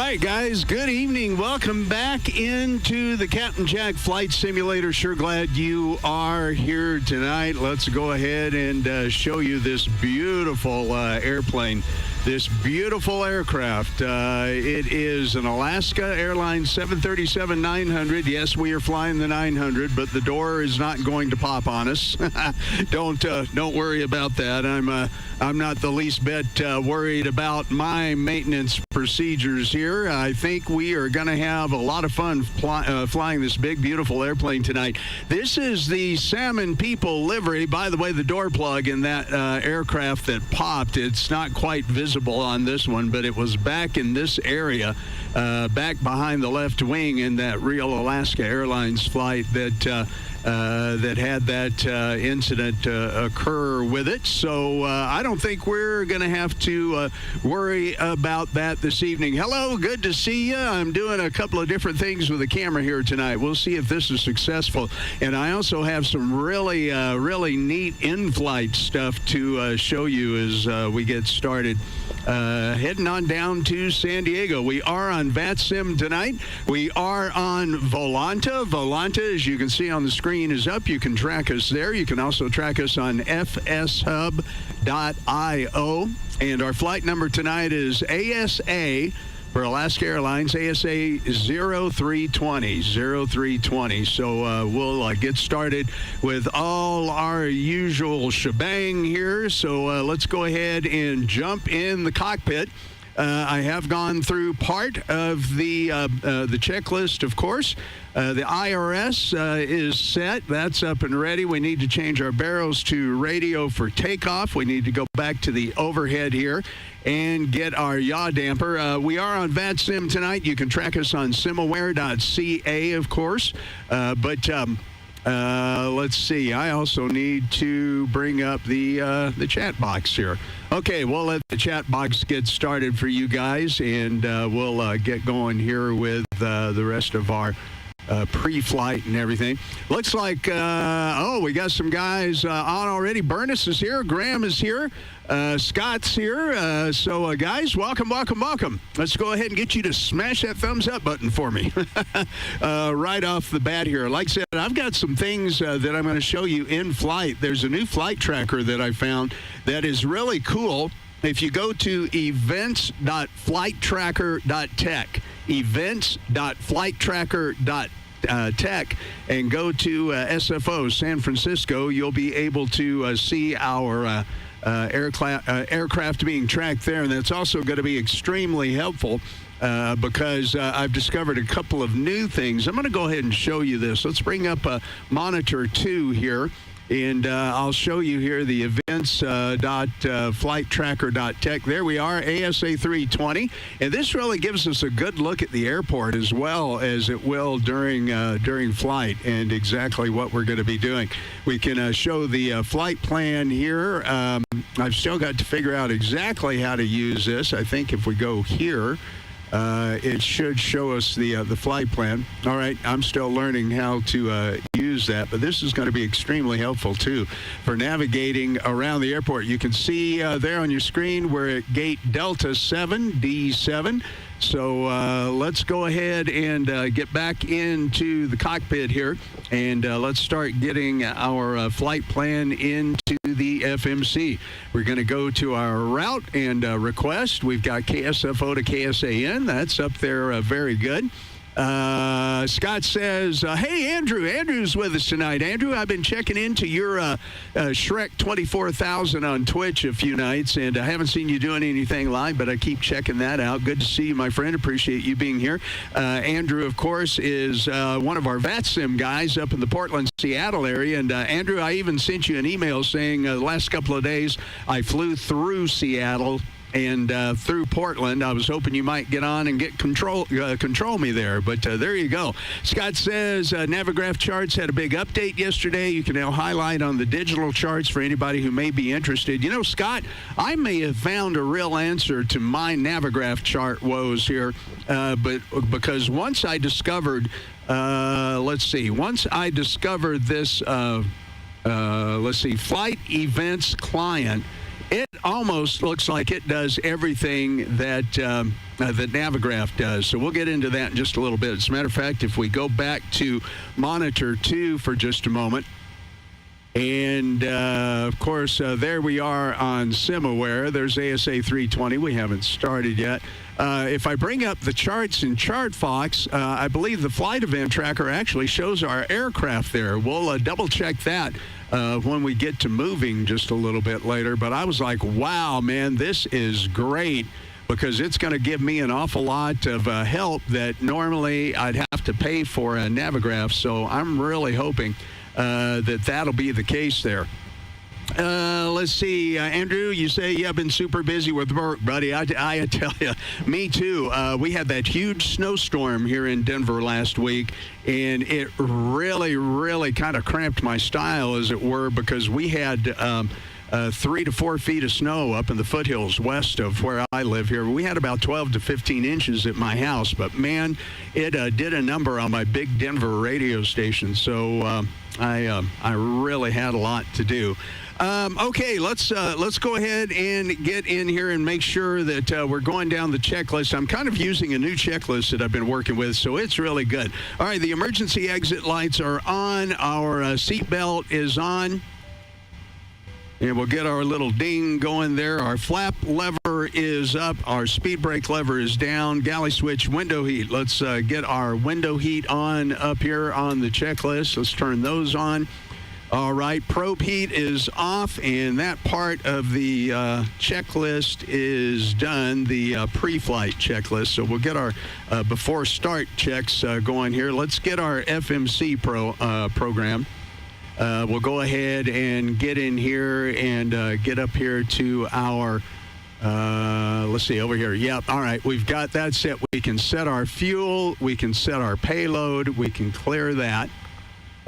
right, guys. Good evening. Welcome back into the Captain Jack Flight Simulator. Sure glad you are here tonight. Let's go ahead and show you this beautiful airplane, this beautiful aircraft. It is an Alaska Airlines 737-900. Yes, we are flying the 900, but the door is not going to pop on us. Don't worry about that. I'm not the least bit worried about my maintenance procedures here. I think we are going to have a lot of fun flying this big, beautiful airplane tonight. This is the Salmon People livery. By the way, the door plug in that aircraft that popped, it's not quite visible on this one, but it was back in this area, back behind the left wing in that real Alaska Airlines flight that had that incident occur with it. So I don't think we're going to have to worry about that this evening. Hello, good to see you. I'm doing a couple of different things with the camera here tonight. We'll see if this is successful. And I also have some really, really neat in-flight stuff to show you as we get started. Heading on down to San Diego. We are on VATSIM tonight. We are on Volanta. Volanta, as you can see on the screen, is up. You can track us there. You can also track us on fshub.io. And our flight number tonight is ASA for Alaska Airlines, ASA 0320. So we'll get started with all our usual shebang here. So let's go ahead and jump in the cockpit. I have gone through part of the checklist, of course. The IRS is set. That's up and ready. We need to change our barrels to radio for takeoff. We need to go back to the overhead here and get our yaw damper. We are on VATSIM tonight. You can track us on Simaware.ca, of course. But let's see. I also need to bring up the chat box here. Okay, we'll let the chat box get started for you guys, and we'll get going here with the rest of our pre-flight and everything. Looks like, we got some guys on already. Bernice is here. Graham is here. Scott's here. So, guys, welcome. Let's go ahead and get you to smash that thumbs up button for me right off the bat here. Like I said, I've got some things that I'm going to show you in flight. There's a new flight tracker that I found that is really cool. If you go to events.flighttracker.tech, events.flighttracker.tech, and go to SFO San Francisco, you'll be able to see our aircraft being tracked there. And that's also going to be extremely helpful because I've discovered a couple of new things. I'm going to go ahead and show you this. Let's bring up monitor 2 here. And I'll show you here the events.flighttracker.tech. There we are, ASA 320. And this really gives us a good look at the airport as well as it will during flight and exactly what we're going to be doing. We can show the flight plan here. I've still got to figure out exactly how to use this. I think if we go here, it should show us the flight plan. All right, I'm still learning how to use that, but this is going to be extremely helpful too for navigating around the airport. You can see there on your screen we're at gate Delta 7, D7. So let's go ahead and get back into the cockpit here, and let's start getting our flight plan into the FMC. We're going to go to our route and request. We've got KSFO to KSAN. That's up there very good. Scott says, hey, Andrew. Andrew's with us tonight. Andrew, I've been checking into your Shrek 24,000 on Twitch a few nights, and I haven't seen you doing anything live, but I keep checking that out. Good to see you, my friend. Appreciate you being here. Andrew, of course, is one of our VATSIM guys up in the Portland, Seattle area. And, Andrew, I even sent you an email saying the last couple of days I flew through Seattle and through Portland. I was hoping you might get on and get control me there, but there you go. Scott says Navigraph charts had a big update yesterday. You can now highlight on the digital charts for anybody who may be interested. You know, Scott, I may have found a real answer to my Navigraph chart woes here, but because once I discovered, once I discovered this, flight events client It almost looks like it does everything that that Navigraph does. So we'll get into that in just a little bit. As a matter of fact, if we go back to monitor 2 for just a moment, and, of course, there we are on Simaware. There's ASA 320. We haven't started yet. If I bring up the charts in ChartFox, I believe the flight event tracker actually shows our aircraft there. We'll double-check that when we get to moving just a little bit later. But I was like, wow, man, this is great, because it's going to give me an awful lot of help that normally I'd have to pay for a Navigraph. So I'm really hoping that'll be the case there. Let's see, Andrew, you say you have been super busy with work, buddy. I tell you, me too. We had that huge snowstorm here in Denver last week, and it really, really kind of cramped my style, as it were, because we had 3 to 4 feet of snow up in the foothills west of where I live here. We had about 12 to 15 inches at my house, but man, it did a number on my big Denver radio station. So I really had a lot to do. Okay, let's go ahead and get in here and make sure that we're going down the checklist. I'm kind of using a new checklist that I've been working with, so it's really good. All right, the emergency exit lights are on. Our seatbelt is on. And we'll get our little ding going there. Our flap lever is up. Our speed brake lever is down. Galley switch, window heat. Let's get our window heat on up here on the checklist. Let's turn those on. All right, probe heat is off, and that part of the checklist is done, the pre-flight checklist. So we'll get our before start checks going here. Let's get our FMC program. We'll go ahead and get in here and get up here to our, let's see, over here. Yep, all right, we've got that set. We can set our fuel. We can set our payload. We can clear that.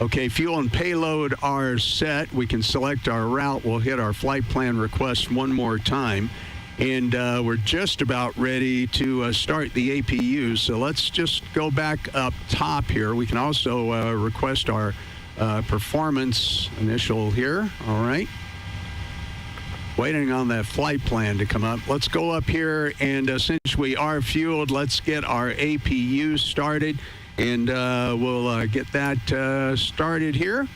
Okay, fuel and payload are set. We can select our route. We'll hit our flight plan request one more time. And we're just about ready to start the APU. So let's just go back up top here. We can also request our performance initial here. All right. Waiting on that flight plan to come up. Let's go up here, and since we are fueled, let's get our APU started, and we'll get that started here.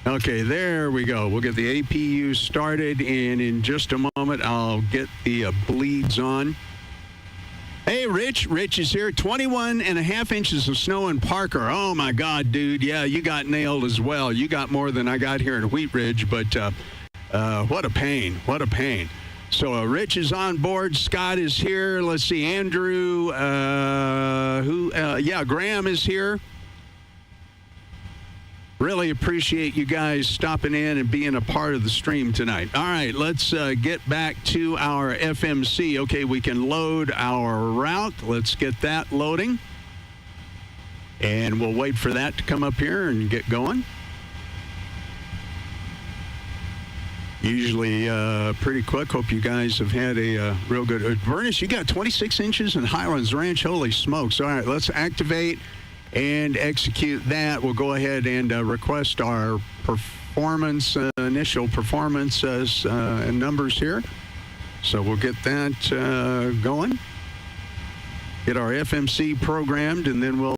Okay, there we go. We'll get the APU started, and in just a moment, I'll get the bleeds on. Hey, Rich. Rich is here. 21 and a half inches of snow in Parker. Oh, my God, dude. Yeah, you got nailed as well. You got more than I got here in Wheat Ridge, but what a pain. What a pain. So Rich is on board. Scott is here. Let's see, Andrew. Graham is here. Really appreciate you guys stopping in and being a part of the stream tonight. All right, let's get back to our FMC. Okay, we can load our route. Let's get that loading. And we'll wait for that to come up here and get going. Usually pretty quick. Hope you guys have had a real good... Bernice, you got 26 inches in Highlands Ranch. Holy smokes. All right, let's activate and execute that. We'll go ahead and request our performance, initial performance and numbers here. So we'll get that going. Get our FMC programmed, and then we'll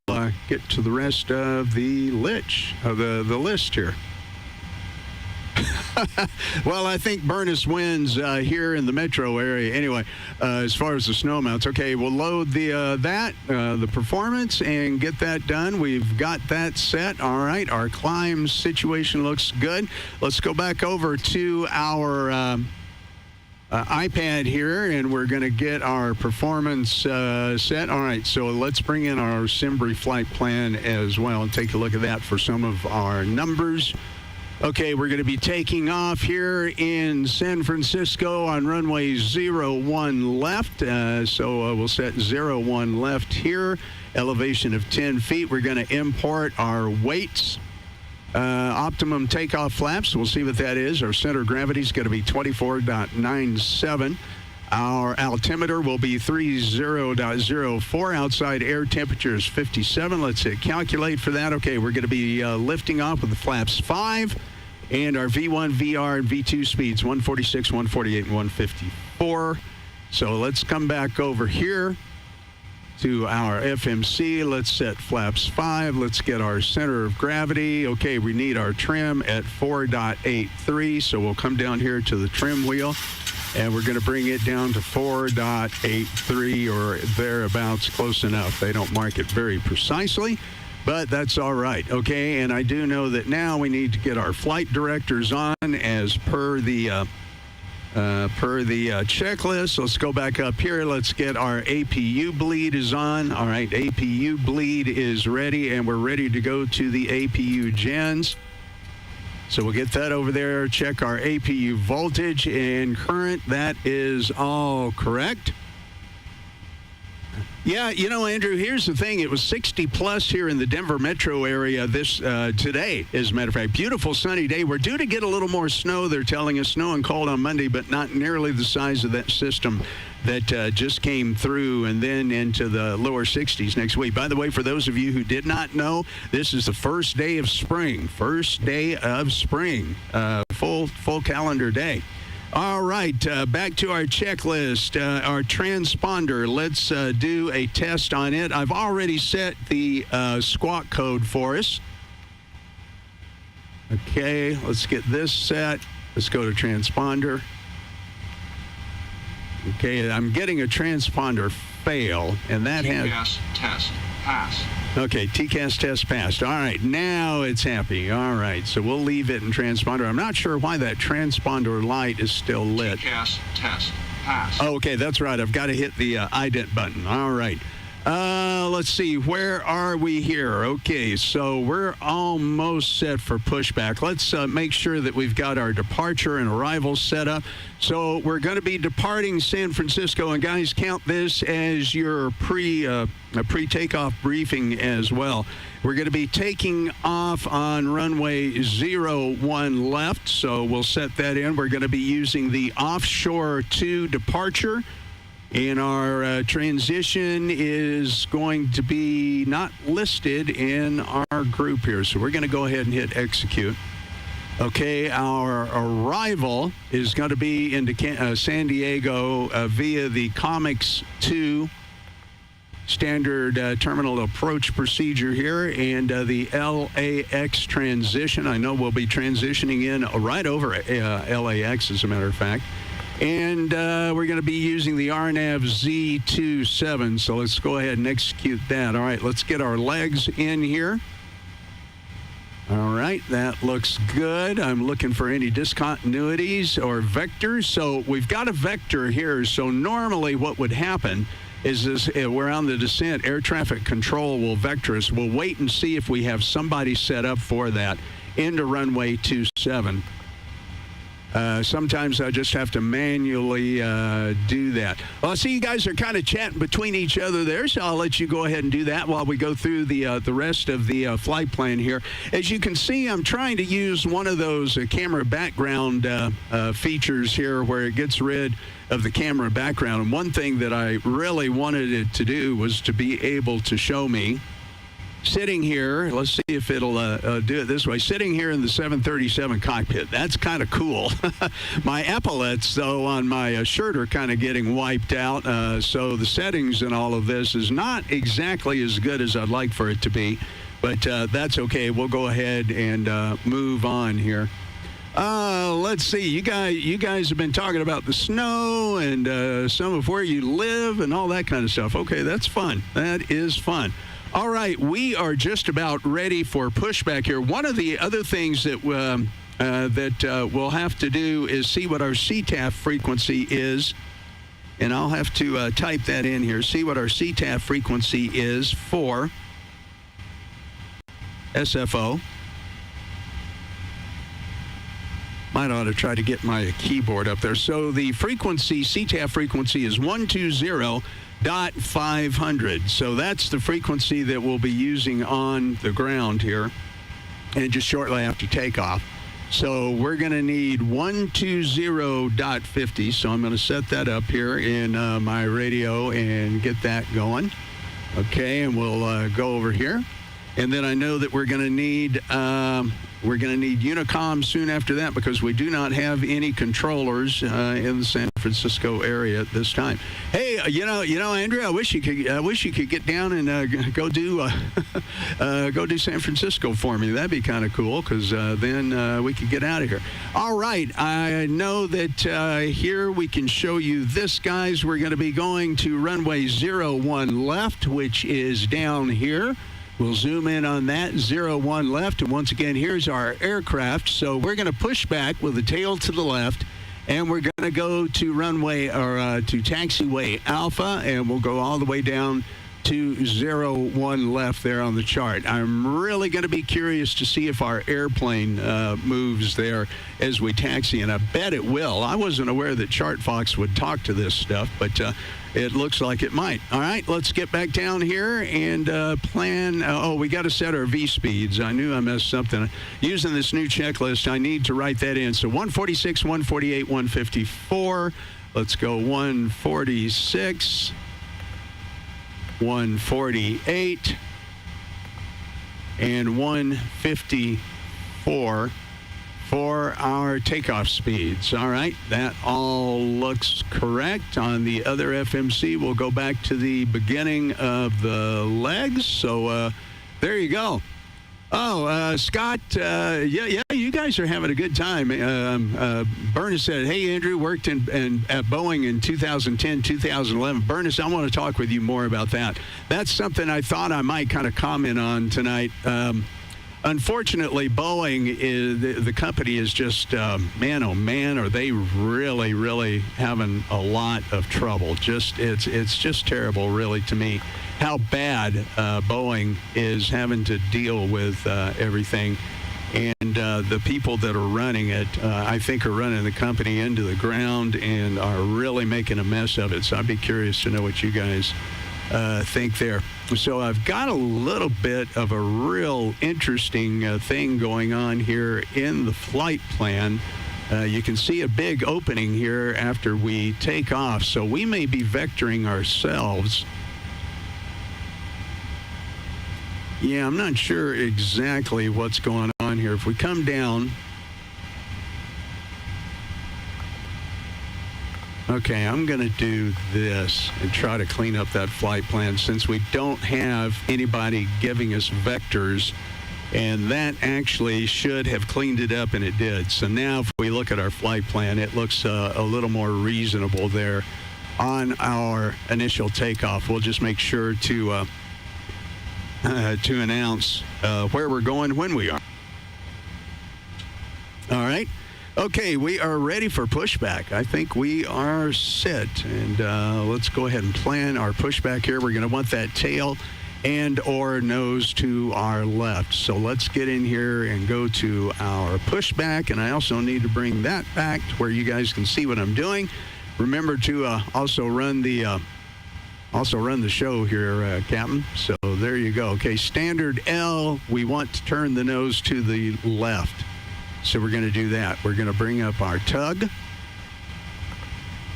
get to the rest of the the list here. Well, I think Bernice wins here in the metro area. Anyway, as far as the snow amounts, okay, we'll load the performance and get that done. We've got that set. All right, our climb situation looks good. Let's go back over to our iPad here, and we're going to get our performance set. All right, so let's bring in our Simbri flight plan as well and take a look at that for some of our numbers. Okay, we're going to be taking off here in San Francisco on runway 01 left. So we'll set 01 left here, elevation of 10 feet. We're going to import our weights. Optimum takeoff flaps, we'll see what that is. Our center of gravity is going to be 24.97. Our altimeter will be 30.04. Outside air temperature is 57. Let's hit calculate for that. Okay, we're going to be lifting off with the flaps 5, And our V1, VR, and V2 speeds, 146, 148, and 154. So let's come back over here to our FMC. Let's set flaps 5. Let's get our center of gravity. Okay, we need our trim at 4.83. So we'll come down here to the trim wheel, and we're going to bring it down to 4.83 or thereabouts, close enough. They don't mark it very precisely, but that's all right. Okay, and I do know that now we need to get our flight directors on as per the checklist. Let's go back up here. Let's get our APU bleed is on. All right, APU bleed is ready, and we're ready to go to the APU gens. So we'll get that over there, check our APU voltage and current. That is all correct. Yeah, you know, Andrew, here's the thing. It was 60 plus here in the Denver metro area today, as a matter of fact. Beautiful sunny day. We're due to get a little more snow. They're telling us snow and cold on Monday, but not nearly the size of that system that just came through and then into the lower 60s next week. By the way, for those of you who did not know, this is the first day of spring. First day of spring. Full calendar day. All right, back to our checklist, our transponder. Let's do a test on it. I've already set the squawk code for us. Okay, let's get this set. Let's go to transponder. Okay, I'm getting a transponder fail, and that TCAS test pass. Okay, TCAS test passed. All right, now it's happy. All right, so we'll leave it in transponder. I'm not sure why that transponder light is still lit. TCAS test pass. Oh, okay, that's right. I've got to hit the ident button. All right. Let's see. Where are we here? Okay, so we're almost set for pushback. Let's make sure that we've got our departure and arrival set up. So we're going to be departing San Francisco, and guys, count this as your pre-takeoff briefing as well. We're going to be taking off on runway 01 left, so we'll set that in. We're going to be using the offshore to departure. And our transition is going to be not listed in our group here. So we're going to go ahead and hit execute. Okay, our arrival is going to be into San Diego via the COMEX 2 standard terminal approach procedure here, and the LAX transition. I know we'll be transitioning in right over LAX, as a matter of fact. And we're going to be using the RNAV Z27, so let's go ahead and execute that. All right, let's get our legs in here. All right, that looks good. I'm looking for any discontinuities or vectors. So we've got a vector here. So normally what would happen is this, we're on the descent. Air traffic control will vector us. We'll wait and see if we have somebody set up for that into runway 27. Sometimes I just have to manually do that. Well, I see you guys are kind of chatting between each other there, so I'll let you go ahead and do that while we go through the rest of the flight plan here. As you can see, I'm trying to use one of those camera background features here where it gets rid of the camera background. And one thing that I really wanted it to do was to be able to show me sitting here. Let's see if it'll do it this way. Sitting here in the 737 cockpit. That's kind of cool. My epaulets, though, on my shirt are kind of getting wiped out. So the settings and all of this is not exactly as good as I'd like for it to be. But that's okay. We'll go ahead and move on here. Let's see. You guys have been talking about the snow and some of where you live and all that kind of stuff. Okay, that's fun. That is fun. All right, we are just about ready for pushback here. One of the other things that we'll have to do is see what our CTAF frequency is, and I'll have to type that in here. See what our CTAF frequency is for SFO. Might ought to try to get my keyboard up there. So the frequency, CTAF frequency, is 120.500. So that's the frequency that we'll be using on the ground here, and just shortly after takeoff. So we're going to need 120.50. So I'm going to set that up here in my radio and get that going. Okay, and we'll go over here. And then I know that we're going to need Unicom soon after that, because we do not have any controllers in the San Francisco area at this time. Hey, Andrea, I wish you could get down and go do San Francisco for me. That'd be kind of cool, because then we could get out of here. All right, I know that here we can show you this, guys. We're going to be going to runway 01 left, which is down here. We'll zoom in on that, 01 left. And once again, here's our aircraft. So we're going to push back with the tail to the left, and we're going to go to runway to taxiway Alpha, and we'll go all the way down to 01 left there on the chart. I'm really going to be curious to see if our airplane moves there as we taxi, and I bet it will. I wasn't aware that ChartFox would talk to this stuff, but it looks like it might. All right, let's get back down here and plan. We got to set our V speeds. I knew I messed something. Using this new checklist, I need to write that in. So 146, 148, 154. Let's go 146. 148 and 154 for our takeoff speeds. All right, that all looks correct. On the other FMC, we'll go back to the beginning of the legs. So there you go. Oh, Scott, yeah, you guys are having a good time. Bernice said, hey, Andrew, worked at Boeing in 2010, 2011. Bernice, I want to talk with you more about that. That's something I thought I might kind of comment on tonight. Unfortunately, Boeing, the company is just, man, oh, man, are they really, really having a lot of trouble. It's just terrible, really, to me, how bad Boeing is having to deal with everything. And the people that are running it, I think, are running the company into the ground and are really making a mess of it. So I'd be curious to know what you guys think there. So I've got a little bit of a real interesting thing going on here in the flight plan. You can see a big opening here after we take off. So we may be vectoring ourselves. Yeah, I'm not sure exactly what's going on here. If we come down. Okay, I'm going to do this and try to clean up that flight plan since we don't have anybody giving us vectors, and that actually should have cleaned it up, and it did. So now if we look at our flight plan, it looks a little more reasonable there on our initial takeoff. We'll just make sure to announce where we're going when we are. All right. Okay, we are ready for pushback. I think we are set. And let's go ahead and plan our pushback here. We're going to want that tail and or nose to our left. So let's get in here and go to our pushback. And I also need to bring that back to where you guys can see what I'm doing. Remember to also run the show here, Captain. So there you go. Okay, standard L, we want to turn the nose to the left. So we're going to do that. We're going to bring up our tug.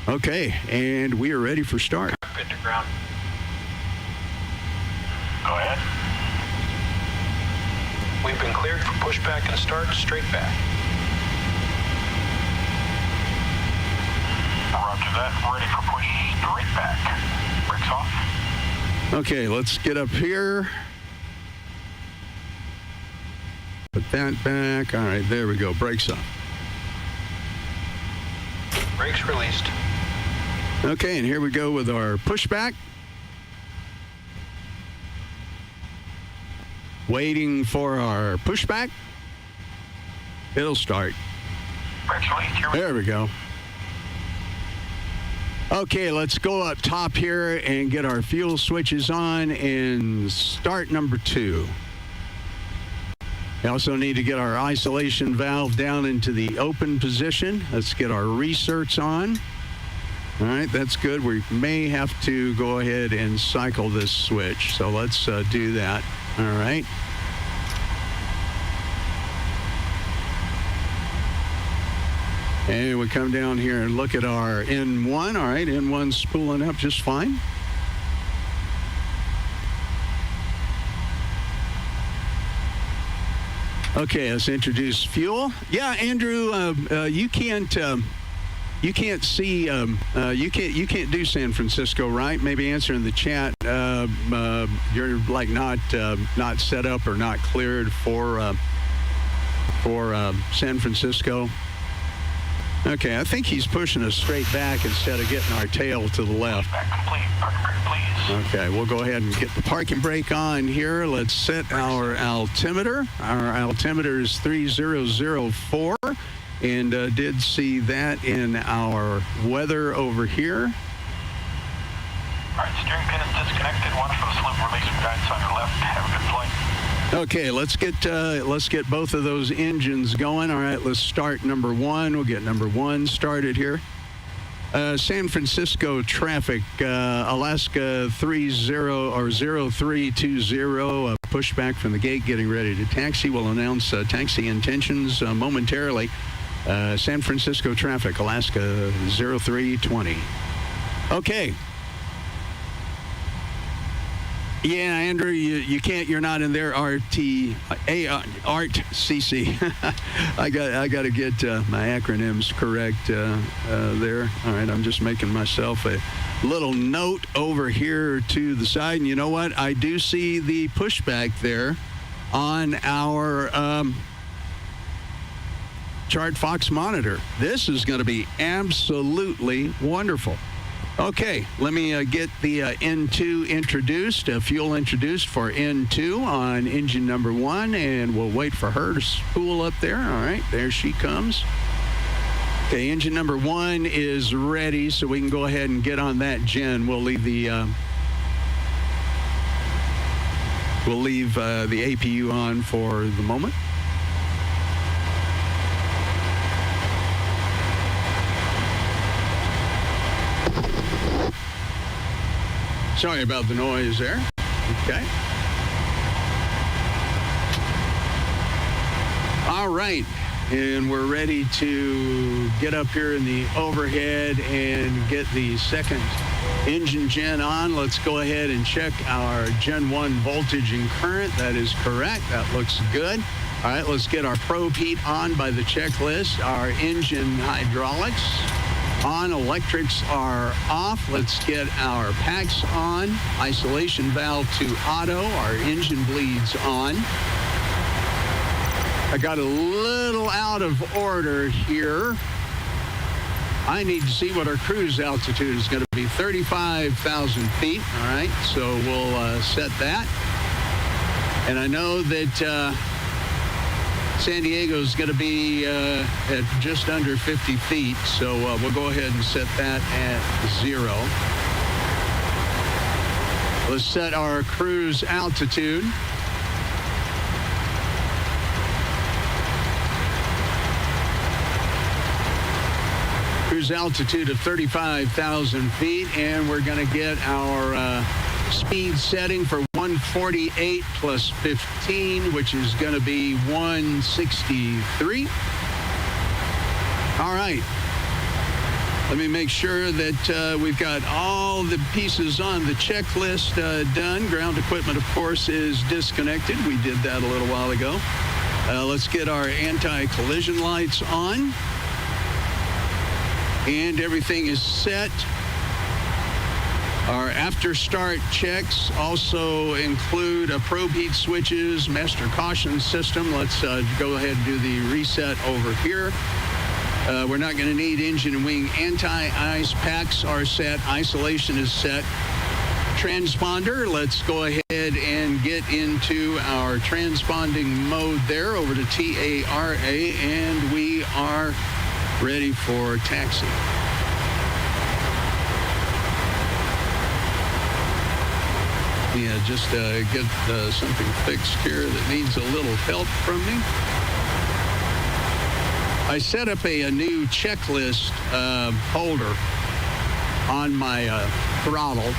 Okay, and we are ready for start. Good to ground. Go ahead. We've been cleared for pushback and start straight back. Roger that. Ready for push straight back. Brakes off. Okay, let's get up here. Put that back. All right, there we go. Brakes off. Brakes released. Okay, and here we go with our pushback. Waiting for our pushback. It'll start. Brakes released. Here we There we go. Okay, let's go up top here and get our fuel switches on and start number 2. We also need to get our isolation valve down into the open position. Let's get our research on. All right, that's good. We may have to go ahead and cycle this switch. So let's do that. All right. And we come down here and look at our N1. All right, N1's spooling up just fine. Okay, let's introduce fuel. Yeah, Andrew, you can't see you can't do San Francisco, right? Maybe answer in the chat. You're like not set up or not cleared for San Francisco. Okay, I think he's pushing us straight back instead of getting our tail to the left. Back complete. Parking brake, please. Okay, we'll go ahead and get the parking brake on here. Let's set our altimeter. Our altimeter is 3004, and did see that in our weather over here. All right, steering pin is disconnected. Watch for the slip release from guidance on your left. Have a good flight. Okay, let's get both of those engines going. All right, let's start number one. We'll get number one started here. San Francisco traffic, Alaska 0320, pushback from the gate, getting ready to taxi. We'll announce taxi intentions momentarily. San Francisco traffic, Alaska 0320. Okay. Yeah, Andrew, you can't. You're not in there. Art CC. I got to get my acronyms correct there. All right, I'm just making myself a little note over here to the side. And you know what? I do see the pushback there on our Chart Fox monitor. This is going to be absolutely wonderful. Okay, let me get the N2 introduced, fuel introduced for N2 on engine number one, and we'll wait for her to spool up there. All right, there she comes. Okay, engine number one is ready, so we can go ahead and get on that gen. We'll leave the APU on for the moment. Sorry about the noise there. Okay. All right. And we're ready to get up here in the overhead and get the second engine gen on. Let's go ahead and check our Gen 1 voltage and current. That is correct. That looks good. All right, let's get our probe heat on by the checklist. Our engine hydraulics on, electrics are off. Let's get our packs on. Isolation valve to auto. Our engine bleeds on. I got a little out of order here. I need to see what our cruise altitude is going to be. 35,000 feet. All right, so we'll set that. And I know that San Diego is going to be at just under 50 feet, so we'll go ahead and set that at 0. Let's set our cruise altitude. Cruise altitude of 35,000 feet, and we're going to get our speed setting for 148 plus 15, which is going to be 163. All right. Let me make sure that we've got all the pieces on the checklist done. Ground equipment, of course, is disconnected. We did that a little while ago. Let's get our anti-collision lights on. And everything is set. Our after-start checks also include probe heat switches, master caution system. Let's go ahead and do the reset over here. We're not going to need engine and wing anti-ice. Packs are set. Isolation is set. Transponder, let's go ahead and get into our transponding mode there over to TARA, and we are ready for taxi. Yeah, just get something fixed here that needs a little help from me. I set up a new checklist holder on my throttle,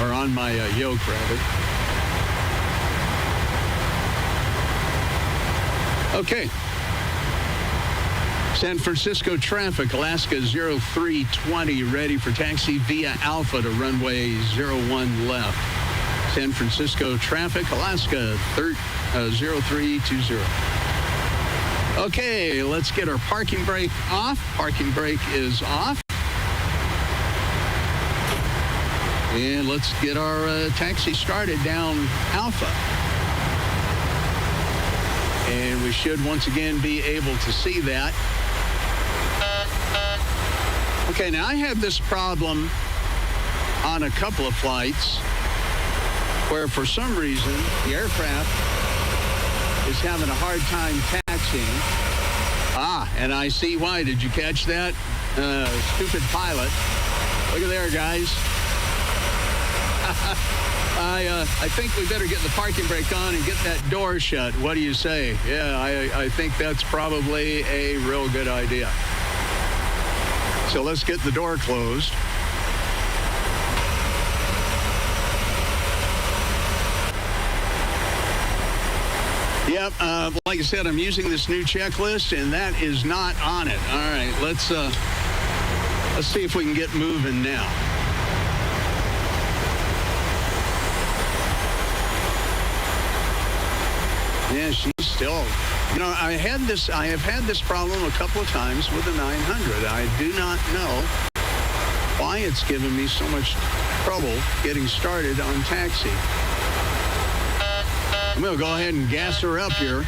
or on my yoke, rather. Okay. San Francisco traffic, Alaska 0320, ready for taxi via Alpha to runway 01 left. San Francisco traffic, Alaska 0320. Okay, let's get our parking brake off. Parking brake is off. And let's get our taxi started down Alpha. And we should once again be able to see that. Okay, now I had this problem on a couple of flights where for some reason the aircraft is having a hard time taxiing. And I see why. Did you catch that? Stupid pilot. Look at there, guys. I think we better get the parking brake on and get that door shut. What do you say? Yeah, I think that's probably a real good idea. So let's get the door closed. Yep, like I said, I'm using this new checklist, and that is not on it. All right, let's see if we can get moving now. Yeah, she's still, I have had this problem a couple of times with the 900. I do not know why it's given me so much trouble getting started on taxi. I'm going to go ahead and gas her up here.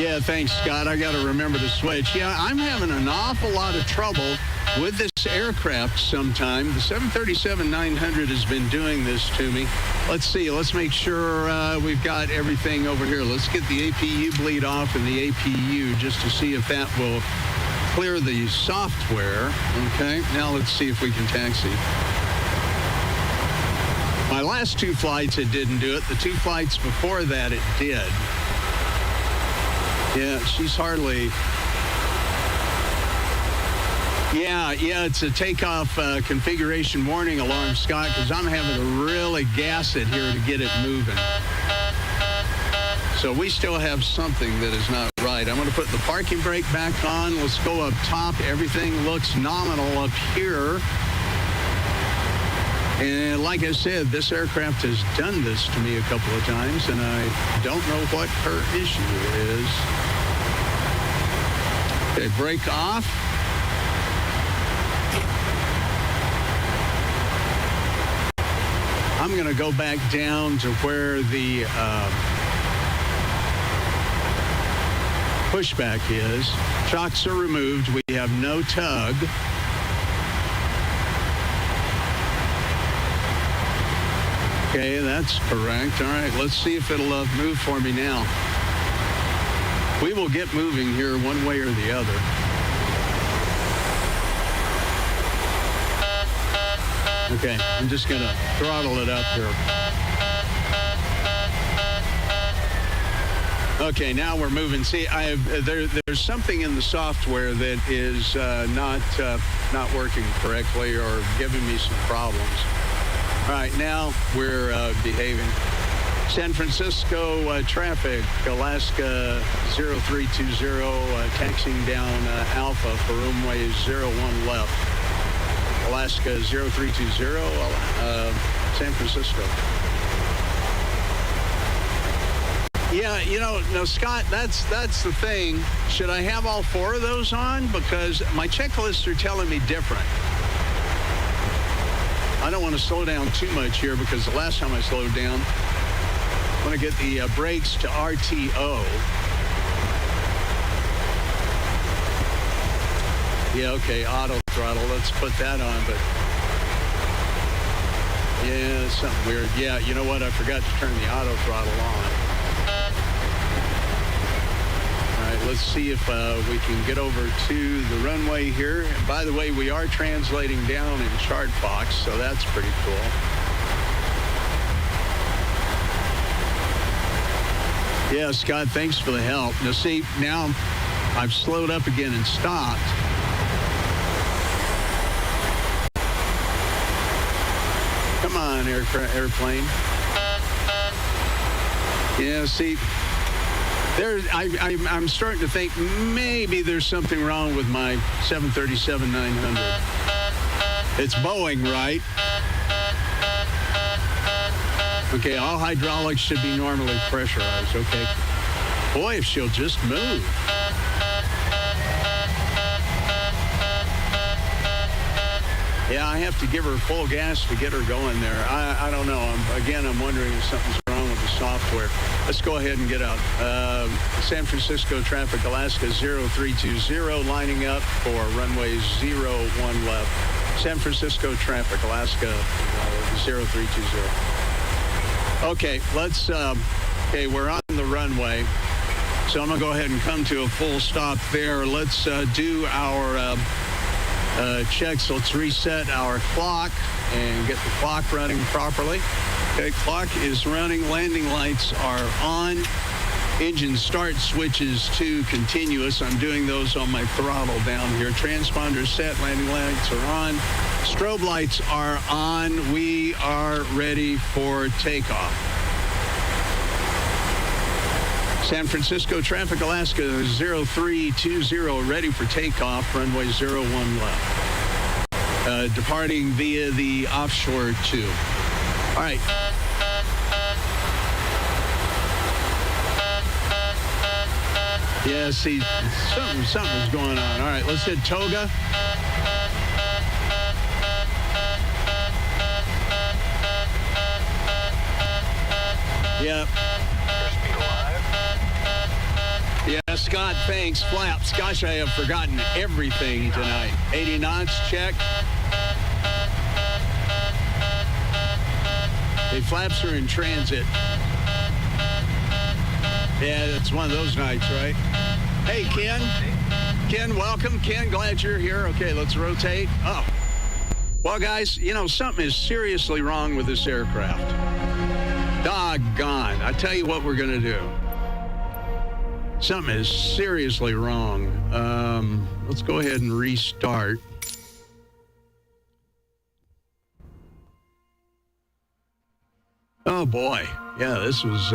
Yeah, thanks, Scott. I got to remember to switch. Yeah, I'm having an awful lot of trouble with this aircraft sometime. The 737-900 has been doing this to me. Let's see. Let's make sure we've got everything over here. Let's get the APU bleed off and the APU just to see if that will clear the software. Okay, now let's see if we can taxi. My last two flights, it didn't do it. The two flights before that, it did. Yeah, she's hardly... Yeah, it's a takeoff configuration warning alarm, Scott, because I'm having to really gas it here to get it moving. So we still have something that is not right. I'm going to put the parking brake back on. Let's go up top. Everything looks nominal up here. And like I said, this aircraft has done this to me a couple of times, and I don't know what her issue is. Okay, brake off. I'm going to go back down to where the pushback is. Shocks are removed. We have no tug. Okay, that's correct. All right, let's see if it'll move for me now. We will get moving here one way or the other. Okay, I'm just going to throttle it up here. Okay, now we're moving. See, there's something in the software that is not working correctly or giving me some problems. All right, now we're behaving. San Francisco traffic, Alaska 0320, taxiing down Alpha for runway 01 left. Alaska 0320, San Francisco. Yeah, no, Scott, that's the thing. Should I have all four of those on? Because my checklists are telling me different. I don't want to slow down too much here because the last time I slowed down, I want to get the brakes to RTO. Yeah, okay, auto throttle. Let's put that on, but yeah, it's something weird. Yeah, you know what? I forgot to turn the auto throttle on. All right, let's see if we can get over to the runway here. And by the way, we are translating down in ChartFox, so that's pretty cool. Yeah, Scott, thanks for the help. Now, see, now I've slowed up again and stopped. Come on, airplane. Yeah, see, I'm starting to think maybe there's something wrong with my 737-900. It's Boeing, right? Okay, all hydraulics should be normally pressurized. Okay. Boy, if she'll just move. Yeah, I have to give her full gas to get her going there. I don't know. I'm wondering if something's wrong with the software. Let's go ahead and get out. San Francisco traffic, Alaska 0320, lining up for runway 01 left. San Francisco traffic, Alaska 0320. Okay, okay, we're on the runway. So I'm going to go ahead and come to a full stop there. Let's do our checks. Let's reset our clock and get the clock running properly. Okay, clock is running. Landing lights are on. Engine start switches to continuous. I'm doing those on my throttle down here. Transponder set. Landing lights are on. Strobe lights are on. We are ready for takeoff. San Francisco traffic, Alaska 0320, ready for takeoff, runway 01 left. Departing via the offshore 2. All right. Yeah, see, something's going on. All right, let's hit Toga. Yep. Yeah, Scott, thanks. Flaps. Gosh, I have forgotten everything tonight. 80 knots, check. Hey, flaps are in transit. Yeah, it's one of those nights, right? Hey, Ken. Ken, welcome. Ken, glad you're here. Okay, let's rotate. Oh. Well, guys, you know, something is seriously wrong with this aircraft. Doggone. I tell you what we're going to do. Something is seriously wrong. Let's go ahead and restart. Oh, boy. Yeah, this is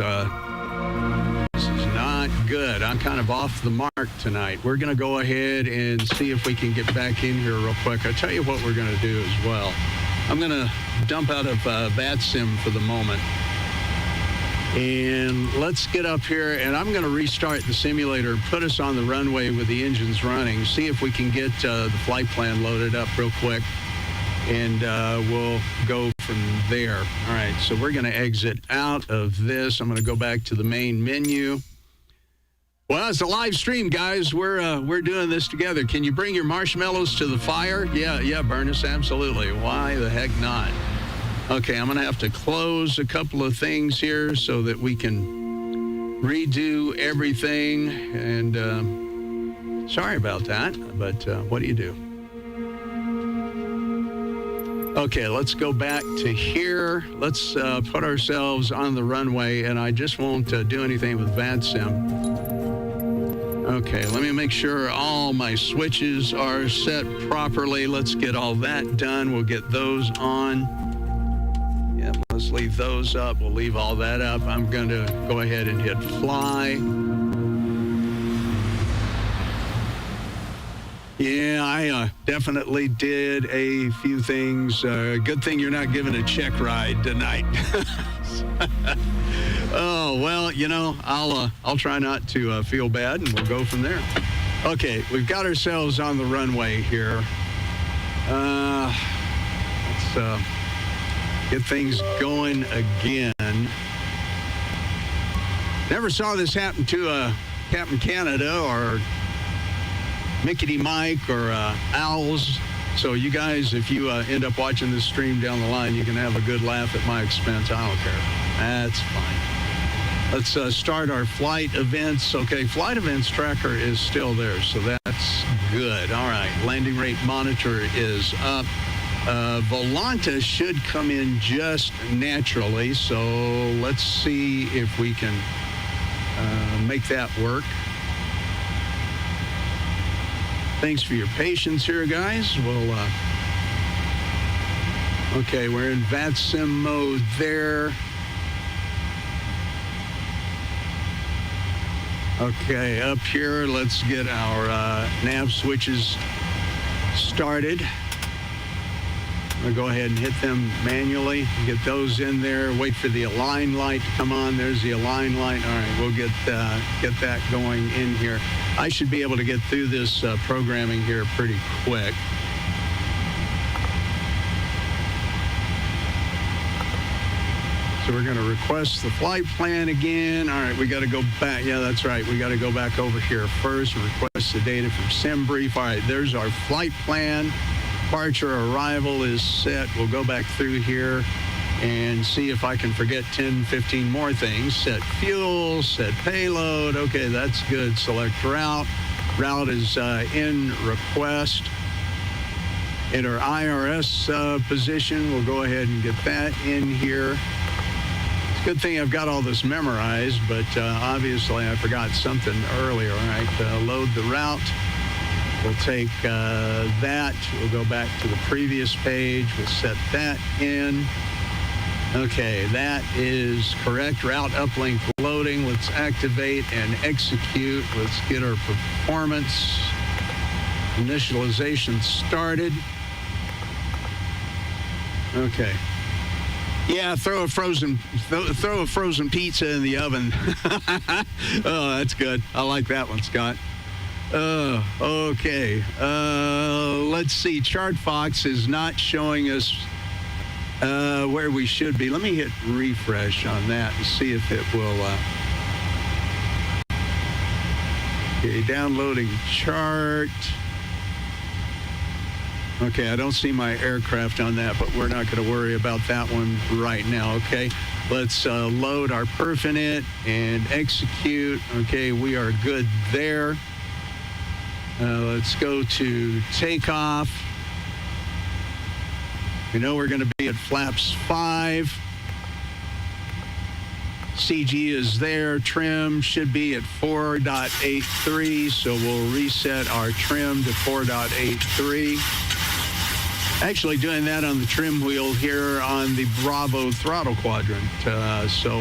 not good. I'm kind of off the mark tonight. We're going to go ahead and see if we can get back in here real quick. I'll tell you what we're going to do as well. I'm going to dump out of VATSIM for the moment. And let's get up here, and I'm going to restart the simulator, put us on the runway with the engines running, see if we can get the flight plan loaded up real quick, and we'll go from there. All right, so we're going to exit out of this. I'm going to go back to the main menu. Well, it's a live stream, guys. We're doing this together. Can you bring your marshmallows to the fire? Yeah, Burnus, absolutely. Why the heck not? Okay, I'm going to have to close a couple of things here so that we can redo everything. And sorry about that, but what do you do? Okay, let's go back to here. Let's put ourselves on the runway, and I just won't do anything with VATSIM. Okay, let me make sure all my switches are set properly. Let's get all that done. We'll get those on. Yeah, let's leave those up. We'll leave all that up. I'm going to go ahead and hit fly. Yeah, I definitely did a few things. Good thing you're not giving a check ride tonight. Oh, well, you know, I'll try not to feel bad, and we'll go from there. Okay, we've got ourselves on the runway here. Let's get things going again. Never saw this happen to Captain Canada or Mickey Mike or Owls. So you guys, if you end up watching this stream down the line, you can have a good laugh at my expense. I don't care. That's fine. Let's start our flight events. Okay, flight events tracker is still there, so that's good. All right, landing rate monitor is up. Volanta should come in just naturally, so let's see if we can make that work. Thanks for your patience here, guys. We'll, okay, we're in VATSIM mode there. Okay, up here, let's get our nav switches started. I'll go ahead and hit them manually, get those in there, wait for the align light to come on. There's the align light. All right, we'll get that going in here. I should be able to get through this programming here pretty quick. So we're going to request the flight plan again. All right, we got to go back. Yeah, that's right. We got to go back over here first. Request the data from SimBrief. All right, there's our flight plan. Departure arrival is set. We'll go back through here and see if I can forget 10, 15 more things. Set fuel, set payload. Okay, that's good. Select route. Route is in request. Enter IRS position. We'll go ahead and get that in here. Good thing I've got all this memorized, but obviously I forgot something earlier. All right, load the route. We'll take that. We'll go back to the previous page. We'll set that in. Okay, that is correct. Route uplink loading. Let's activate and execute. Let's get our performance initialization started. Okay. Yeah, throw a frozen pizza in the oven. Oh, that's good. I like that one, Scott. Okay. Let's see. ChartFox is not showing us where we should be. Let me hit refresh on that and see if it will. Okay, downloading chart. Okay, I don't see my aircraft on that, but we're not going to worry about that one right now, okay? Let's load our perf in it and execute. Okay, we are good there. Let's go to takeoff. We know we're going to be at flaps 5. CG is there. Trim should be at 4.83, so we'll reset our trim to 4.83. Actually doing that on the trim wheel here on the Bravo throttle quadrant. So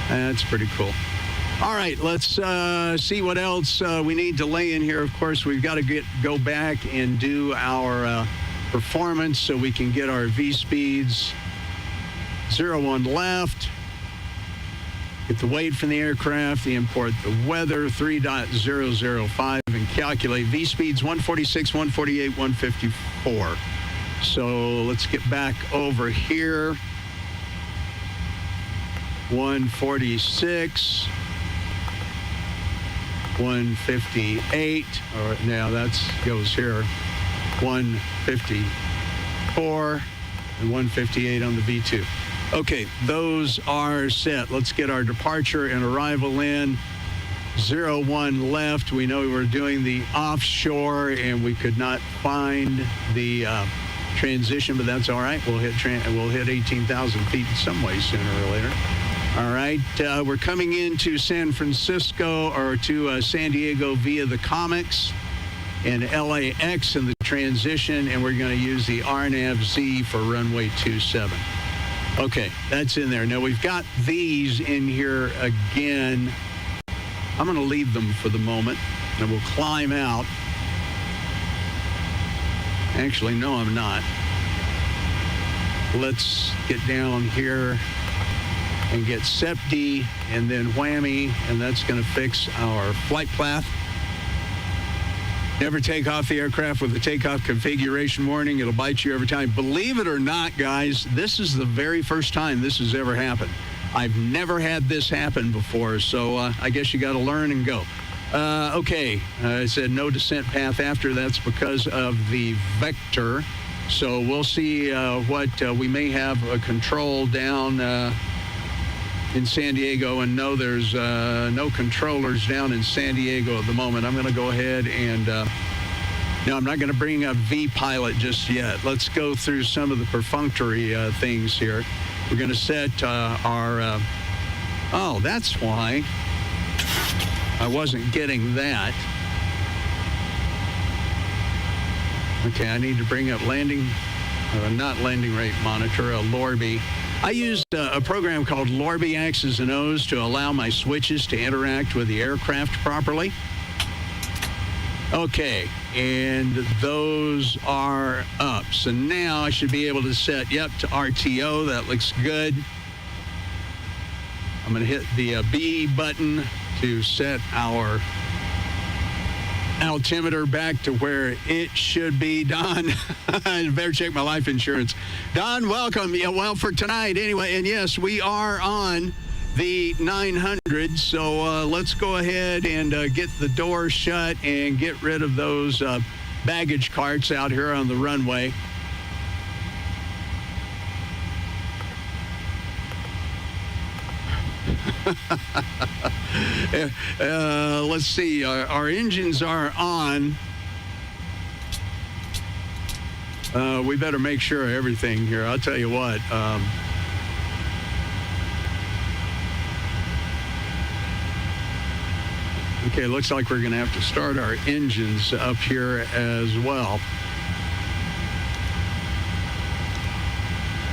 that's pretty cool. All right, let's see what else we need to lay in here. Of course, we've got to go back and do our performance so we can get our V-speeds. 01 left. Get the weight from the aircraft, import the weather, 3.005, and calculate V-speeds 146, 148, 154. So let's get back over here. 146, 158, or now that goes here. 154 and 158 on the V2. Okay, those are set. Let's get our departure and arrival in. 01 left. We know we were doing the offshore and we could not find the transition, but that's all right. We'll hit 18,000 feet in some way sooner or later. All right, we're coming into San Francisco or to San Diego via the Comics and LAX in the transition, and we're going to use the RNAV-Z for runway 27. Okay, that's in there. Now we've got these in here again. I'm going to leave them for the moment, and we'll climb out. Actually, no, I'm not. Let's get down here and get SEPD and then whammy, and that's going to fix our flight path. Never take off the aircraft with a takeoff configuration warning. It'll bite you every time. Believe it or not, guys, this is the very first time this has ever happened. I've never had this happen before, so I guess you got to learn and go. Okay, I said no descent path after. That's because of the vector. So we'll see what we may have a control down in San Diego, and no, there's no controllers down in San Diego at the moment. I'm going to go ahead and no, I'm not going to bring up VPilot just yet. Let's go through some of the perfunctory things here. We're going to set our oh, that's why I wasn't getting that. Okay, I need to bring up landing, not landing rate monitor, a Lorby. I used a program called Lorby X's and O's to allow my switches to interact with the aircraft properly. Okay, and those are up. So now I should be able to set, to RTO. That looks good. I'm going to hit the B button to set our altimeter back to where it should be. Don, I better check my life insurance. Don, welcome. Yeah, well, for tonight anyway. And yes, we are on the 900. So let's go ahead and get the door shut and get rid of those baggage carts out here on the runway. Let's see. Our engines are on. We better make sure of everything here. I'll tell you what. Okay, looks like we're going to have to start our engines up here as well.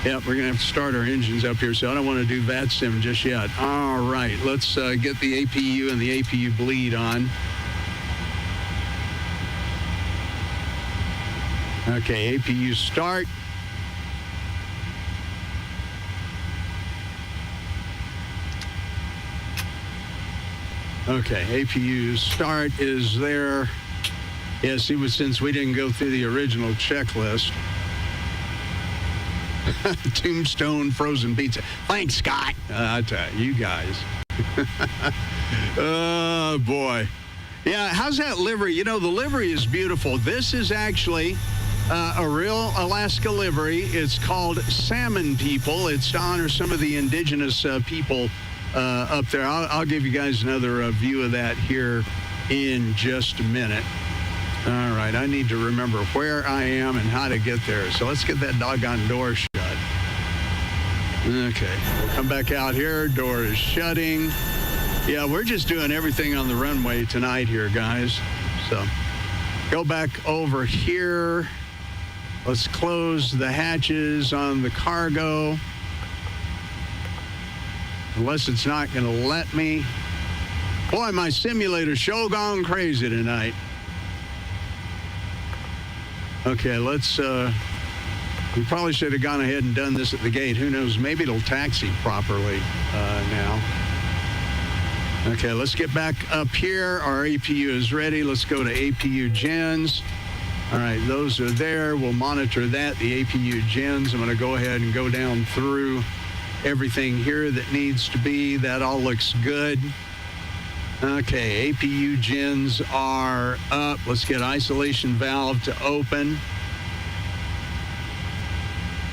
Yep, we're going to have to start our engines up here, so I don't want to do VATSIM just yet. All right, let's get the APU and the APU bleed on. Okay, APU start. Okay, APU start is there. Yes, it was since we didn't go through the original checklist. Tombstone frozen pizza. Thanks, Scott. I tell you guys. Oh, boy. Yeah, how's that livery? You know, the livery is beautiful. This is actually a real Alaska livery. It's called Salmon People. It's to honor some of the indigenous people up there. I'll give you guys another view of that here in just a minute. All right, I need to remember where I am and how to get there. So let's get that doggone door shut. Okay, we'll come back out here. Door is shutting. Yeah, we're just doing everything on the runway tonight here, guys. So go back over here. Let's close the hatches on the cargo. Unless it's not going to let me. Boy, my simulator's sure gone crazy tonight. Okay, let's, we probably should have gone ahead and done this at the gate. Who knows? Maybe it'll taxi properly now. Okay, let's get back up here. Our APU is ready. Let's go to APU gens. All right, those are there. We'll monitor that, the APU gens. I'm going to go ahead and go down through everything here that needs to be. That all looks good. Okay, APU gens are up. Let's get isolation valve to open.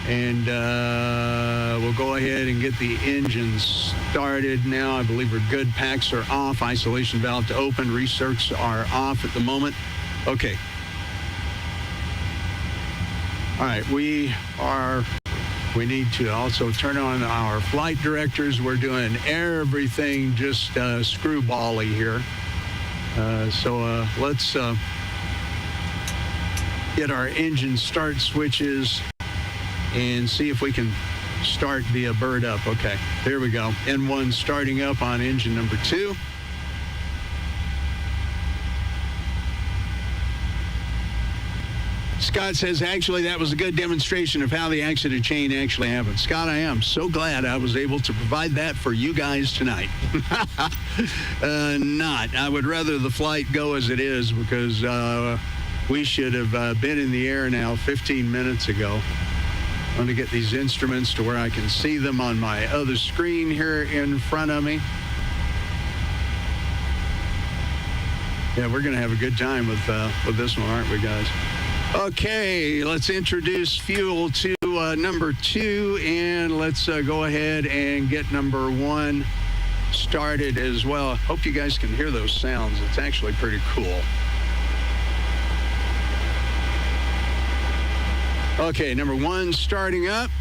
And we'll go ahead and get the engines started now. I believe we're good. Packs are off. Isolation valve to open. Recircs are off at the moment. Okay. All right, we need to also turn on our flight directors. We're doing everything just screwbally here. So let's get our engine start switches and see if we can start the bird up. Okay, there we go. N1 starting up on engine number 2. Scott says, actually, that was a good demonstration of how the accident chain actually happened. Scott, I am so glad I was able to provide that for you guys tonight. I would rather the flight go as it is because we should have been in the air now 15 minutes ago. I'm going to get these instruments to where I can see them on my other screen here in front of me. Yeah, we're going to have a good time with this one, aren't we, guys? Okay, let's introduce fuel to number 2, and let's go ahead and get number 1 started as well. Hope you guys can hear those sounds. It's actually pretty cool. Okay, number 1 starting up.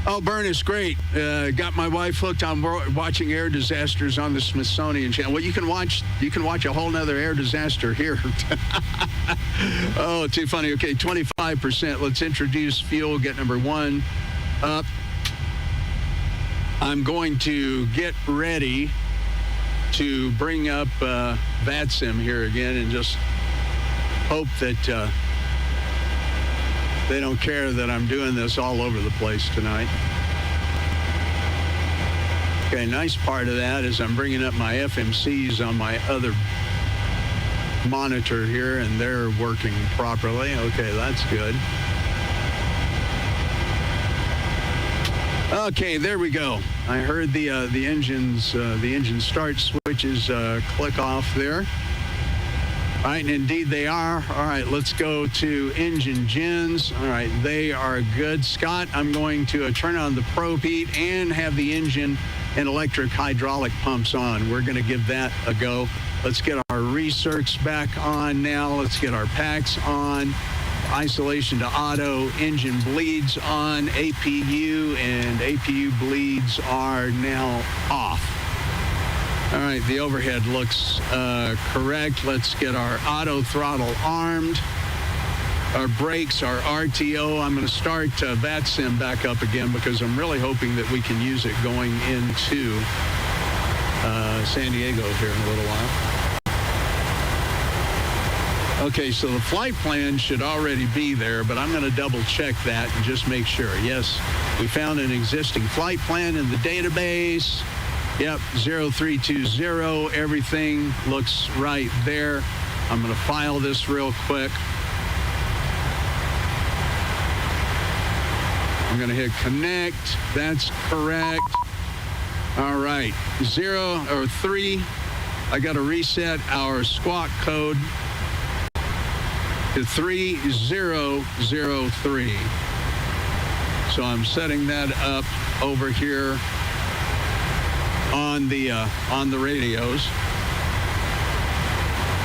Oh, Burn is great. Got my wife hooked on watching air disasters on the Smithsonian Channel. Well, you can watch a whole nother air disaster here. Oh, too funny. Okay, 25%. Let's introduce fuel. Get number 1 up. I'm going to get ready to bring up VATSIM here again and just hope that they don't care that I'm doing this all over the place tonight. Okay, nice part of that is I'm bringing up my FMCs on my other monitor here, and they're working properly. Okay, that's good. Okay, there we go. I heard the engine start switches click off there. All right, and indeed they are. All right, let's go to engine gens. All right, they are good. Scott, I'm going to turn on the probe heat and have the engine and electric hydraulic pumps on. We're going to give that a go. Let's get our recircs back on now. Let's get our packs on. Isolation to auto, engine bleeds on, APU, and APU bleeds are now off. All right, the overhead looks correct. Let's get our auto throttle armed. Our brakes, our RTO. I'm going to start VATSIM back up again because I'm really hoping that we can use it going into San Diego here in a little while. Okay, so the flight plan should already be there, but I'm going to double check that and just make sure. Yes, we found an existing flight plan in the database. Yep, 0320. Everything looks right there. I'm going to file this real quick. I'm going to hit connect. That's correct. All right, 3. I got to reset our squawk code to 3003. So I'm setting that up over here on the radios.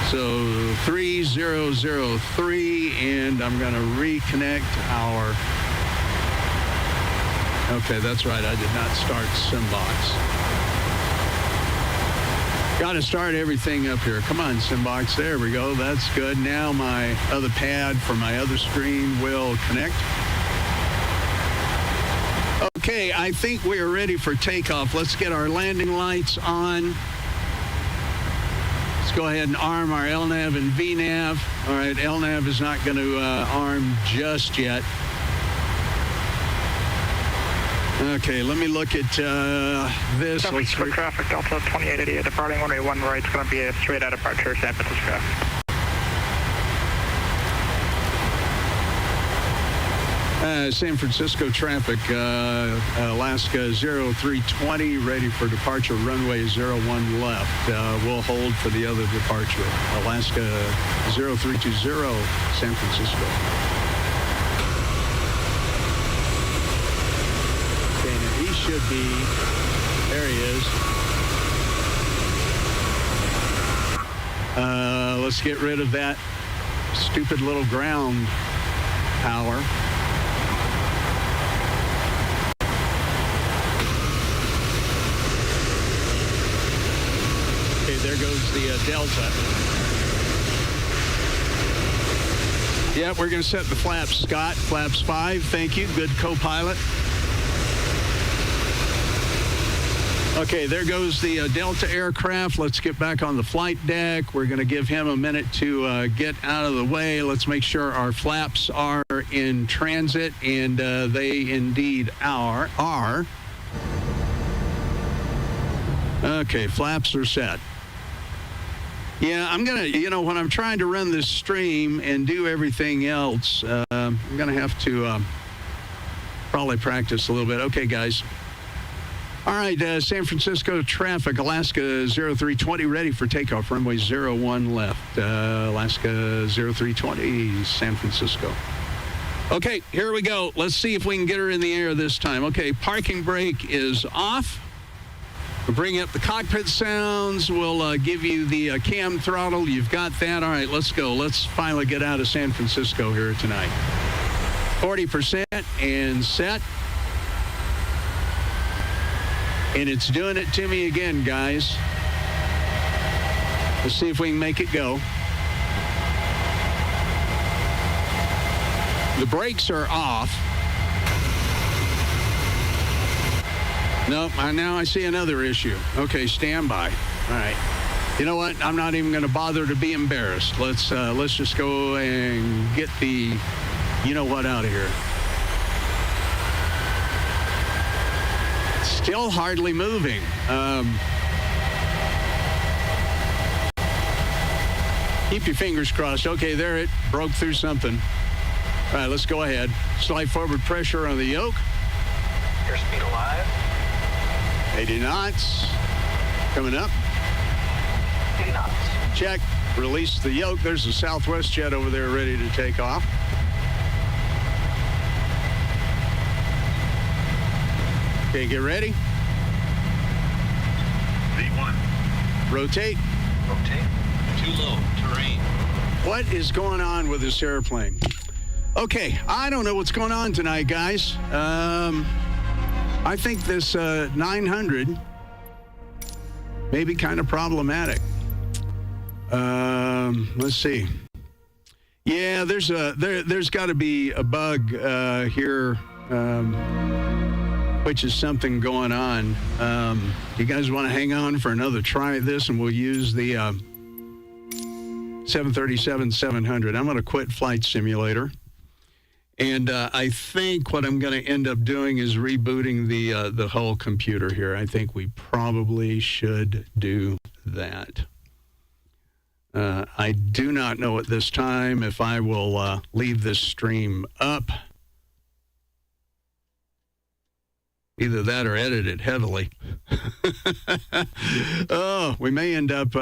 So 3003, and I'm going to reconnect our. Okay, that's right. I did not start SimBox. Got to start everything up here. Come on, SimBox. There we go. That's good. Now my other pad for my other screen will connect. Okay, I think we are ready for takeoff. Let's get our landing lights on. Let's go ahead and arm our LNAV and VNAV. All right, LNAV is not going to arm just yet. Okay, let me look at this. Traffic, traffic, Delta 2888, departing runway 1 right. It's going to be a straight out departure, San Francisco. San Francisco traffic, Alaska 0320, ready for departure, runway 01 left. We'll hold for the other departure. Alaska 0320, San Francisco. Should be, there he is. Let's get rid of that stupid little ground power. Okay, there goes the Delta. Yeah, we're going to set the flaps, Scott. Flaps 5, thank you. Good co-pilot. Okay, there goes the Delta aircraft. Let's get back on the flight deck. We're going to give him a minute to get out of the way. Let's make sure our flaps are in transit, and they indeed are. Okay, flaps are set. Yeah, I'm going to, when I'm trying to run this stream and do everything else, I'm going to have to probably practice a little bit. Okay, guys. All right, San Francisco traffic, Alaska 0320, ready for takeoff, runway 01 left. Alaska 0320, San Francisco. Okay, here we go. Let's see if we can get her in the air this time. Okay, parking brake is off. We'll bring up the cockpit sounds. We'll give you the cam throttle. You've got that. All right, let's go. Let's finally get out of San Francisco here tonight. 40% and set. And it's doing it to me again, guys. Let's see if we can make it go. The brakes are off. Nope, now I see another issue. Okay, stand by. All right. You know what? I'm not even going to bother to be embarrassed. Let's just go and get the you-know-what out of here. Still hardly moving. Keep your fingers crossed. Okay, there it broke through something. All right, let's go ahead. Slight forward pressure on the yoke. Airspeed alive. 80 knots. Coming up. 80 knots. Check. Release the yoke. There's a Southwest jet over there ready to take off. Okay, get ready. V1. Rotate. Rotate. Too low. Terrain. What is going on with this airplane? Okay, I don't know what's going on tonight, guys. I think this 900 may be kind of problematic. Let's see. Yeah, there's got to be a bug here, which is something going on. You guys want to hang on for another try at this, and we'll use the 737-700. I'm going to quit Flight Simulator. And I think what I'm going to end up doing is rebooting the whole computer here. I think we probably should do that. I do not know at this time if I will leave this stream up. Either that or edit it heavily. Oh, we may end up...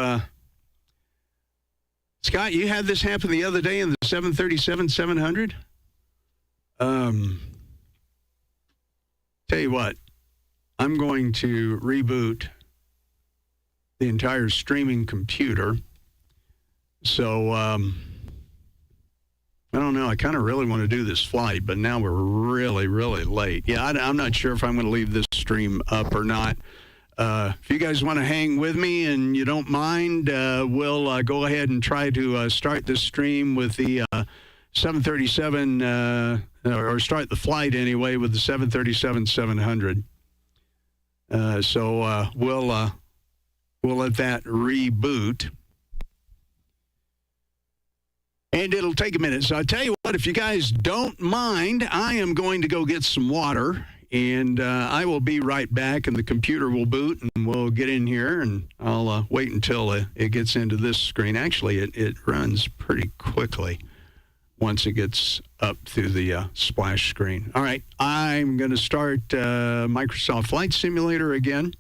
Scott, you had this happen the other day in the 737-700? Tell you what, I'm going to reboot the entire streaming computer. So, I don't know. I kind of really want to do this flight, but now we're really, really late. Yeah, I'm not sure if I'm going to leave this stream up or not. If you guys want to hang with me and you don't mind, we'll go ahead and try to start this stream with the 737, or start the flight anyway with the 737-700. So we'll let that reboot. And it'll take a minute. So I'll tell you what, if you guys don't mind, I am going to go get some water. And I will be right back, and the computer will boot, and we'll get in here, and I'll wait until it gets into this screen. Actually, it runs pretty quickly once it gets up through the splash screen. All right, I'm going to start Microsoft Flight Simulator again.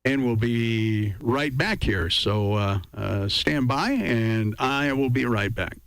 And we'll be right back here. So stand by, and I will be right back.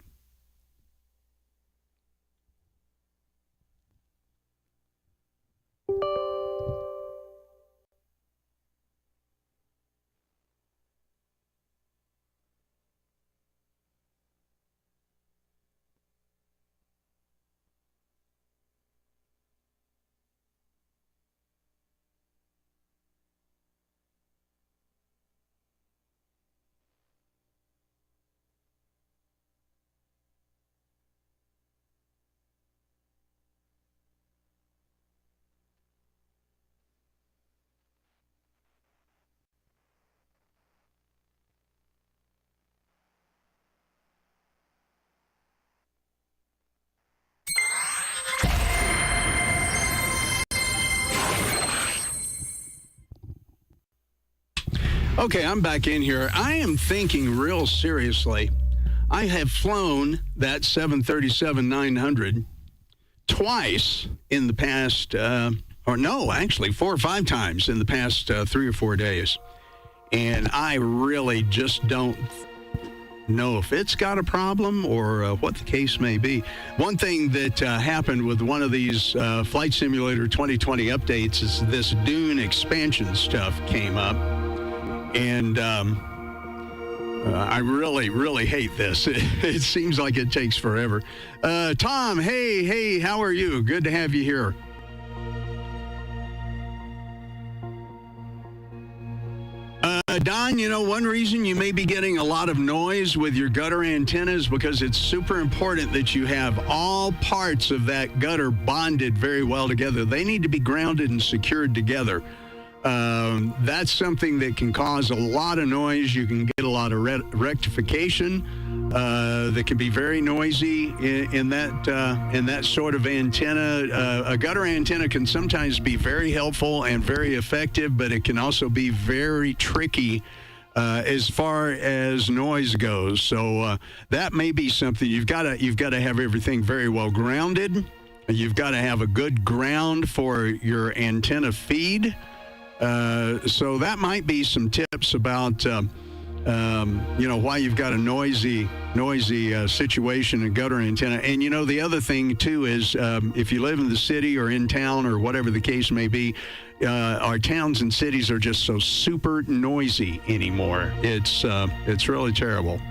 Okay, I'm back in here. I am thinking real seriously. I have flown that 737-900 twice in the past, or no, actually 4 or 5 times in the past 3 or 4 days. And I really just don't know if it's got a problem or what the case may be. One thing that happened with one of these Flight Simulator 2020 updates is this Dune expansion stuff came up. And I really, really hate this. It seems like it takes forever. Tom, hey, how are you? Good to have you here. Don, one reason you may be getting a lot of noise with your gutter antennas because it's super important that you have all parts of that gutter bonded very well together. They need to be grounded and secured together. That's something that can cause a lot of noise. You can get a lot of rectification that can be very noisy in that sort of antenna. A gutter antenna can sometimes be very helpful and very effective, but it can also be very tricky as far as noise goes. So that may be something you've got to have everything very well grounded. You've got to have a good ground for your antenna feed. So that might be some tips about, why you've got a noisy situation in gutter antenna. And, the other thing, too, is if you live in the city or in town or whatever the case may be, our towns and cities are just so super noisy anymore. It's really terrible.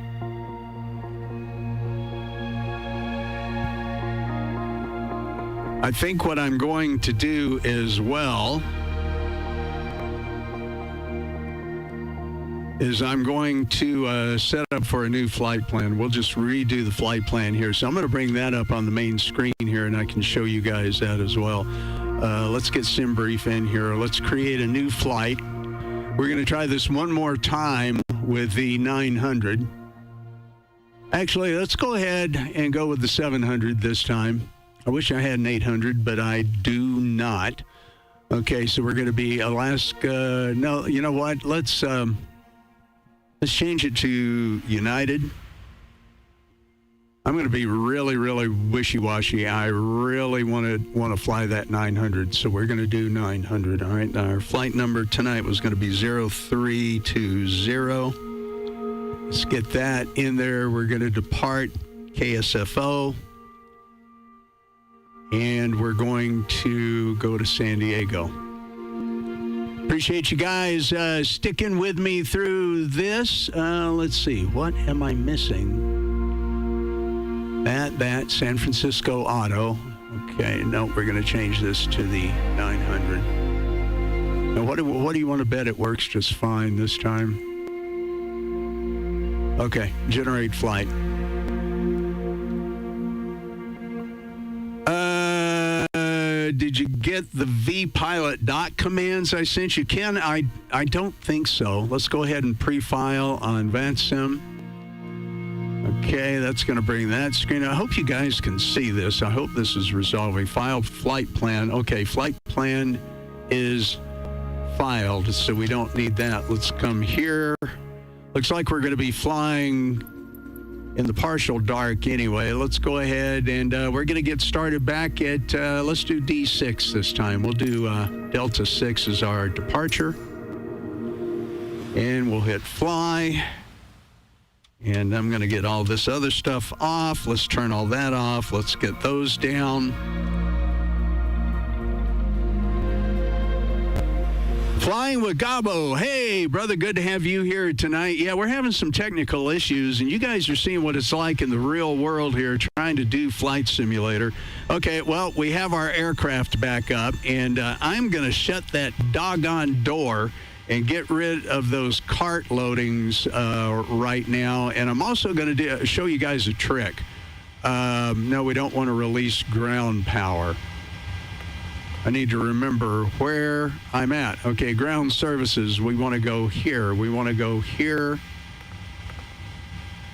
I think what I'm going to do as well is I'm going to set up for a new flight plan. We'll just redo the flight plan here. So I'm going to bring that up on the main screen here, and I can show you guys that as well. Let's get SimBrief in here. Let's create a new flight. We're going to try this one more time with the 900. Actually, let's go ahead and go with the 700 this time. I wish I had an 800, but I do not. Okay, so we're going to be Alaska. No, you know what? Let's change it to United. I'm going to be really, really wishy-washy. I really want to fly that 900, so we're going to do 900. All right, our flight number tonight was going to be 0320. Let's get that in there. We're going to depart KSFO, and we're going to go to San Diego. Appreciate you guys sticking with me through this. Let's see. What am I missing? That San Francisco auto. Okay, no, we're going to change this to the 900. Now, what do you want to bet it works just fine this time? Okay, generate flight. Did you get the vpilot commands I sent you? Ken, I don't think so. Let's go ahead and pre-file on VATSIM. Okay, that's going to bring that screen. I hope you guys can see this. I hope this is resolving. File flight plan. Okay, flight plan is filed, so we don't need that. Let's come here. Looks like we're going to be flying in the partial dark anyway. Let's go ahead and we're going to get started back at, let's do D6 this time. We'll do Delta 6 as our departure. And we'll hit fly. And I'm going to get all this other stuff off. Let's turn all that off. Let's get those down. Flying with Gabo. Hey, brother, good to have you here tonight. Yeah, we're having some technical issues, and you guys are seeing what it's like in the real world here trying to do Flight Simulator. Okay, well, we have our aircraft back up, and I'm going to shut that doggone door and get rid of those cart loadings right now. And I'm also going to show you guys a trick. No, we don't want to release ground power. I need to remember where I'm at. Okay, ground services, we want to go here. We want to go here.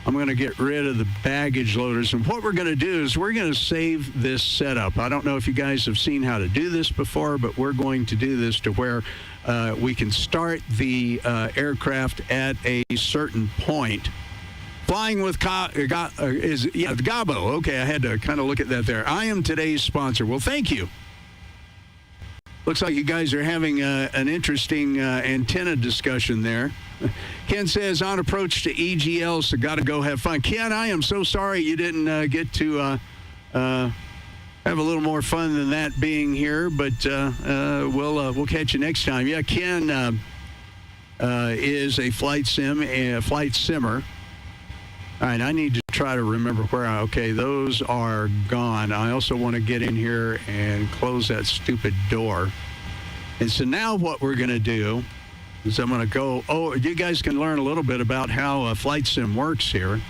I'm going to get rid of the baggage loaders. And what we're going to do is we're going to save this setup. I don't know if you guys have seen how to do this before, but we're going to do this to where we can start the aircraft at a certain point. Flying with Gabo. Okay, I had to kind of look at that there. I am today's sponsor. Well, thank you. Looks like you guys are having an interesting antenna discussion there. Ken says, on approach to EGL, so got to go have fun. Ken, I am so sorry you didn't get to have a little more fun than that being here, but we'll catch you next time. Yeah, Ken is a flight simmer. All right, I need to try to remember where okay, those are gone. I also want to get in here and close that stupid door. And so now what we're going to do So I'm going to go. Oh, you guys can learn a little bit about how Flight Sim works here.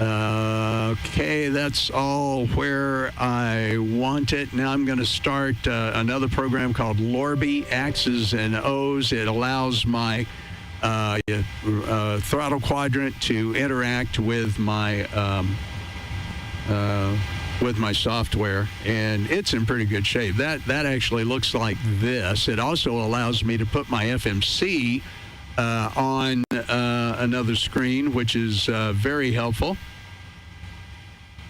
Okay, that's all where I want it. Now I'm going to start another program called Lorby X's and O's. It allows my throttle quadrant to interact with my software, and it's in pretty good shape. That actually looks like this. It also allows me to put my FMC on another screen, which is very helpful.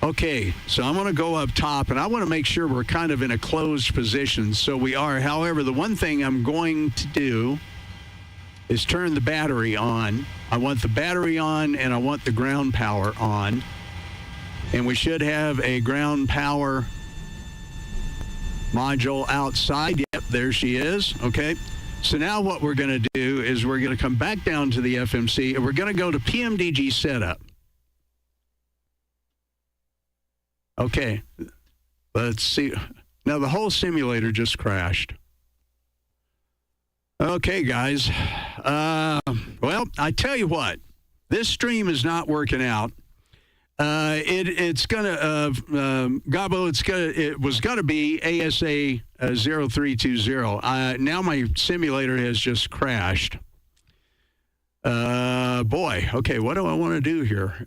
Okay, so I'm going to go up top, and I want to make sure we're kind of in a closed position, so we are. However, the one thing I'm going to do is turn the battery on. I want the battery on, and I want the ground power on. And we should have a ground power module outside. Yep, there she is. Okay. So now what we're going to do is we're going to come back down to the FMC, and we're going to go to PMDG setup. Okay. Let's see. Now the whole simulator just crashed. Okay, guys. Well, I tell you what, this stream is not working out. It's gonna Gabo. It was gonna be ASA 0320. Now my simulator has just crashed. Boy. Okay, what do I want to do here?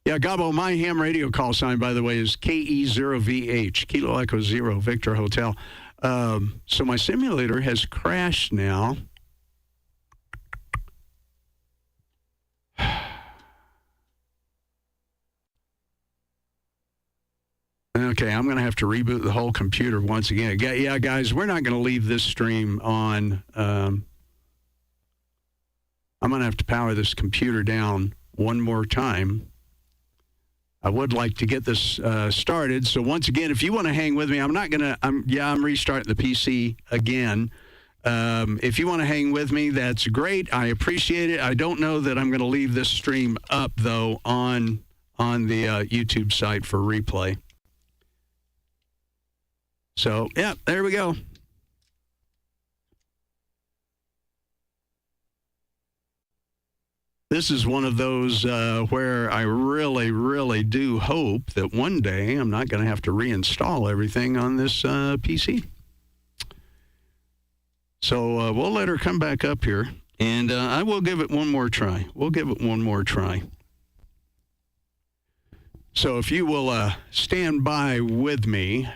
Yeah, Gabo. My ham radio call sign, by the way, is KE0VH, Kilo Echo 0, Victor Hotel. So my simulator has crashed now. Okay, I'm going to have to reboot the whole computer once again. Yeah, guys, we're not going to leave this stream on. I'm going to have to power this computer down one more time. I would like to get this started. So once again, if you want to hang with me, I'm restarting the PC again. If you want to hang with me, that's great. I appreciate it. I don't know that I'm going to leave this stream up, though, on the YouTube site for replay. So, yeah, there we go. This is one of those where I really, really do hope that one day I'm not going to have to reinstall everything on this PC. So we'll let her come back up here, and I will give it one more try. We'll give it one more try. So if you will stand by with me.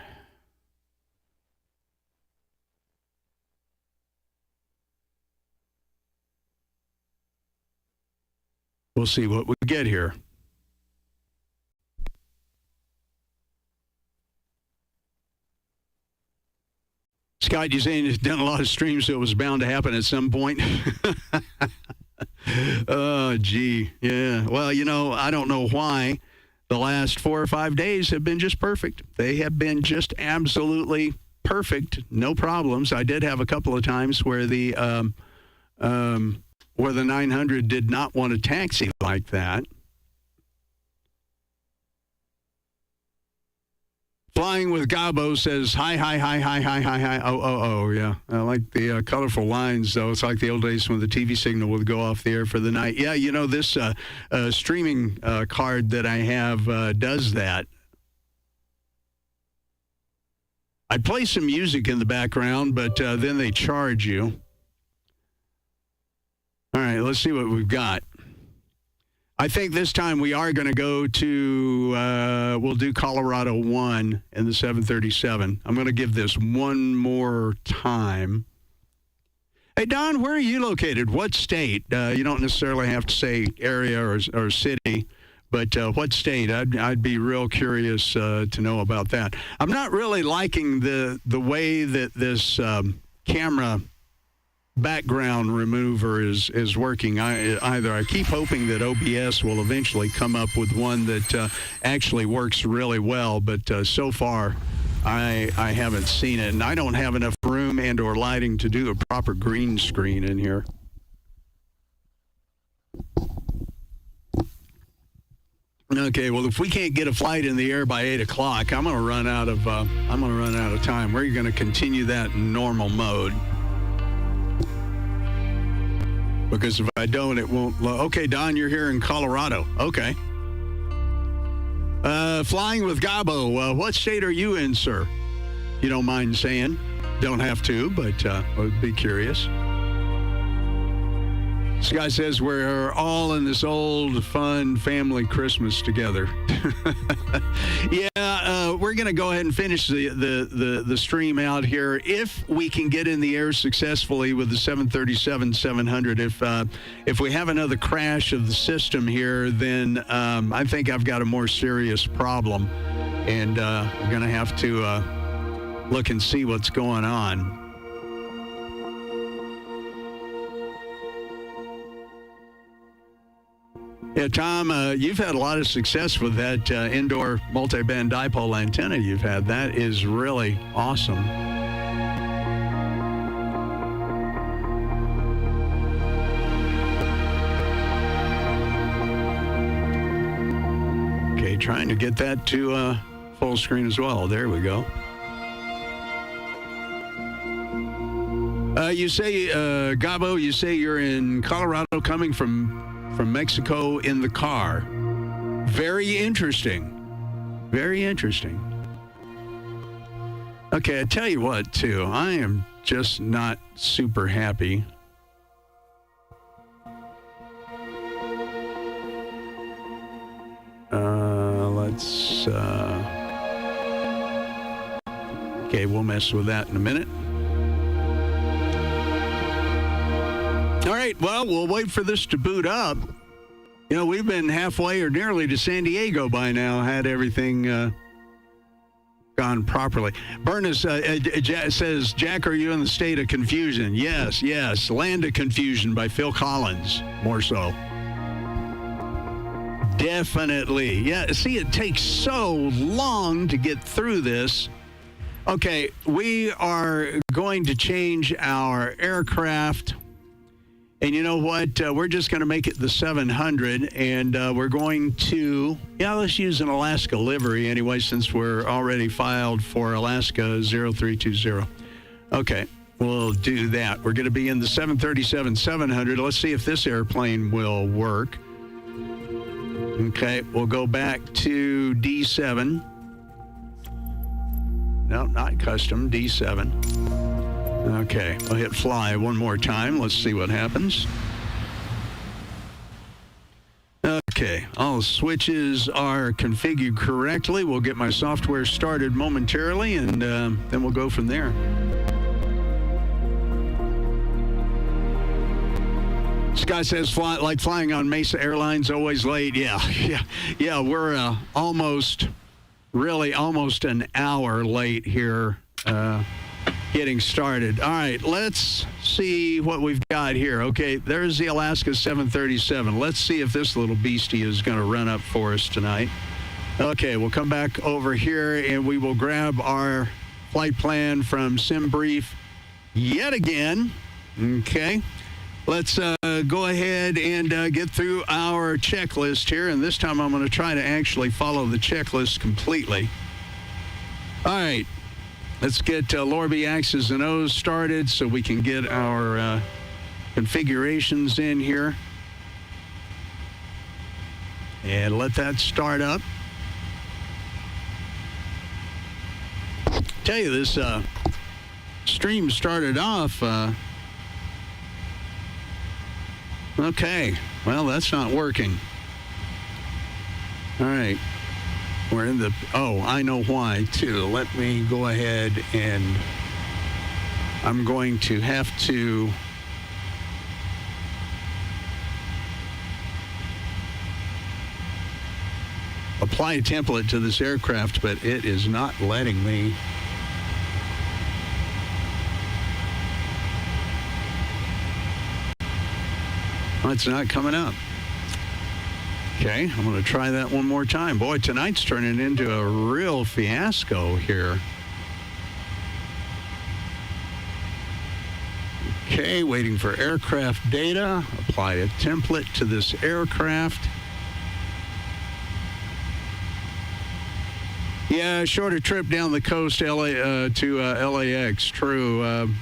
We'll see what we get here. Scott, you're saying you've done a lot of streams, so it was bound to happen at some point. Oh, gee. Yeah. Well, I don't know why the last 4 or 5 days have been just perfect. They have been just absolutely perfect. No problems. I did have a couple of times where the 900 did not want to taxi like that. Flying with Gabo says, hi. Oh, yeah. I like the colorful lines, though. It's like the old days when the TV signal would go off the air for the night. Yeah, this streaming card that I have does that. I'd play some music in the background, but then they charge you. All right, let's see what we've got. I think this time we are going to go to, we'll do Colorado 1 in the 737. I'm going to give this one more time. Hey, Don, where are you located? What state? You don't necessarily have to say area or city, but what state? I'd be real curious to know about that. I'm not really liking the way that this camera background remover is working either. I keep hoping that OBS will eventually come up with one that actually works really well, but so far I haven't seen it, and I don't have enough room and or lighting to do a proper green screen in here. Okay, well, if we can't get a flight in the air by 8 o'clock, I'm going to run out of time. We're going to continue that in normal mode. Because if I don't, it won't. Okay, Don, you're here in Colorado. Okay. Flying with Gabo. What state are you in, sir? You don't mind saying? Don't have to, but I'd be curious. This guy says we're all in this old, fun family Christmas together. Yeah, we're going to go ahead and finish the stream out here. If we can get in the air successfully with the 737-700, if we have another crash of the system here, then I think I've got a more serious problem, and we're going to have to look and see what's going on. Yeah, Tom, you've had a lot of success with that indoor multi-band dipole antenna you've had. That is really awesome. Okay, trying to get that to full screen as well. There we go. You say, Gabo, you say you're in Colorado coming from Mexico in the car. Very interesting. Very interesting. Okay, I tell you what, too. I am just not super happy. Let's... Okay, we'll mess with that in a minute. All right, well, we'll wait for this to boot up. You know, we've been halfway or nearly to San Diego by now, had everything gone properly. Bernus says, Jack, are you in the state of confusion? Yes, yes. Land of Confusion by Phil Collins, more so. Definitely. Yeah, see, it takes so long to get through this. Okay, we are going to change our aircraft. And you know what? We're just going to make it the 700, and we're going to, let's use an Alaska livery anyway, since we're already filed for Alaska 0320. Okay, we'll do that. We're going to be in the 737-700. Let's see if this airplane will work. Okay, we'll go back to D7. No, not custom, D7. Okay, I'll hit fly one more time. Let's see what happens. Okay, all switches are configured correctly. We'll get my software started momentarily, and then we'll go from there. Scott says, like flying on Mesa Airlines, always late. Yeah, we're almost an hour late here. Getting started. All right, let's see what we've got here. Okay, there's the Alaska 737. Let's see if this little beastie is going to run up for us tonight. Okay, we'll come back over here and we will grab our flight plan from SimBrief yet again. Okay, let's go ahead and get through our checklist here. And this time I'm going to try to actually follow the checklist completely. All right. Let's get Lorby X's and O's started so we can get our configurations in here. And let that start up. Tell you, this stream started off. Okay, well, that's not working. All right. We're in the, I know why, too. Let me go ahead and I'm going to have to apply a template to this aircraft, but it is not letting me. Well, it's not coming up. Okay, I'm going to try that one more time. Boy, tonight's turning into a real fiasco here. Okay, waiting for aircraft data. Apply a template to this aircraft. Yeah, shorter trip down the coast to LAX, true.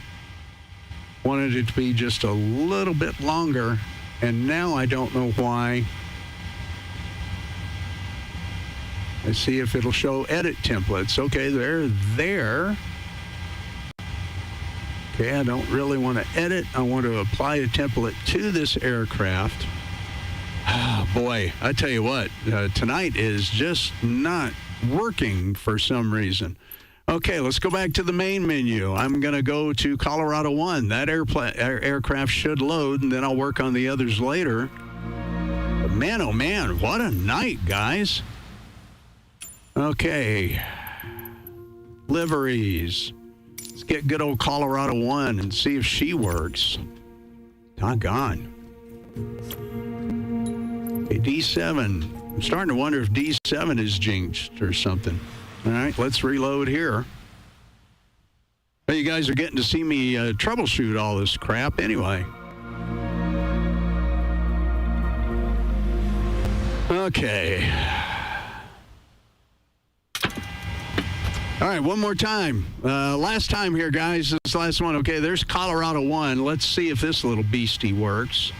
Wanted it to be just a little bit longer, and now I don't know why. Let's see if it'll show edit templates. Okay, they're there. Okay, I don't really want to edit. I want to apply a template to this aircraft. Oh, boy, I tell you what, tonight is just not working for some reason. Okay, let's go back to the main menu. I'm going to go to Colorado 1. That aircraft should load, and then I'll work on the others later. But man, oh man, what a night, guys. Okay, liveries. Let's get good old Colorado 1 and see if she works. Doggone. Okay, D7. I'm starting to wonder if D7 is jinxed or something. All right, let's reload here. Well, you guys are getting to see me troubleshoot all this crap anyway. Okay. All right, one more time. Last time here, guys. This last one. Okay, there's Colorado 1. Let's see if this little beastie works.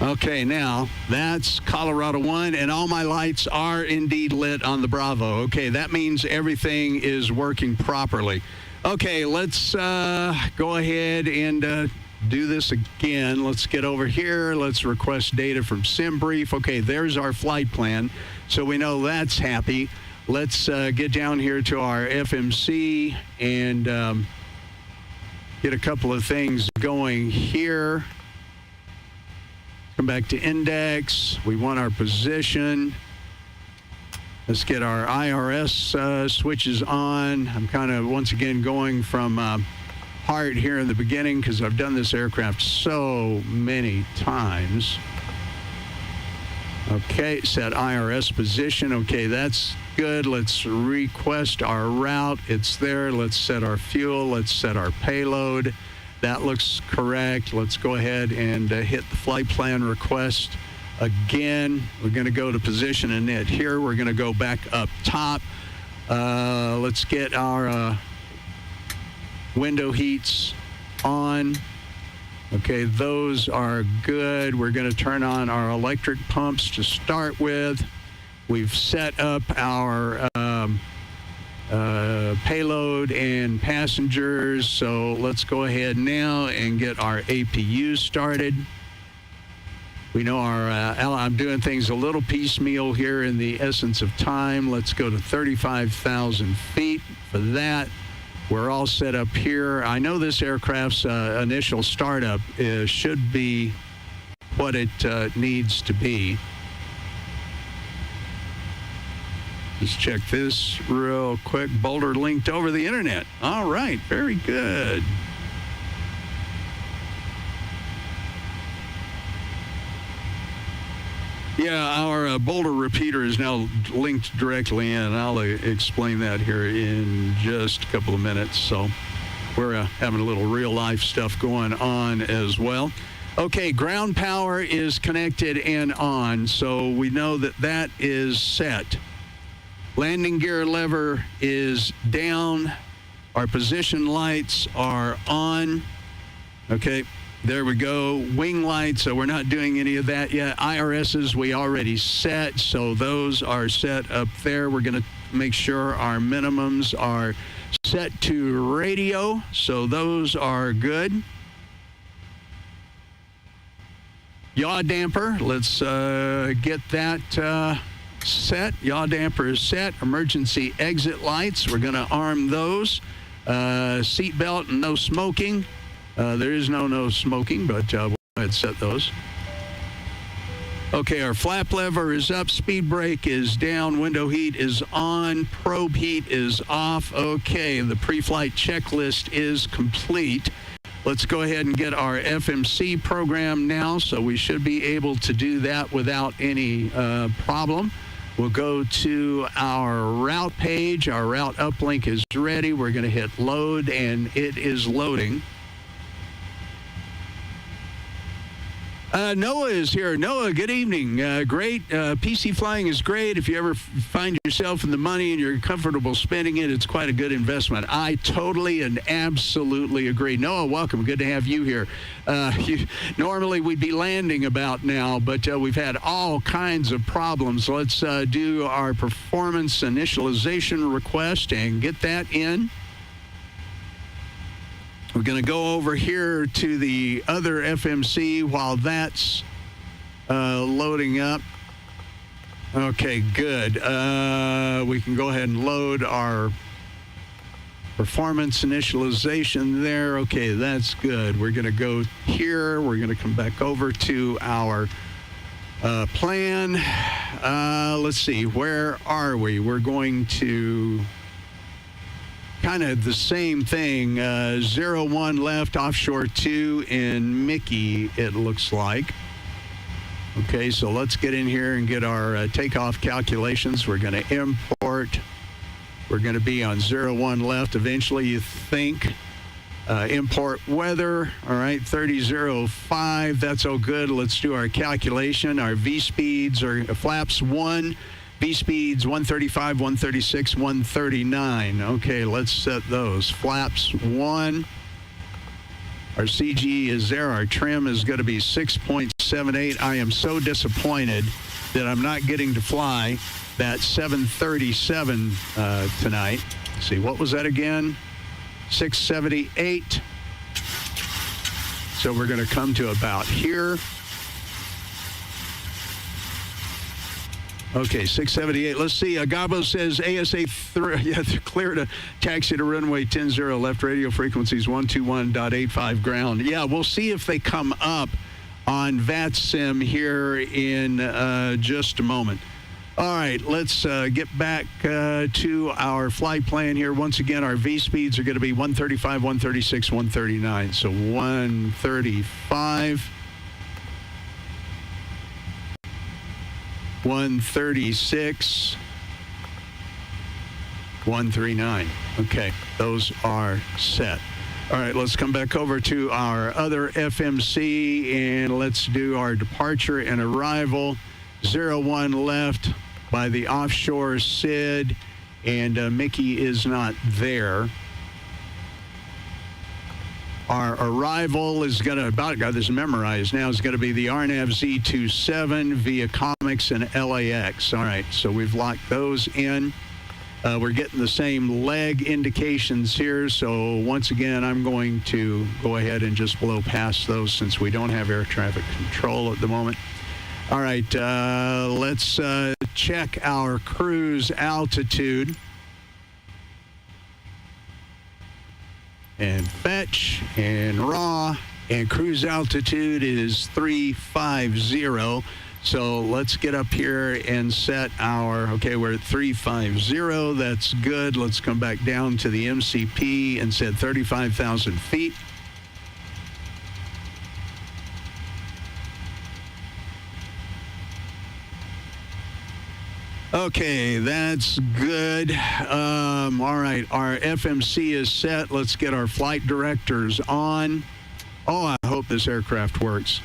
Okay, now that's Colorado 1, and all my lights are indeed lit on the Bravo. Okay, that means everything is working properly. Okay, let's go ahead and do this again. Let's get over here. Let's request data from SimBrief. Okay, there's our flight plan, so we know that's happy. Let's get down here to our FMC and get a couple of things going here. Come back to index. We want our position. Let's get our IRS switches on. I'm kind of, once again, going from heart here in the beginning because I've done this aircraft so many times. Okay, set IRS position. Okay, that's good. Let's request our route. It's there. Let's set our fuel. Let's set our payload. That looks correct. Let's go ahead and hit the flight plan request again. We're going to go to position init here. We're going to go back up top. Let's get our window heats on. Okay, those are good. We're going to turn on our electric pumps to start with. We've set up our payload and passengers, so let's go ahead now and get our APU started. We know our I'm doing things a little piecemeal here in the essence of time. Let's go to 35,000 feet for that. We're all set up here. I know this aircraft's initial startup should be what it needs to be. Let's check this real quick. Boulder linked over the internet. All right, very good. Yeah, our Boulder repeater is now linked directly in. I'll explain that here in just a couple of minutes. So we're having a little real life stuff going on as well. Okay, ground power is connected and on, so we know that that is set. Landing gear lever is down. Our position lights are on. Okay, there we go. Wing lights, so we're not doing any of that yet. IRSs we already set, so those are set up there. We're going to make sure our minimums are set to radio, so those are good. Yaw damper, let's get that set. Yaw damper is set. Emergency exit lights, we're going to arm those. Seat belt and no smoking. There is no smoking, but we'll go ahead and set those. Okay, our flap lever is up. Speed brake is down. Window heat is on. Probe heat is off. Okay, the pre-flight checklist is complete. Let's go ahead and get our FMC program now, so we should be able to do that without any problem. We'll go to our route page. Our route uplink is ready. We're going to hit load, and it is loading. Noah is here. Noah, good evening. Great. PC flying is great. If you ever find yourself in the money and you're comfortable spending it, it's quite a good investment. I totally and absolutely agree. Noah, welcome. Good to have you here. Normally we'd be landing about now, but we've had all kinds of problems. Let's do our performance initialization request and get that in. We're going to go over here to the other FMC while that's loading up. Okay, good. We can go ahead and load our performance initialization there. Okay, that's good. We're going to go here. We're going to come back over to our plan. Let's see, where are we? We're going to kind of the same thing, 01 left, offshore 2 in Mickey, it looks like. Okay, so let's get in here and get our takeoff calculations. We're going to import. We're going to be on 01 left eventually, you think. Import weather, all right, 30.05, that's all good. Let's do our calculation. Our V-speeds are flaps 1. V-speeds 135, 136, 139. Okay, let's set those. Flaps 1. Our CG is there. Our trim is going to be 6.78. I am so disappointed that I'm not getting to fly that 737 tonight. Let's see, what was that again? 678. So we're going to come to about here. Okay, 678. Let's see. Gabo says ASA 3. Yeah, they're clear to taxi to runway 10-0 left. Radio frequencies 121.85 ground. Yeah, we'll see if they come up on VATSIM here in just a moment. All right, let's get back to our flight plan here. Once again, our V speeds are going to be 135, 136, 139. So 135. 136, 139. Okay, those are set. All right, let's come back over to our other FMC and let's do our departure and arrival. 01 left by the offshore SID, and Mickey is not there. Our arrival is going to, about got this memorized now, is going to be the RNAV Z27 via Comics and LAX. All right, so we've locked those in. We're getting the same leg indications here. So once again, I'm going to go ahead and just blow past those since we don't have air traffic control at the moment. All right, let's check our cruise altitude. And fetch and raw, and cruise altitude is 350. So let's get up here and set our, okay, we're at 350. That's good. Let's come back down to the MCP and set 35,000 feet. Okay, that's good. All right, our FMC is set. Let's get our flight directors on. Oh, I hope this aircraft works.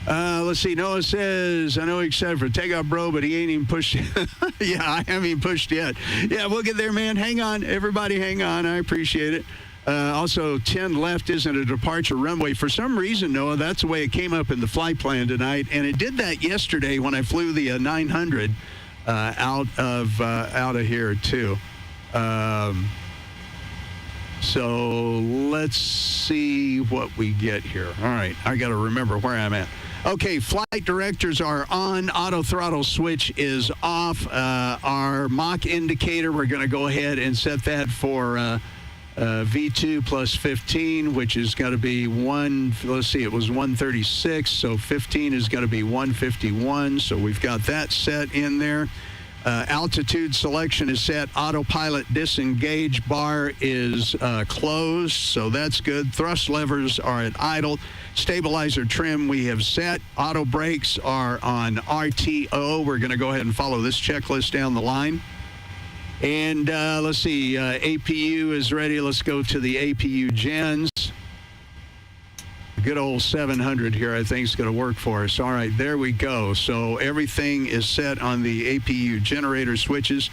Let's see. Noah says, I know he's excited for takeoff, bro, but he ain't even pushed. Yeah, I haven't even pushed yet. Yeah, we'll get there, man. Hang on. Everybody hang on. I appreciate it. Also, 10 left isn't a departure runway. For some reason, Noah, that's the way it came up in the flight plan tonight, and it did that yesterday when I flew the 900 out of here too. So let's see what we get here. All right, I got to remember where I'm at. Okay, flight directors are on. Auto throttle switch is off. Our Mach indicator, we're going to go ahead and set that for V2 plus 15, which is going to be let's see, it was 136, so 15 is going to be 151, so we've got that set in there. Altitude selection is set. Autopilot disengage bar is closed, so that's good. Thrust levers are at idle. Stabilizer trim we have set. Auto brakes are on RTO. We're going to go ahead and follow this checklist down the line. And let's see, APU is ready. Let's go to the APU gens. good old 700 here, I think, is going to work for us. All right, there we go. So everything is set on the APU generator switches.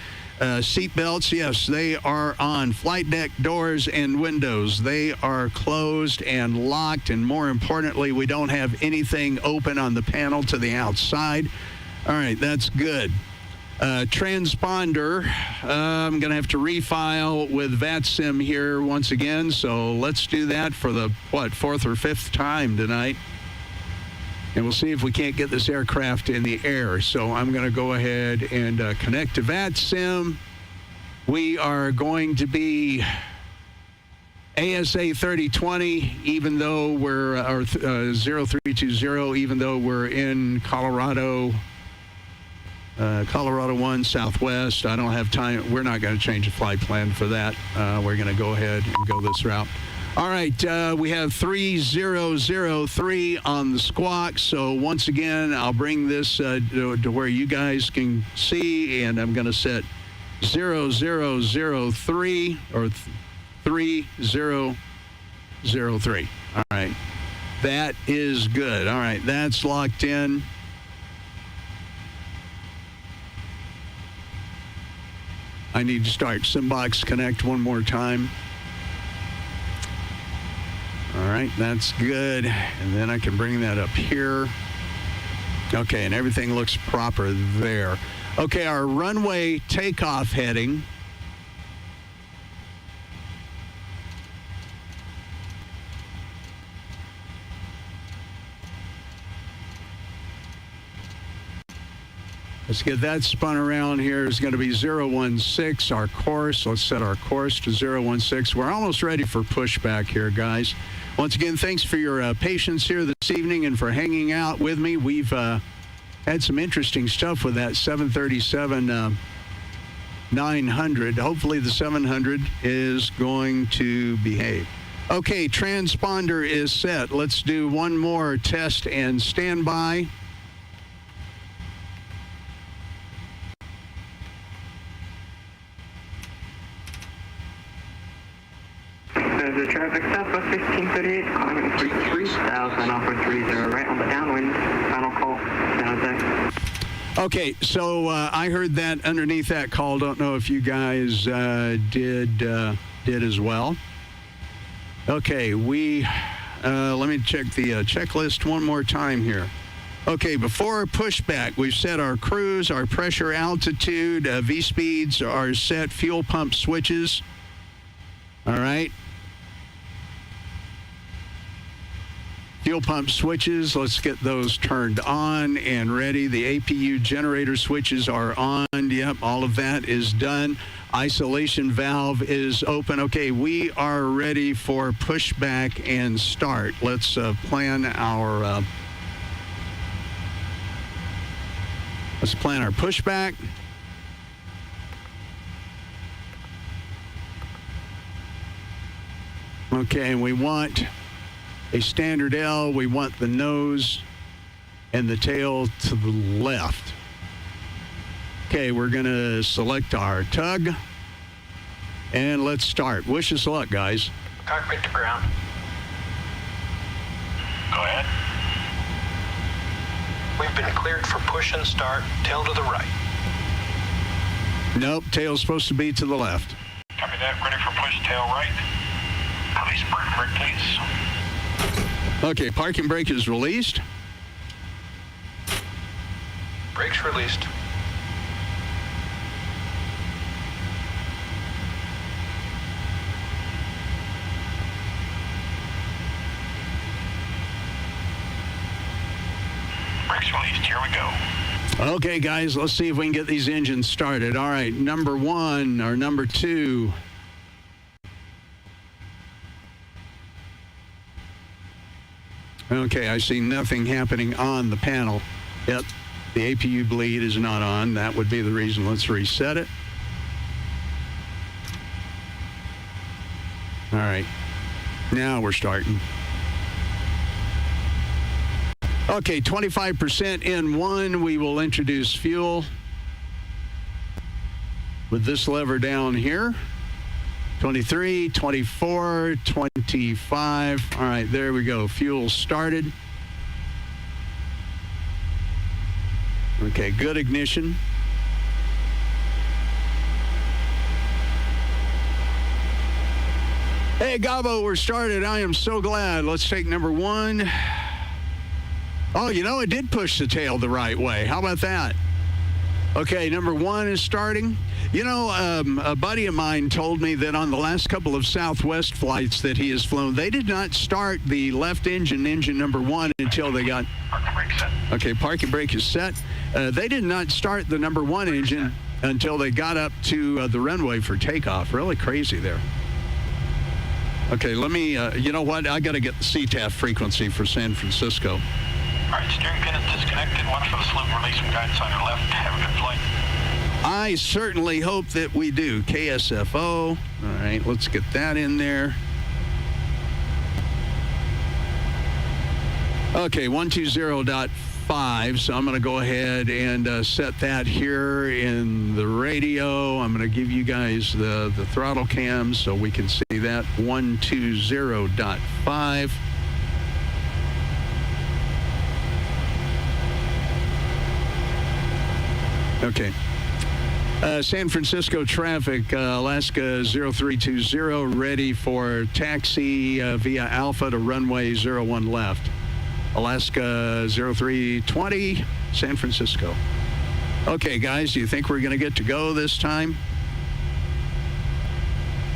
Seat belts, yes, they are on. Flight deck doors and windows, they are closed and locked. And more importantly, we don't have anything open on the panel to the outside. All right, that's good. Transponder, I'm going to have to refile with VATSIM here once again. So let's do that for the, fourth or fifth time tonight. And we'll see if we can't get this aircraft in the air. So I'm going to go ahead and connect to VATSIM. We are going to be ASA 3020, even though we're, or 0320, even though we're in Colorado 1 Southwest. I don't have time. We're not going to change the flight plan for that. We're going to go ahead and go this route. All right, we have 3003 on the squawk. So once again, I'll bring this to where you guys can see, and I'm going to set 0003 or 3003. All right, that is good. All right, that's locked in. I need to start Simbox Connect one more time. All right, that's good. And then I can bring that up here. Okay, and everything looks proper there. Okay, our runway takeoff heading. Let's get that spun around here. It's going to be 016, our course. Let's set our course to 016. We're almost ready for pushback here, guys. Once again, thanks for your patience here this evening and for hanging out with me. We've had some interesting stuff with that 737-900. Hopefully the 700 is going to behave. Okay, transponder is set. Let's do one more test and standby. The traffic Southwest 1538, climbing 3000 off 30, right on the downwind. Final call, San Jose. Okay, so I heard that underneath that call. Don't know if you guys did as well. Okay, let me check the checklist one more time here. Okay, before our pushback, we've set our cruise, our pressure, altitude, V-speeds are set, fuel pump switches. All right. Fuel pump switches, let's get those turned on and ready. The APU generator switches are on. Yep, all of that is done. Isolation valve is open. Okay, we are ready for pushback and start. Let's plan our pushback. Okay, and we want a standard L. We want the nose and the tail to the left. Okay, we're going to select our tug. And let's start. Wish us luck, guys. Cockpit to ground. Go ahead. We've been cleared for push and start. Tail to the right. Nope, tail's supposed to be to the left. Copy that. Ready for push, tail right. Release parking brake, please. Okay, parking brake is released. Brakes released. Brakes released. Here we go. Okay, guys, let's see if we can get these engines started. All right, number one or number two. Okay, I see nothing happening on the panel. Yep, the APU bleed is not on. That would be the reason. Let's reset it. All right, now we're starting. Okay, 25% in one. We will introduce fuel with this lever down here. 23, 24, 25. All right, there we go. Fuel started. Okay, good ignition. Hey, Gabo, we're started. I am so glad. Let's take number one. Oh, you know, it did push the tail the right way. How about that? Okay, number one is starting. You know, a buddy of mine told me that on the last couple of Southwest flights that he has flown, they did not start the left engine number one until they got... Parking brake set. Okay, parking brake is set. They did not start the number one engine until they got up to the runway for takeoff. Really crazy there. Okay, let me, you know what? I got to get the CTAF frequency for San Francisco. All right, steering pin is disconnected. Watch for the slope. Release some guidance on your left. Have a good flight. I certainly hope that we do. KSFO. All right, let's get that in there. Okay, 120.5. So I'm going to go ahead and set that here in the radio. I'm going to give you guys the throttle cams so we can see that. 120.5. Okay. San Francisco traffic, Alaska 0320, ready for taxi via Alpha to runway 01 left. Alaska 0320, San Francisco. Okay, guys, do you think we're going to get to go this time?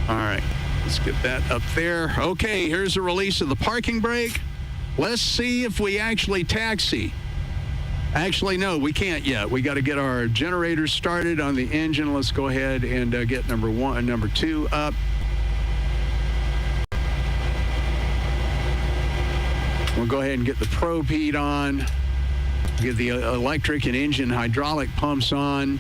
All right, let's get that up there. Okay, here's the release of the parking brake. Let's see if we actually taxi. Actually, no, we can't yet. We got to get our generators started on the engine. Let's go ahead and get number two up. We'll go ahead and get the probe heat on. Get the electric and engine hydraulic pumps on.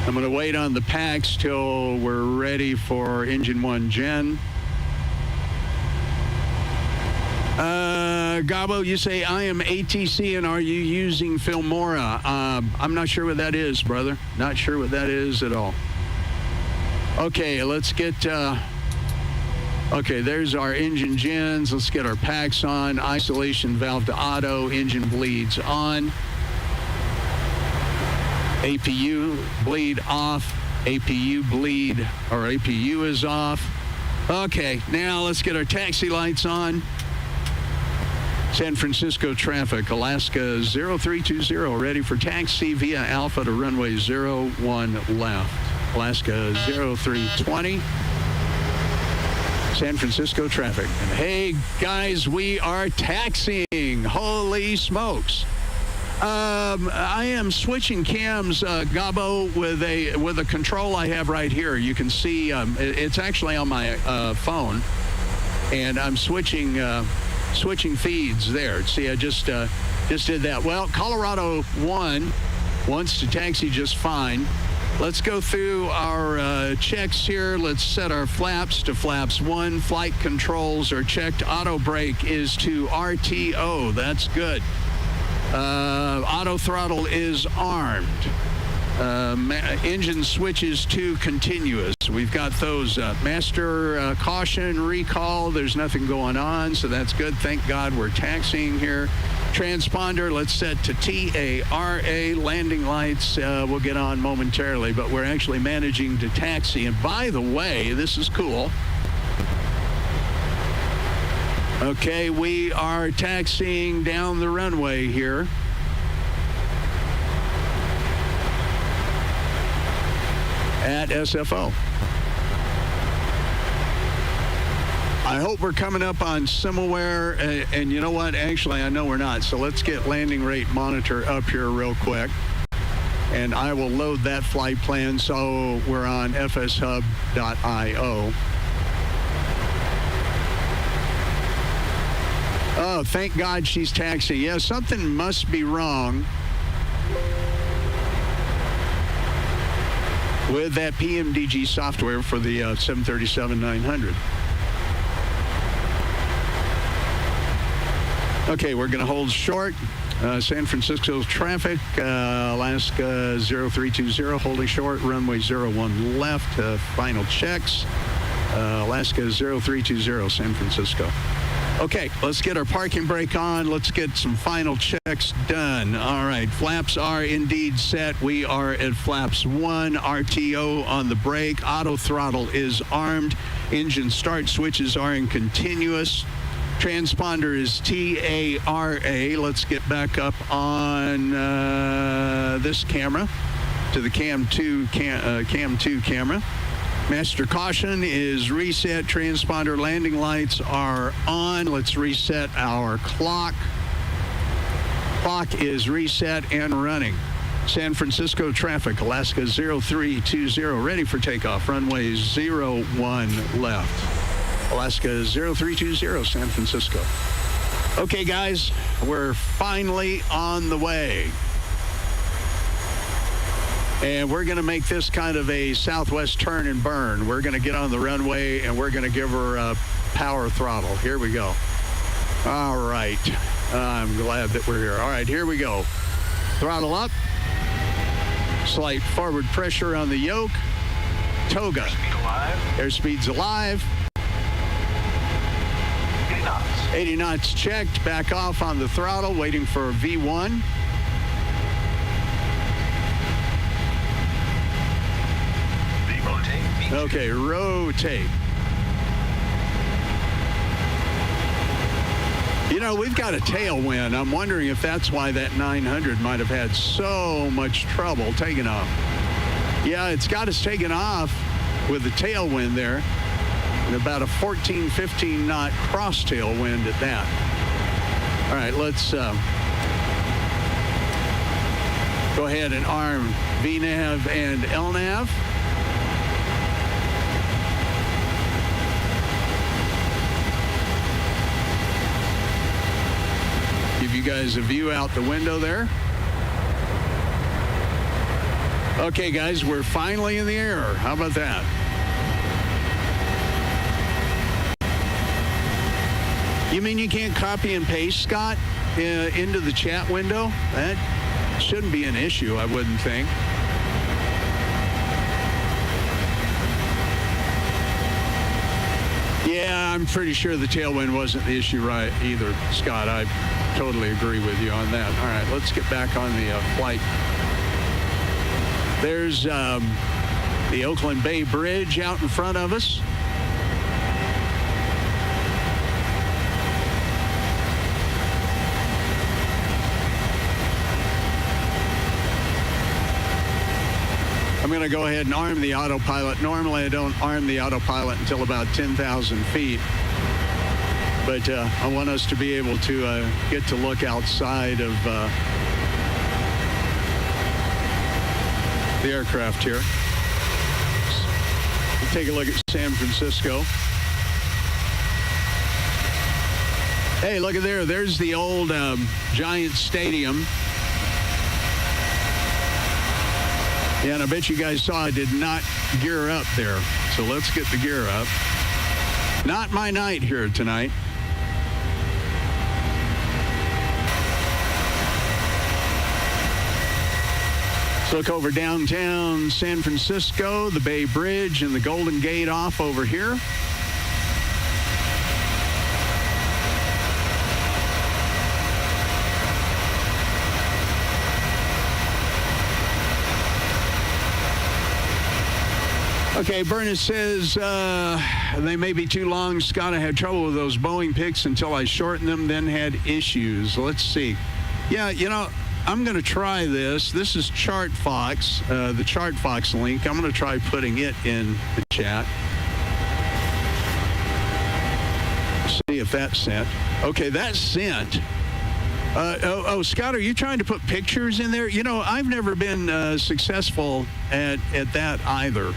I'm going to wait on the packs till we're ready for engine 1 gen. Gabo, you say, I am ATC, and are you using Filmora? I'm not sure what that is, brother. Not sure what that is at all. Okay, let's get... okay, there's our engine gens. Let's get our packs on. Isolation valve to auto. Engine bleeds on. APU bleed off. APU bleed, or APU is off. Okay, now let's get our taxi lights on. San Francisco traffic, Alaska 0320, ready for taxi via Alpha to runway 01 left. Alaska 0320, San Francisco traffic. And hey, guys, we are taxiing. Holy smokes. I am switching cams, Gabo, with a control I have right here. You can see it's actually on my phone, and I'm switching feeds there. See, I just did that. Well, Colorado 1 wants to taxi just fine. Let's go through our checks here. Let's set our flaps to flaps 1. Flight controls are checked. Auto brake is to RTO. That's good. Auto throttle is armed. Engine switches to continuous. We've got those master caution, recall. There's nothing going on, so that's good. Thank God we're taxiing here. Transponder, let's set to TARA. Landing lights, we'll get on momentarily, but we're actually managing to taxi. And by the way, this is cool. Okay, we are taxiing down the runway here. At SFO. I hope we're coming up on Simaware, and you know what? Actually, I know we're not. So let's get landing rate monitor up here real quick, and I will load that flight plan. So we're on fshub.io. Oh, thank God she's taxiing. Yeah, something must be wrong with that PMDG software for the 737-900. Okay, we're going to hold short. San Francisco traffic, Alaska 0320, holding short, runway 01 left, final checks, Alaska 0320, San Francisco. Okay, let's get our parking brake on. Let's get some final checks done. All right, flaps are indeed set. We are at flaps 1, RTO on the brake, auto throttle is armed, engine start switches are in continuous. Transponder is TARA. Let's get back up on this camera to the cam 2 camera. Master caution is reset. Transponder landing lights are on. Let's reset our clock. Clock is reset and running. San Francisco traffic, Alaska 0320, ready for takeoff. Runway 01 left. Alaska 0320, San Francisco. Okay, guys, we're finally on the way. And we're going to make this kind of a southwest turn and burn. We're going to get on the runway, and we're going to give her a power throttle. Here we go. All right. I'm glad that we're here. All right, here we go. Throttle up. Slight forward pressure on the yoke. Toga. Airspeed alive. Airspeed's alive. 80 knots. 80 knots checked. Back off on the throttle, waiting for V1. Rotate. V2. Okay, rotate. You know, we've got a tailwind. I'm wondering if that's why that 900 might have had so much trouble taking off. Yeah, it's got us taking off with the tailwind there. And about a 14, 15 knot cross tailwind at that. All right, let's go ahead and arm VNAV and LNAV. Give you guys a view out the window there. Okay, guys, we're finally in the air. How about that? You mean you can't copy and paste, Scott, into the chat window? That shouldn't be an issue, I wouldn't think. Yeah, I'm pretty sure the tailwind wasn't the issue right either, Scott. I totally agree with you on that. All right, let's get back on the flight. There's the Oakland Bay Bridge out in front of us. I'm going to go ahead and arm the autopilot. Normally, I don't arm the autopilot until about 10,000 feet. But I want us to be able to get to look outside of the aircraft here. We'll take a look at San Francisco. Hey, look at there. There's the old Giant Stadium. Yeah, and I bet you guys saw I did not gear up there. So let's get the gear up. Not my night here tonight. Let's look over downtown San Francisco, the Bay Bridge and the Golden Gate off over here. Okay, Bernard says they may be too long. Scott, I had trouble with those Boeing pics until I shortened them, then had issues. Let's see. Yeah, you know, I'm going to try this. This is ChartFox, the ChartFox link. I'm going to try putting it in the chat. See if that's sent. Okay, that's sent. Scott, are you trying to put pictures in there? You know, I've never been successful at that either.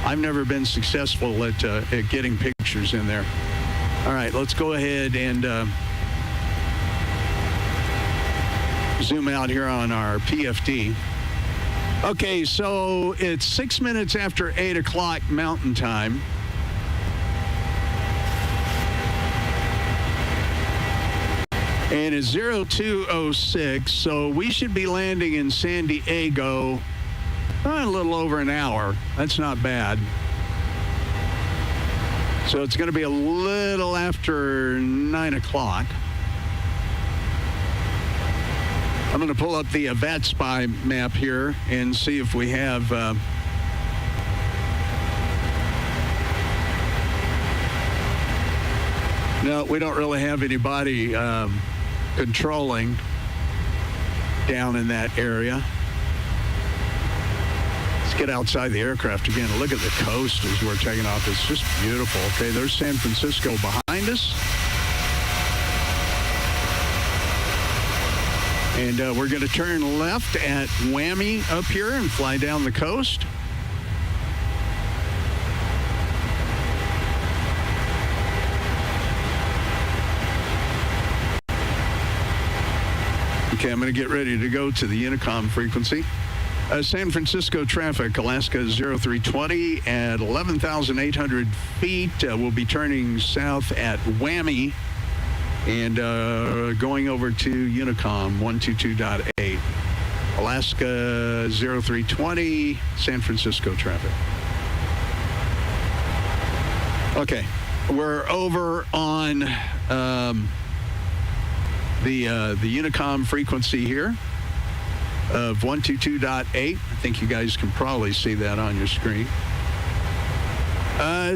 I've never been successful at getting pictures in there. All right, let's go ahead and zoom out here on our PFD. Okay, so it's 6 minutes after 8 o'clock Mountain Time. And it's 0206, so we should be landing in San Diego a little over an hour. That's not bad. So it's going to be a little after 9 o'clock. I'm going to pull up the VATSIM map here and see if we have... No, we don't really have anybody controlling down in that area. Let's get outside the aircraft again and look at the coast as we're taking off. It's just beautiful. Okay, there's San Francisco behind us. And we're going to turn left at Whammy up here and fly down the coast. Okay, I'm going to get ready to go to the Unicom frequency. San Francisco traffic, Alaska 0320 at 11,800 feet. We'll be turning south at Whammy and going over to Unicom 122.8. Alaska 0320, San Francisco traffic. Okay, we're over on the Unicom frequency here of 122.8. I think you guys can probably see that on your screen.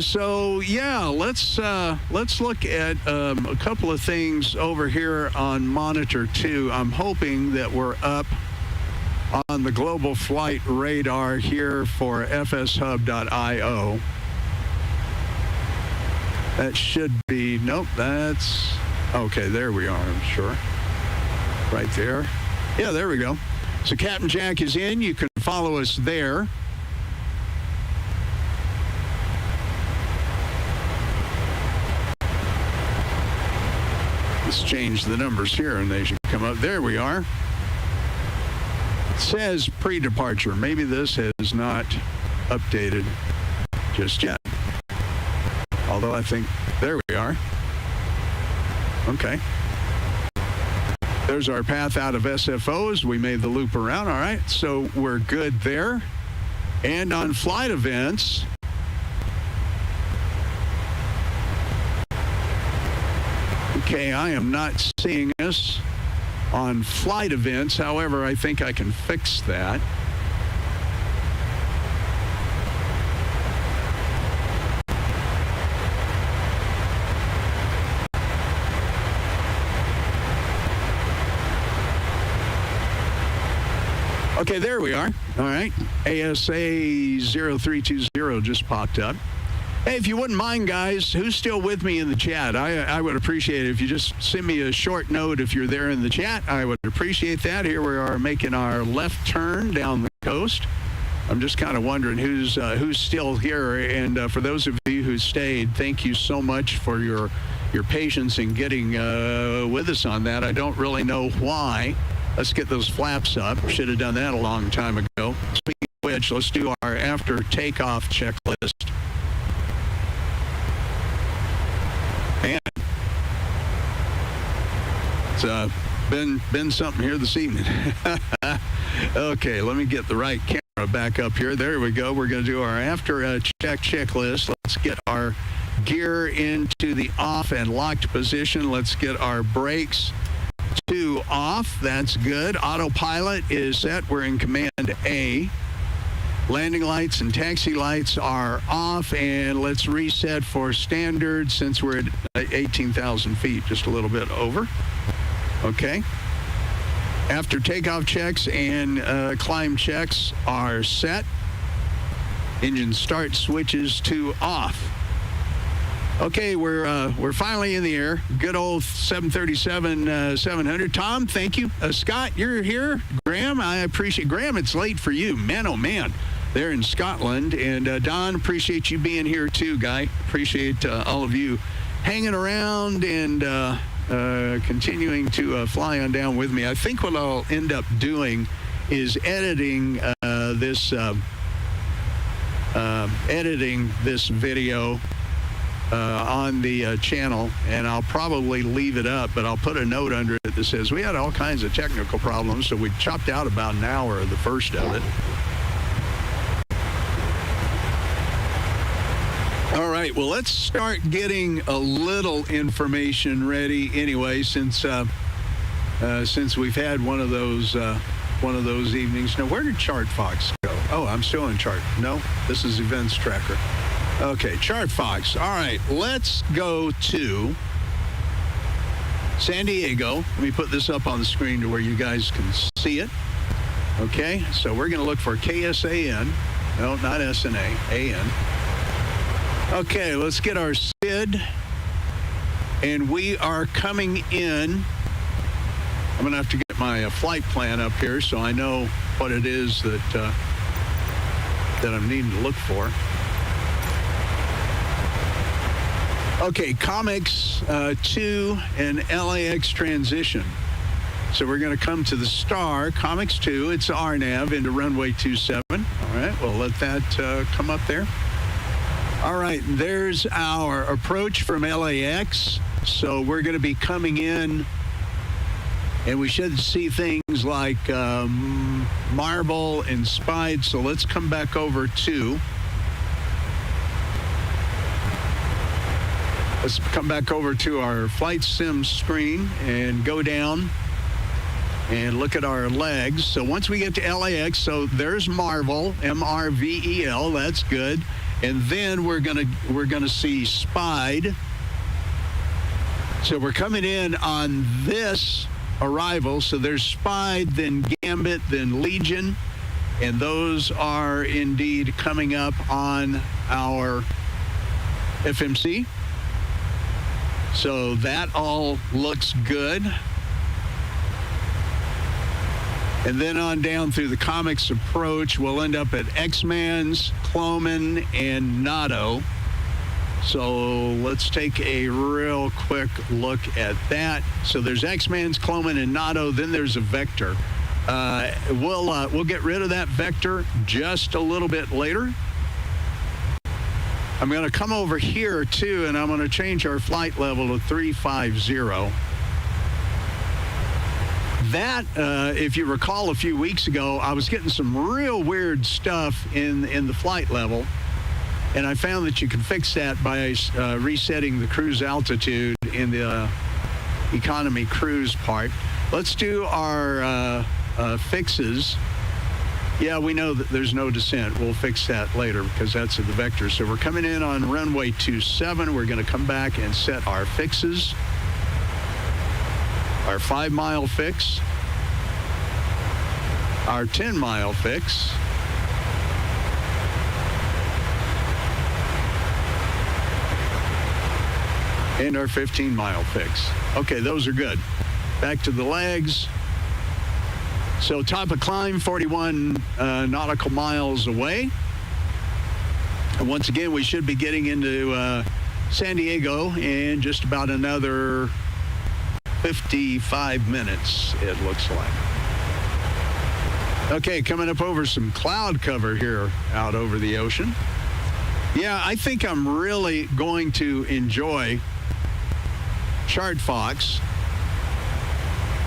So yeah, let's look at a couple of things over here on monitor 2. I'm hoping that we're up on the global flight radar here for fshub.io. That should be, nope, that's, okay, there we are, I'm sure. Right there. Yeah, there we go. So Captain Jack is in. You can follow us there. Let's change the numbers here and they should come up. There we are. It says pre-departure. Maybe this has not updated just yet. Although I think, there we are. Okay. There's our path out of SFOs. We made the loop around. All right, so we're good there. And on flight events, okay, I am not seeing us on flight events. However, I think I can fix that. Okay, there we are. All right. ASA 0320 just popped up. Hey, if you wouldn't mind, guys, who's still with me in the chat? I would appreciate it if you just send me a short note if you're there in the chat. I would appreciate that. Here we are making our left turn down the coast. I'm just kind of wondering who's still here. And for those of you who stayed, thank you so much for your patience in getting with us on that. I don't really know why. Let's get those flaps up. Should have done that a long time ago. Speaking of which, let's do our after takeoff checklist. Man, it's been something here this evening. Okay, let me get the right camera back up here. There we go. We're going to do our after checklist. Let's get our gear into the off and locked position. Let's get our brakes to off. That's good. Autopilot is set. We're in command A. Landing lights and taxi lights are off, and let's reset for standard since we're at 18,000 feet, just a little bit over. Okay. After takeoff checks and climb checks are set. Engine start switches to off. Okay, we're finally in the air. Good old 737-700. Tom, thank you. Scott, you're here. Graham, I appreciate. Graham, it's late for you. Man, oh man. They're in Scotland. And Don, appreciate you being here too, guy. Appreciate all of you hanging around and continuing to fly on down with me. I think what I'll end up doing is editing this video on the channel, and I'll probably leave it up, but I'll put a note under it that says we had all kinds of technical problems, so we chopped out about an hour of the first of it. All right, well, let's start getting a little information ready anyway, since we've had one of those evenings. Now, where did Chart Fox go? Oh, I'm still in Chart. No, this is Events Tracker. Okay, Chart Fox. All right, let's go to San Diego. Let me put this up on the screen to where you guys can see it. Okay, so we're going to look for KSAN. No, not SNA, AN. Okay, let's get our SID. And we are coming in. I'm going to have to get my flight plan up here so I know what it is that I'm needing to look for. Okay, Comics 2 and LAX transition. So we're going to come to the star, Comics 2. It's RNAV into runway 27. All right, we'll let that come up there. All right, there's our approach from LAX. So we're going to be coming in, and we should see things like Marble and Spide. So let's come back over to... Let's come back over to our flight sim screen and go down and look at our legs. So once we get to LAX, so there's Marvel, MRVEL, that's good. And then we're gonna see Spide. So we're coming in on this arrival. So there's Spide, then Gambit, then Legion, and those are indeed coming up on our FMC. So that all looks good. And then on down through the Comics approach, we'll end up at X-Man's, Cloman, and Nato. So let's take a real quick look at that. So there's X-Man's, Cloman, and Nato. Then there's a Vector. We'll get rid of that Vector just a little bit later. I'm going to come over here, too, and I'm going to change our flight level to 350. That, if you recall a few weeks ago, I was getting some real weird stuff in the flight level, and I found that you can fix that by resetting the cruise altitude in the economy cruise part. Let's do our fixes. Yeah, we know that there's no descent. We'll fix that later because that's at the Vector. So we're coming in on runway 27. We're going to come back and set our fixes. Our 5-mile fix. Our 10-mile fix. And our 15-mile fix. Okay, those are good. Back to the legs. So top of climb, 41 nautical miles away. And once again, we should be getting into San Diego in just about another 55 minutes, it looks like. Okay, coming up over some cloud cover here out over the ocean. Yeah, I think I'm really going to enjoy Chart Fox.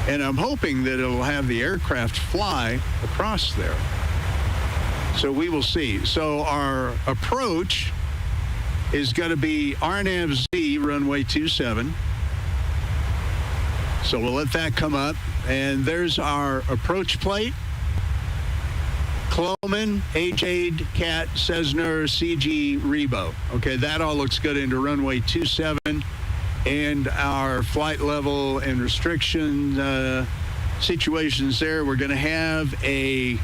And I'm hoping that it'll have the aircraft fly across there. So we will see. So our approach is going to be RNAV-Z, runway 27. So we'll let that come up. And there's our approach plate. Cloman, H-8, Cat, Cessna, CG, Rebo. Okay, that all looks good into runway 27. And our flight level and restriction situations there, we're going to have a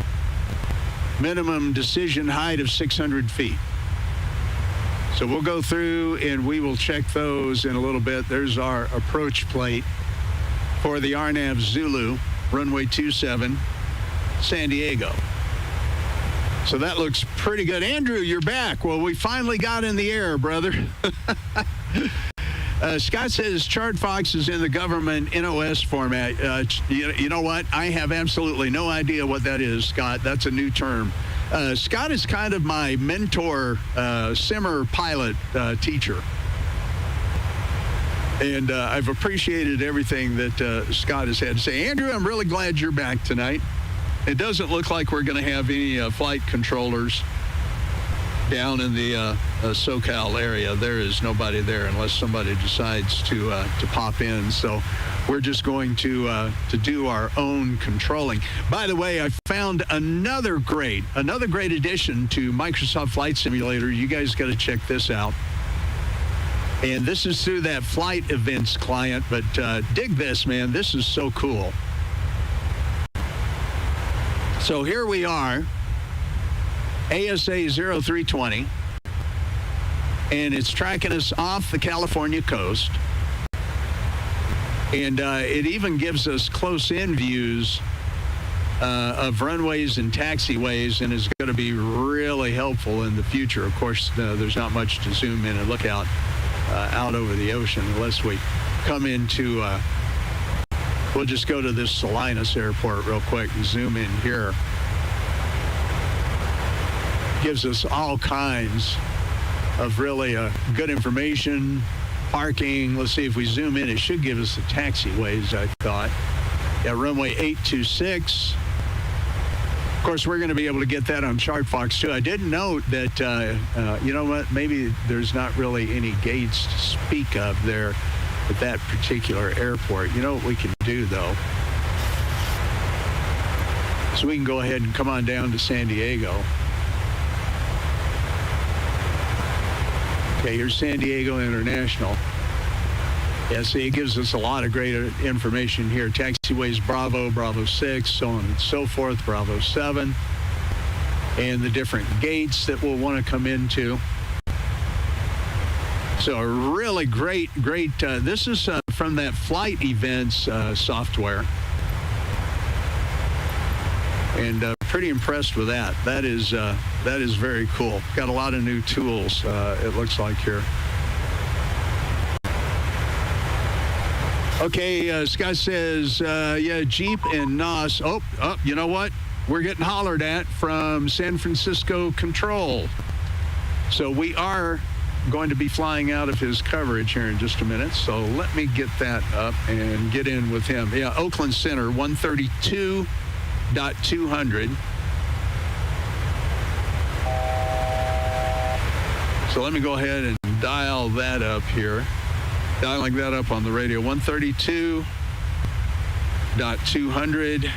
minimum decision height of 600 feet. So we'll go through and we will check those in a little bit. There's our approach plate for the RNAV Zulu, runway 27, San Diego. So that looks pretty good. Andrew, you're back. Well, we finally got in the air, brother. Scott says Chart Fox is in the government NOS format. You know what? I have absolutely no idea what that is, Scott. That's a new term. Scott is kind of my mentor, simmer pilot teacher. And I've appreciated everything that Scott has had to say. Andrew, I'm really glad you're back tonight. It doesn't look like we're going to have any flight controllers down in the SoCal area. There is nobody there unless somebody decides to pop in. So we're just going to do our own controlling. By the way, I found another great addition to Microsoft Flight Simulator. You guys got to check this out. And this is through that flight events client, but dig this, man. This is so cool. So here we are, ASA 0320, and it's tracking us off the California coast. And it even gives us close-in views of runways and taxiways, and is going to be really helpful in the future. Of course, there's not much to zoom in and look out over the ocean unless we come into... We'll just go to this Salinas airport real quick and zoom in here. Gives us all kinds of really good information, parking. Let's see if we zoom in. It should give us the taxiways, I thought. Yeah, runway 826. Of course, we're going to be able to get that on ChartFox, too. I did note that, you know what, maybe there's not really any gates to speak of there at that particular airport. You know what we can do, though? So we can go ahead and come on down to San Diego. Okay, here's San Diego International. Yeah, see, it gives us a lot of great information here. Taxiways Bravo, Bravo 6, so on and so forth, Bravo 7, and the different gates that we'll want to come into. So a really great, this is from that flight events software. And pretty impressed with that. That is very cool. Got a lot of new tools, it looks like here. Okay, Scott says, yeah, Jeep and NOS. Oh, you know what? We're getting hollered at from San Francisco Control. So we are going to be flying out of his coverage here in just a minute. So let me get that up and get in with him. Yeah, Oakland Center, 132.200. So let me go ahead and dial that up here. Dialing that up on the radio, 132.200.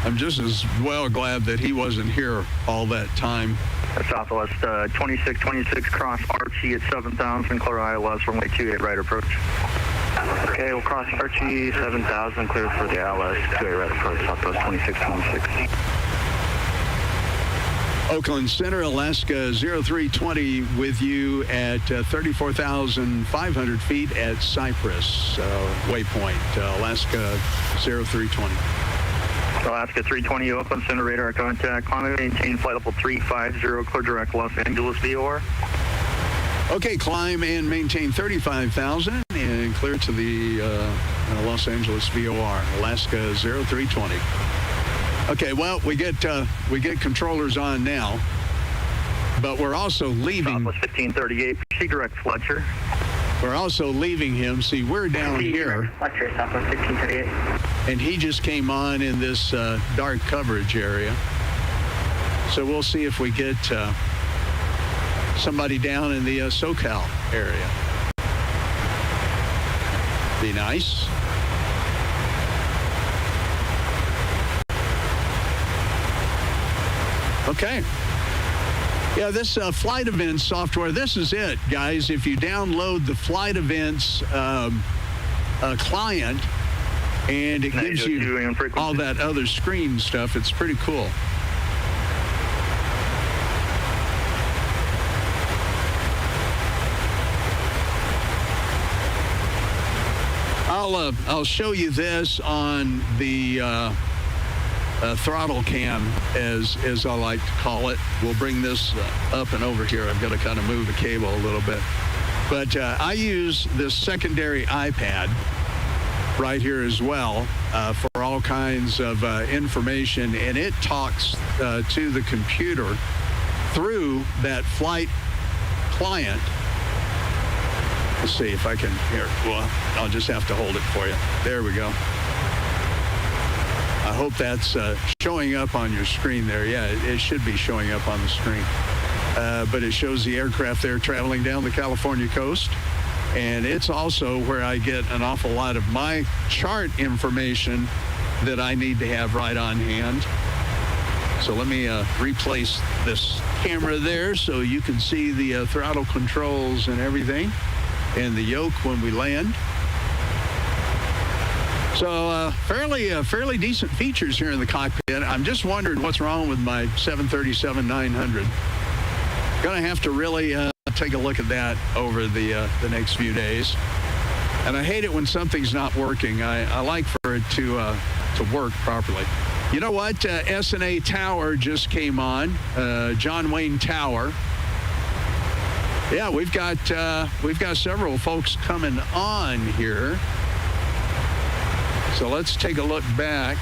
I'm just as well glad that he wasn't here all that time. Southwest 2626 cross Archie at 7,000, clear ILS, runway 28 right approach. Okay, we'll cross Archie 7,000, clear for the ILS, 28 right approach, Southwest 2626. Oakland Center, Alaska 0320 with you at 34,500 feet at Cypress waypoint, Alaska 0320. Alaska 320, Oakland Center, radar contact. Climb and maintain flight level 350, clear direct Los Angeles VOR. Okay, climb and maintain 35,000 and clear to the Los Angeles VOR, Alaska 0320. Okay, well, we get controllers on now, but we're also leaving. Southwest 1538, proceed direct Fletcher. We're also leaving him. See, we're down here. Fletcher, Southwest 1538. And he just came on in this dark coverage area. So we'll see if we get somebody down in the SoCal area. Be nice. Okay. Yeah, this flight events software, this is it, guys. If you download the flight events client, and it gives you all that other screen stuff, it's pretty cool. I'll show you this on the throttle cam, as I like to call it. We'll bring this up and over here. I've got to kind of move the cable a little bit. But I use this secondary iPad right here as well for all kinds of information, and it talks to the computer through that flight client Let's see if I can, here, well, I'll just have to hold it for you. There we go. I hope that's showing up on your screen there. Yeah, it should be showing up on the screen. But it shows the aircraft there traveling down the California coast. And it's also where I get an awful lot of my chart information that I need to have right on hand. So let me replace this camera there so you can see the throttle controls and everything, and the yoke when we land. So fairly decent features here in the cockpit. I'm just wondering what's wrong with my 737-900. Going to have to really take a look at that over the next few days. And I hate it when something's not working. I like for it to work properly. You know what? SNA Tower just came on. John Wayne Tower. Yeah, we've got several folks coming on here. So let's take a look back.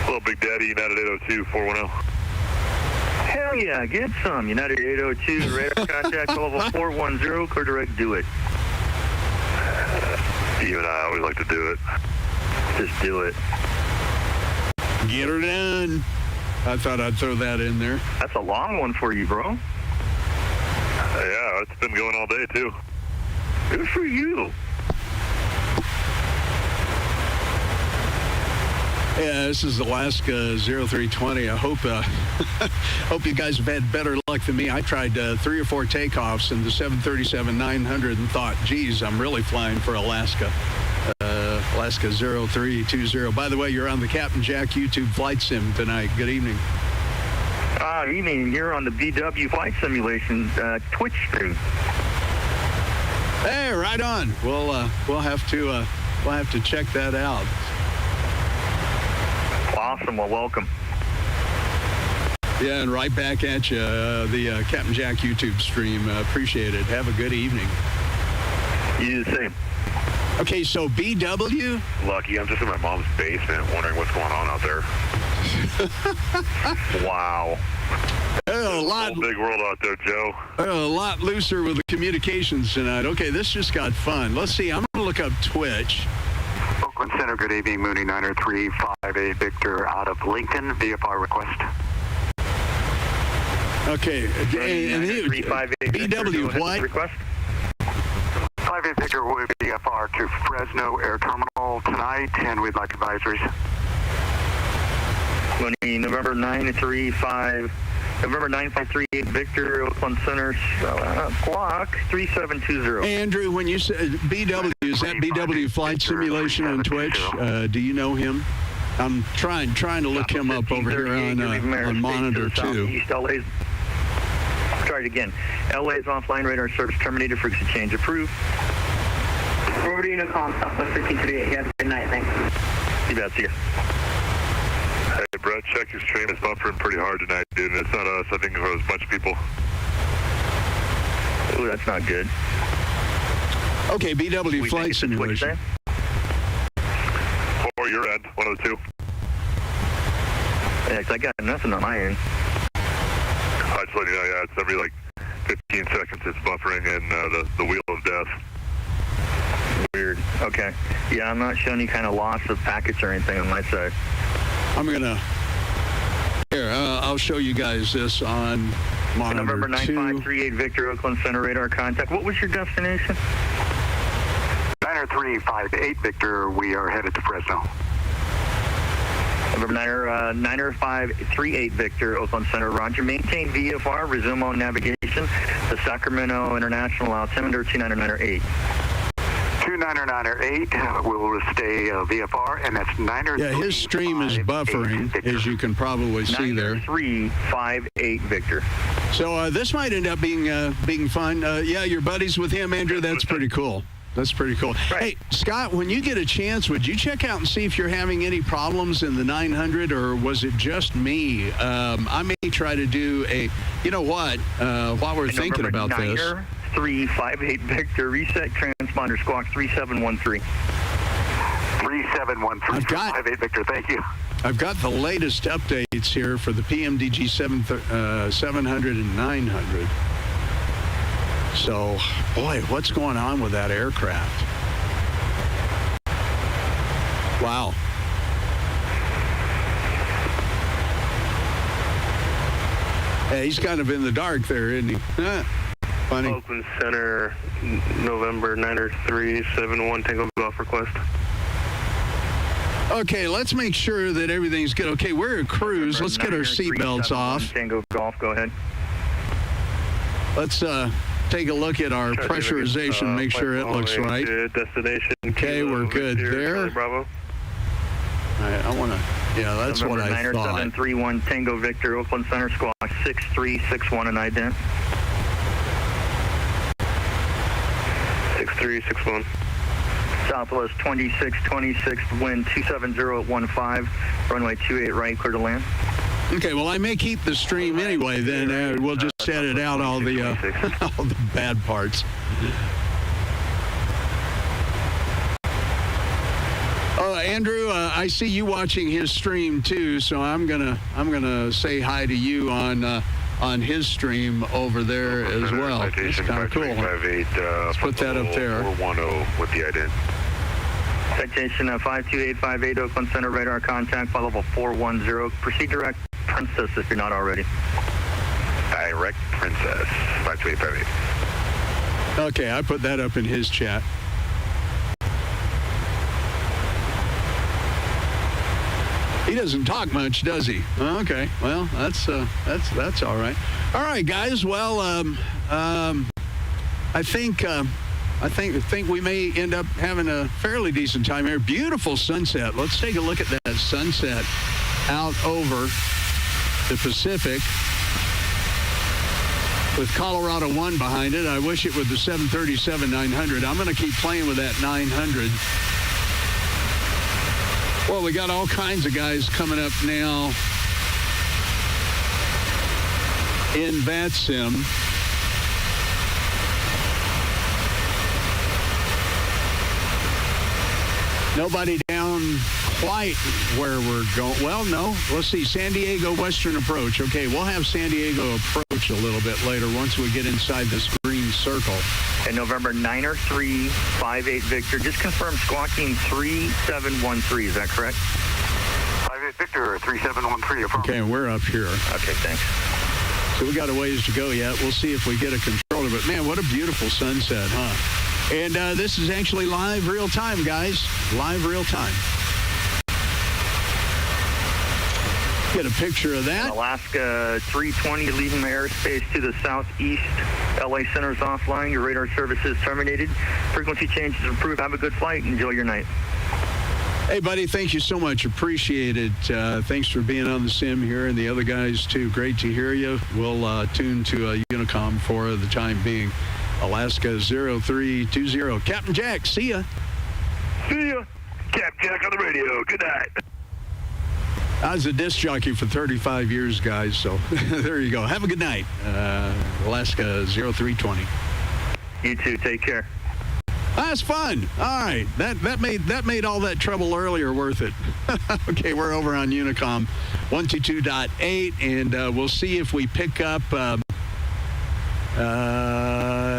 Hello, Big Daddy, United 802 410. Hell yeah, get some. United 802, radar contact level 410, clear direct, do it. You and I always like to do it. Just do it. Get her done. I thought I'd throw that in there. That's a long one for you, bro. Yeah, it's been going all day, too. Good for you. Yeah, this is Alaska 0320. I hope hope you guys have had better luck than me. I tried 3 or 4 takeoffs in the 737-900 and thought, geez, I'm really flying for Alaska. Alaska 0320. By the way, you're on the Captain Jack YouTube flight sim tonight. Good evening. Evening. You're on the BW flight simulation Twitch stream. Hey, right on. We'll have to check that out. Awesome. Well, welcome. Yeah, and right back at you, the Captain Jack YouTube stream. Appreciate it. Have a good evening. You do the same. Okay, so BW? Lucky, I'm just in my mom's basement wondering what's going on out there. Wow. A big world out there, Joe. A lot looser with the communications tonight. Okay, this just got fun. Let's see. I'm going to look up Twitch. Oakland Center, good evening. Mooney 90358 Victor out of Lincoln. VFR request. Okay. And BW, what? Request? 58 Victor will be VFR to Fresno Air Terminal tonight, and we'd like advisories. Mooney, November 9538 Victor, Oakland Center, clock 3720. Andrew, when you said BW, is that BW Flight Simulation on Twitch? Do you know him? I'm trying to look him up over here on Monitor 2. LA's, try it again. LA's offline radar service terminated. Frequency change approved. Over to Unicom, Southwest 1338. You have a good night, thanks. You bet, see ya. Hey, Brett, check your stream. It's buffering pretty hard tonight, dude. It's not us. I think it was a bunch of people. Ooh, that's not good. Okay, BW Flight Simulation. Or your end, one of the two. Yeah, 'cause I got nothing on my end. I just let you know, yeah, it's every like 15 seconds it's buffering in the wheel of death. Weird. Okay. Yeah, I'm not showing any kind of loss of packets or anything on my side. I'm going to... Here, I'll show you guys this on Monitor 2. November 9538 Victor, Oakland Center radar contact. What was your destination? 90358 Victor, we are headed to Fresno. November 9538 Victor, Oakland Center, roger. Maintain VFR, resume on navigation to Sacramento International altimeter 29908. 29908 will stay VFR, and that's 90358. Yeah, his stream is buffering, as you can probably see there. 9358 Victor. So this might end up being fun. Yeah, you're buddies with him, Andrew. That's pretty cool. That's pretty cool. Right. Hey, Scott, when you get a chance, would you check out and see if you're having any problems in the 900, or was it just me? I may try to do a, you know what, while we're thinking about this. 9358 Victor, reset transponder, squawk 3713. 3713. I've got 58 Victor, thank you. I've got the latest updates here for the PMDG 700 and 900. So, boy, what's going on with that aircraft? Wow. Yeah, he's kind of in the dark there, isn't he? Funny. Oakland Center, November 90371, Tango Golf request. Okay, let's make sure that everything's good. Okay, we're a cruise. Let's get our seatbelts off. Tango Golf, go ahead. Let's take a look at our pressurization, make sure it looks right. Destination. Okay, we're good there. Bravo. All right, I want to, yeah, that's November what I thought. 90731, Tango Victor, Oakland Center, squawk 6361 and ident. 6361. Southwest 2626, wind 270 at 15, runway 28 right, clear to land. Okay, well, I may keep the stream anyway, then we'll just edit out all the all the bad parts. Andrew, I see you watching his stream too, so I'm gonna say hi to you on his stream over there as well. It's kind of cool. Let's put that up there. 410 with the ident. Citation 52858, Oakland Center, radar contact, flight level 410. Proceed direct Princess if you're not already. Direct Princess, 52858. Okay, I put that up in his chat. He doesn't talk much, does he? Okay, well, that's all right. All right, guys. Well, I think we may end up having a fairly decent time here. Beautiful sunset. Let's take a look at that sunset out over the Pacific with Colorado 1 behind it. I wish it was the 737-900. I'm going to keep playing with that 900. Well, we got all kinds of guys coming up now in VATSIM. Nobody down quite where we're going. Well, no. Let's see. San Diego Western Approach. Okay, we'll have San Diego Approach a little bit later once we get inside this green circle. And November 90358 Victor. Just confirm squawking 3713. Is that correct? 58 Victor, 3713. Okay, and we're up here. Okay, thanks. So we got a ways to go yet. We'll see if we get a controller. But, man, what a beautiful sunset, huh? And this is actually live real time, guys. Live real time. Get a picture of that. Alaska 320 leaving the airspace to the southeast. LA Center's offline. Your radar service is terminated. Frequency changes approved. Have a good flight. Enjoy your night. Hey, buddy, thank you so much. Appreciate it. Thanks for being on the sim here, and the other guys, too. Great to hear you. We'll tune to Unicom for the time being. Alaska 0320. Captain Jack, see ya. See ya. Captain Jack on the radio. Good night. I was a disc jockey for 35 years, guys, so there you go. Have a good night. Alaska 0320. You too. Take care. That's fun. All right. That made all that trouble earlier worth it. Okay, we're over on Unicom 122.8, and we'll see if we pick up...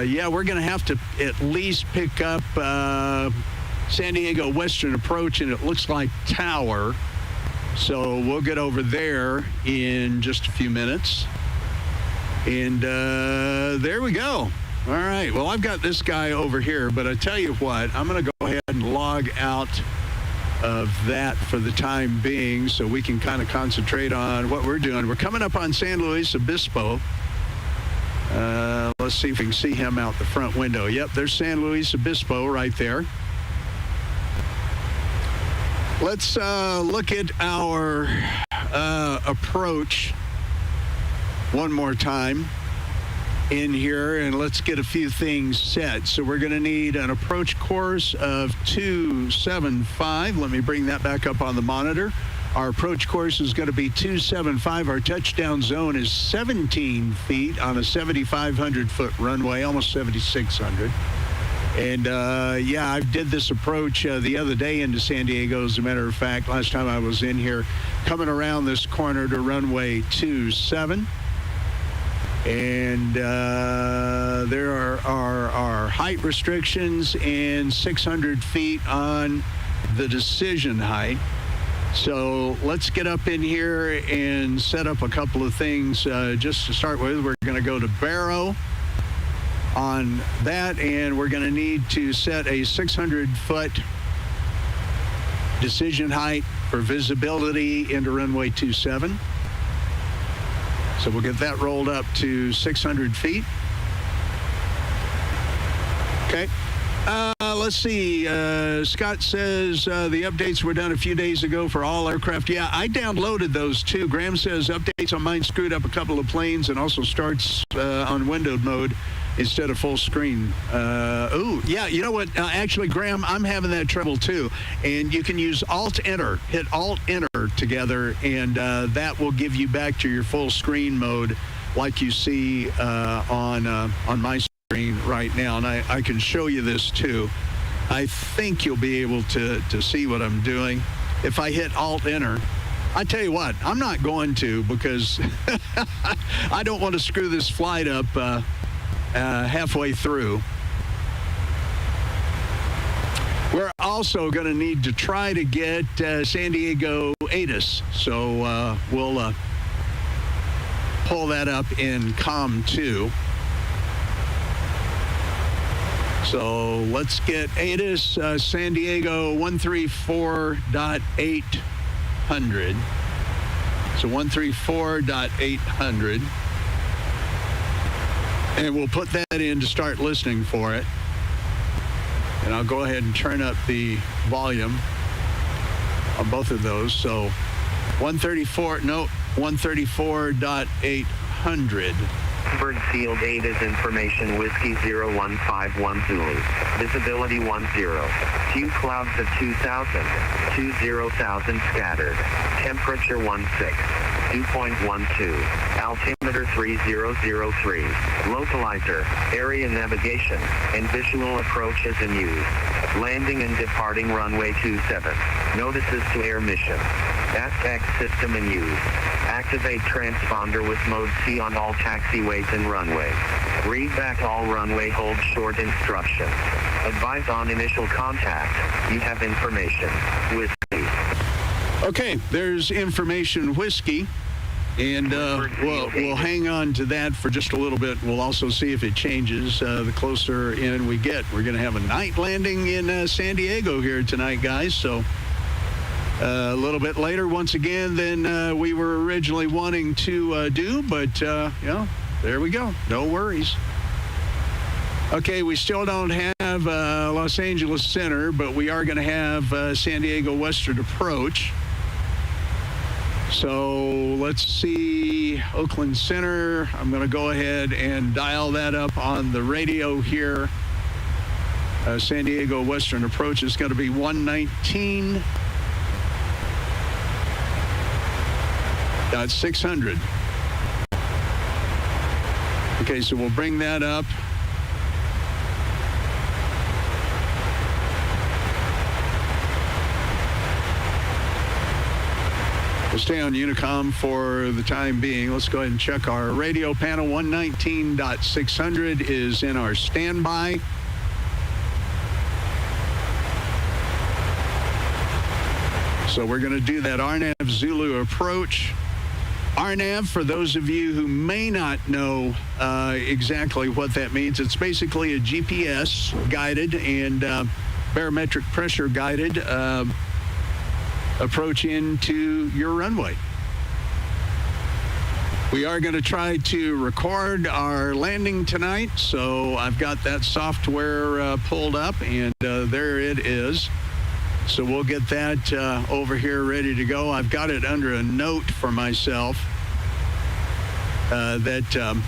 yeah, we're going to have to at least pick up San Diego Western Approach, and it looks like Tower. So we'll get over there in just a few minutes. And there we go. All right. Well, I've got this guy over here, but I tell you what, I'm going to go ahead and log out of that for the time being so we can kind of concentrate on what we're doing. We're coming up on San Luis Obispo. Let's see if we can see him out the front window. Yep, there's San Luis Obispo right there. Let's look at our approach one more time in here, and let's get a few things set. So we're going to need an approach course of 275. Let me bring that back up on the monitor. Our approach course is going to be 275. Our touchdown zone is 17 feet on a 7,500-foot runway, almost 7,600. And, yeah, I did this approach the other day into San Diego, as a matter of fact, last time I was in here, coming around this corner to runway 27. And there are height restrictions and 600 feet on the decision height. So let's get up in here and set up a couple of things. Just to start with, we're going to go to Barrow on that, and we're going to need to set a 600-foot decision height for visibility into runway 27. So we'll get that rolled up to 600 feet. Okay. Let's see. Scott says the updates were done a few days ago for all aircraft. Yeah, I downloaded those too. Graham says updates on mine screwed up a couple of planes and also starts on windowed mode instead of full screen. Yeah, you know what? Actually, Graham, I'm having that trouble too. And you can use Alt-Enter. Hit Alt-Enter together, and that will give you back to your full screen mode like you see on my screen right now. And I can show you this too. I think you'll be able to see what I'm doing. If I hit Alt-Enter, I tell you what, I'm not going to, because I don't want to screw this flight up halfway through. We're also going to need to try to get San Diego ATIS. So we'll pull that up in COM 2. So let's get ATIS San Diego 134.800. So 134.800. And we'll put that in to start listening for it. And I'll go ahead and turn up the volume on both of those. So 134.800. Bird Field 8 is information Whiskey 0151 Zulu. Visibility 10. Few clouds of 2,000. 20,000 scattered. Temperature 16. Dew point 12. Altimeter 3003. Localizer, area navigation, and visual approaches in use. Landing and departing runway 27. Notices to air mission. VATSIM system in use. Activate transponder with mode C on all taxiways and runways. Read back all runway hold short instructions. Advise on initial contact. You have information. Whiskey. Okay, there's information Whiskey. And we'll hang on to that for just a little bit. We'll also see if it changes the closer in we get. We're going to have a night landing in San Diego here tonight, guys. So a little bit later, once again, than we were originally wanting to do. But, there we go. No worries. Okay, we still don't have Los Angeles Center, but we are going to have San Diego Western Approach. So let's see, Oakland Center. I'm going to go ahead and dial that up on the radio here. San Diego Western Approach is going to be 119.600. Okay, so we'll bring that up. We'll stay on Unicom for the time being. Let's go ahead and check our radio panel. 119.600 is in our standby. So we're going to do that RNAV Zulu approach. RNAV, for those of you who may not know exactly what that means, it's basically a GPS guided and barometric pressure guided approach into your runway. We are going to try to record our landing tonight, so I've got that software pulled up, and there it is. So we'll get that over here ready to go. I've got it under a note for myself that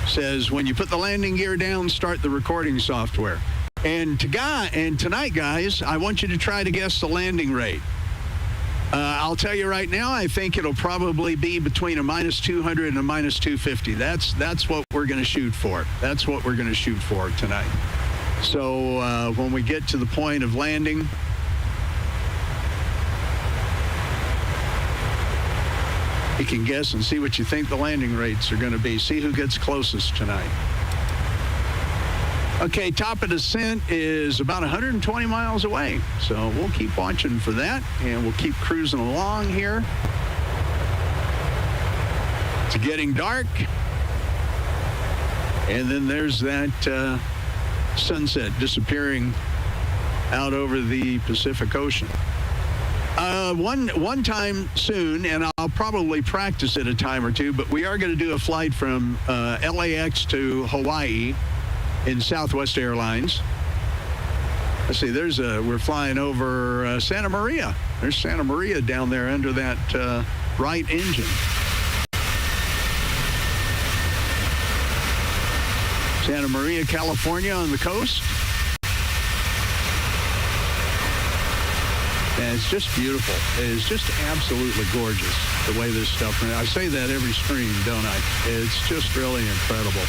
says, when you put the landing gear down, start the recording software. And tonight, guys, I want you to try to guess the landing rate. I'll tell you right now, I think it'll probably be between a -200 and a -250. That's what we're going to shoot for. That's what we're going to shoot for tonight. So when we get to the point of landing, You can guess and see what you think the landing rates are going to be. See who gets closest tonight. Okay, top of descent is about 120 miles away. So we'll keep watching for that, and we'll keep cruising along here. It's getting dark. And then there's that sunset disappearing out over the Pacific Ocean. One time soon, and I'll probably practice it a time or two, but we are going to do a flight from LAX to Hawaii in Southwest Airlines. Let's see, we're flying over Santa Maria. There's Santa Maria down there under that right engine. Santa Maria, California on the coast. And it's just beautiful. It is just absolutely gorgeous, the way this stuff, I say that every stream, don't I? It's just really incredible.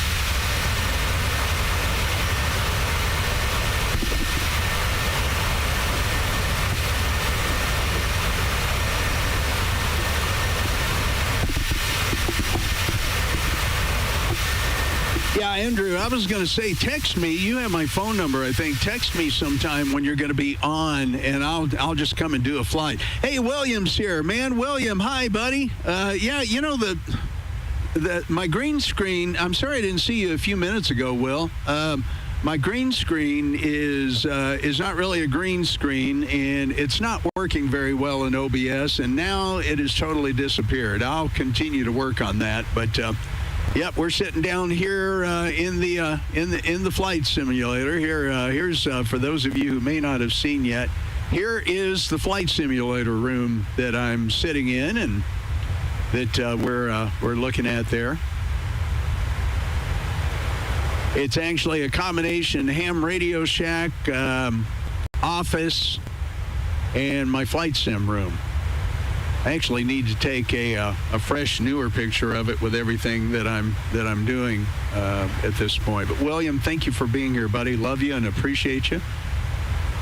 Yeah, Andrew, I was going to say, text me. You have my phone number, I think. Text me sometime when you're going to be on, and I'll just come and do a flight. Hey, William's here, man. William, hi, buddy. Yeah, you know, my green screen, I'm sorry I didn't see you a few minutes ago, Will. My green screen is not really a green screen, and it's not working very well in OBS, and now it has totally disappeared. I'll continue to work on that, but yep, we're sitting down here in the flight simulator. Here's for those of you who may not have seen yet. Here is the flight simulator room that I'm sitting in, and that we're looking at there. It's actually a combination ham Radio Shack, office, and my flight sim room. I actually need to take a fresh, newer picture of it with everything that I'm doing at this point. But William, thank you for being here, buddy. Love you and appreciate you.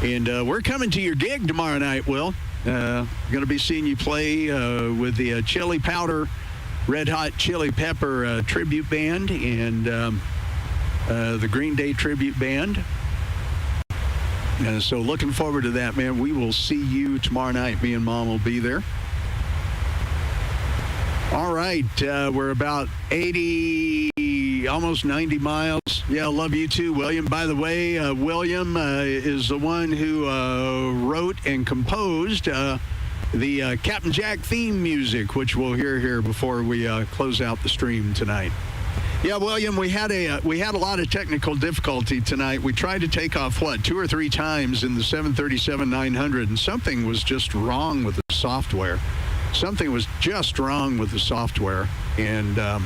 And we're coming to your gig tomorrow night, Will. Going to be seeing you play with the Chili Powder, Red Hot Chili Pepper tribute band and the Green Day tribute band. So looking forward to that, man. We will see you tomorrow night. Me and Mom will be there. All right, we're about 80, almost 90 miles. Yeah, love you too, William. By the way, William is the one who wrote and composed the Captain Jack theme music, which we'll hear here before we close out the stream tonight. Yeah, William, we had a lot of technical difficulty tonight. We tried to take off, 2 or 3 times in the 737-900, and something was just wrong with the software. Something was just wrong with the software, and I'm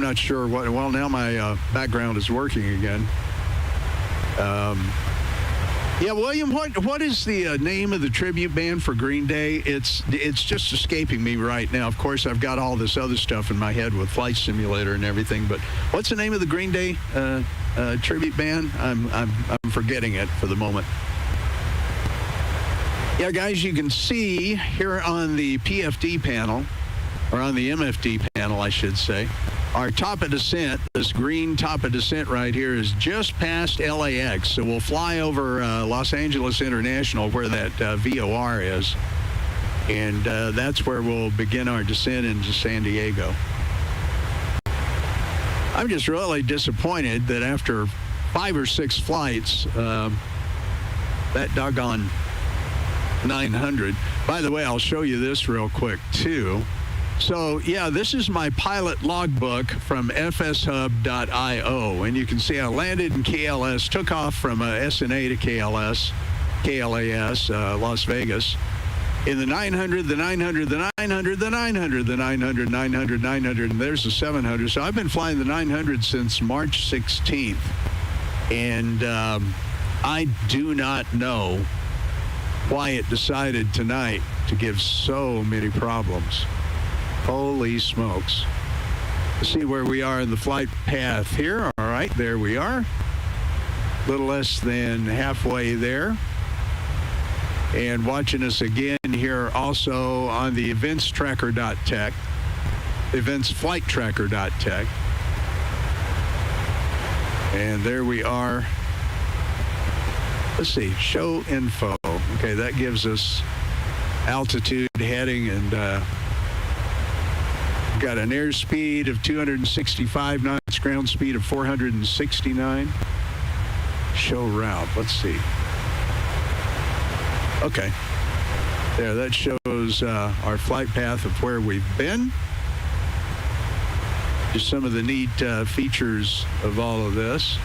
not sure what. Well, now my background is working again. Yeah, William, what is the name of the tribute band for Green Day? It's just escaping me right now. Of course, I've got all this other stuff in my head with Flight Simulator and everything, but what's the name of the Green Day tribute band? I'm forgetting it for the moment. Yeah, guys, you can see here on the PFD panel, or on the MFD panel, I should say, our top of descent, this green top of descent right here, is just past LAX. So we'll fly over Los Angeles International, where that VOR is, and that's where we'll begin our descent into San Diego. I'm just really disappointed that after 5 or 6 flights, that doggone 900. By the way, I'll show you this real quick too. So yeah, this is my pilot logbook from fshub.io, and you can see I landed in KLS, took off from SNA to KLAS, Las Vegas, in the 900, the 900, the 900, the 900, the 900, 900, 900, and there's the 700. So I've been flying the 900 since March 16th, and I do not know why it decided tonight to give so many problems. Holy smokes. Let's see where we are in the flight path here. All right, there we are. A little less than halfway there. and watching us again here also on the eventstracker.tech, eventsflighttracker.tech. And there we are. Let's see, show info. Okay, that gives us altitude, heading, and got an airspeed of 265 knots, ground speed of 469. Show route, let's see. Okay, there, that shows our flight path of where we've been. Just some of the neat features of all of this.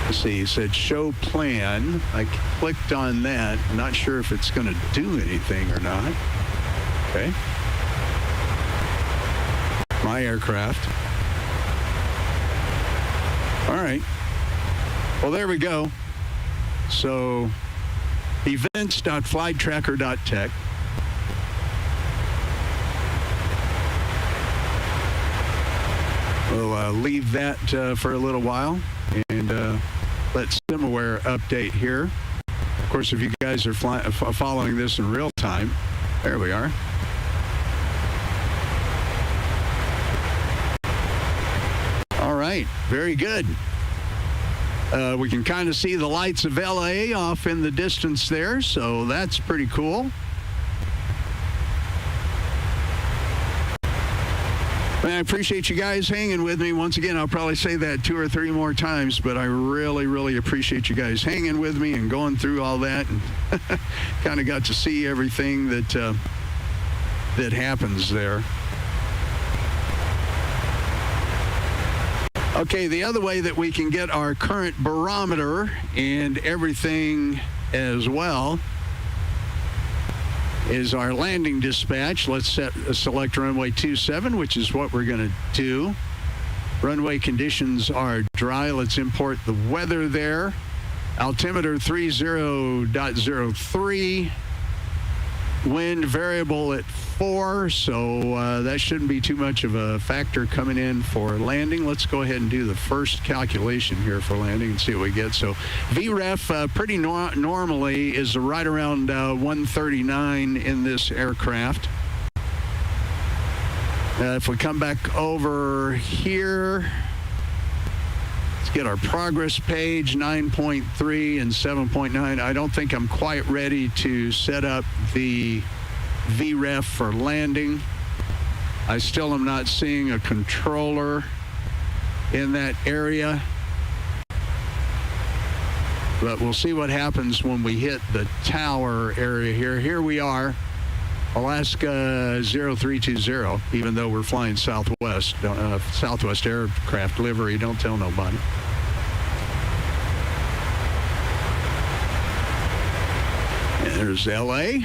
Let's see, it said show plan. I clicked on that. Not sure if it's going to do anything or not. Okay. My aircraft. All right. Well, there we go. So, events.flighttracker.tech. We'll leave that for a little while and let Simaware update here. Of course, if you guys are following this in real time, there we are. All right, very good. We can kind of see the lights of LA off in the distance there, so that's pretty cool. I appreciate you guys hanging with me. Once again, I'll probably say that 2 or 3 more times, but I really, really appreciate you guys hanging with me and going through all that, and kind of got to see everything that that happens there. Okay, the other way that we can get our current barometer and everything as well is our landing dispatch. Let's select runway 27, which is what we're going to do. Runway conditions are dry. Let's import the weather there. Altimeter 30.03. Wind variable at 4, so that shouldn't be too much of a factor coming in for landing. Let's go ahead and do the first calculation here for landing and see what we get. So VREF pretty normally is right around 139 in this aircraft. If we come back over here, let's get our progress page, 9.3 and 7.9. I don't think I'm quite ready to set up the VREF for landing. I still am not seeing a controller in that area. But we'll see what happens when we hit the tower area here. Here we are, Alaska 0320, even though we're flying Southwest, Southwest aircraft livery, don't tell nobody. And there's LA.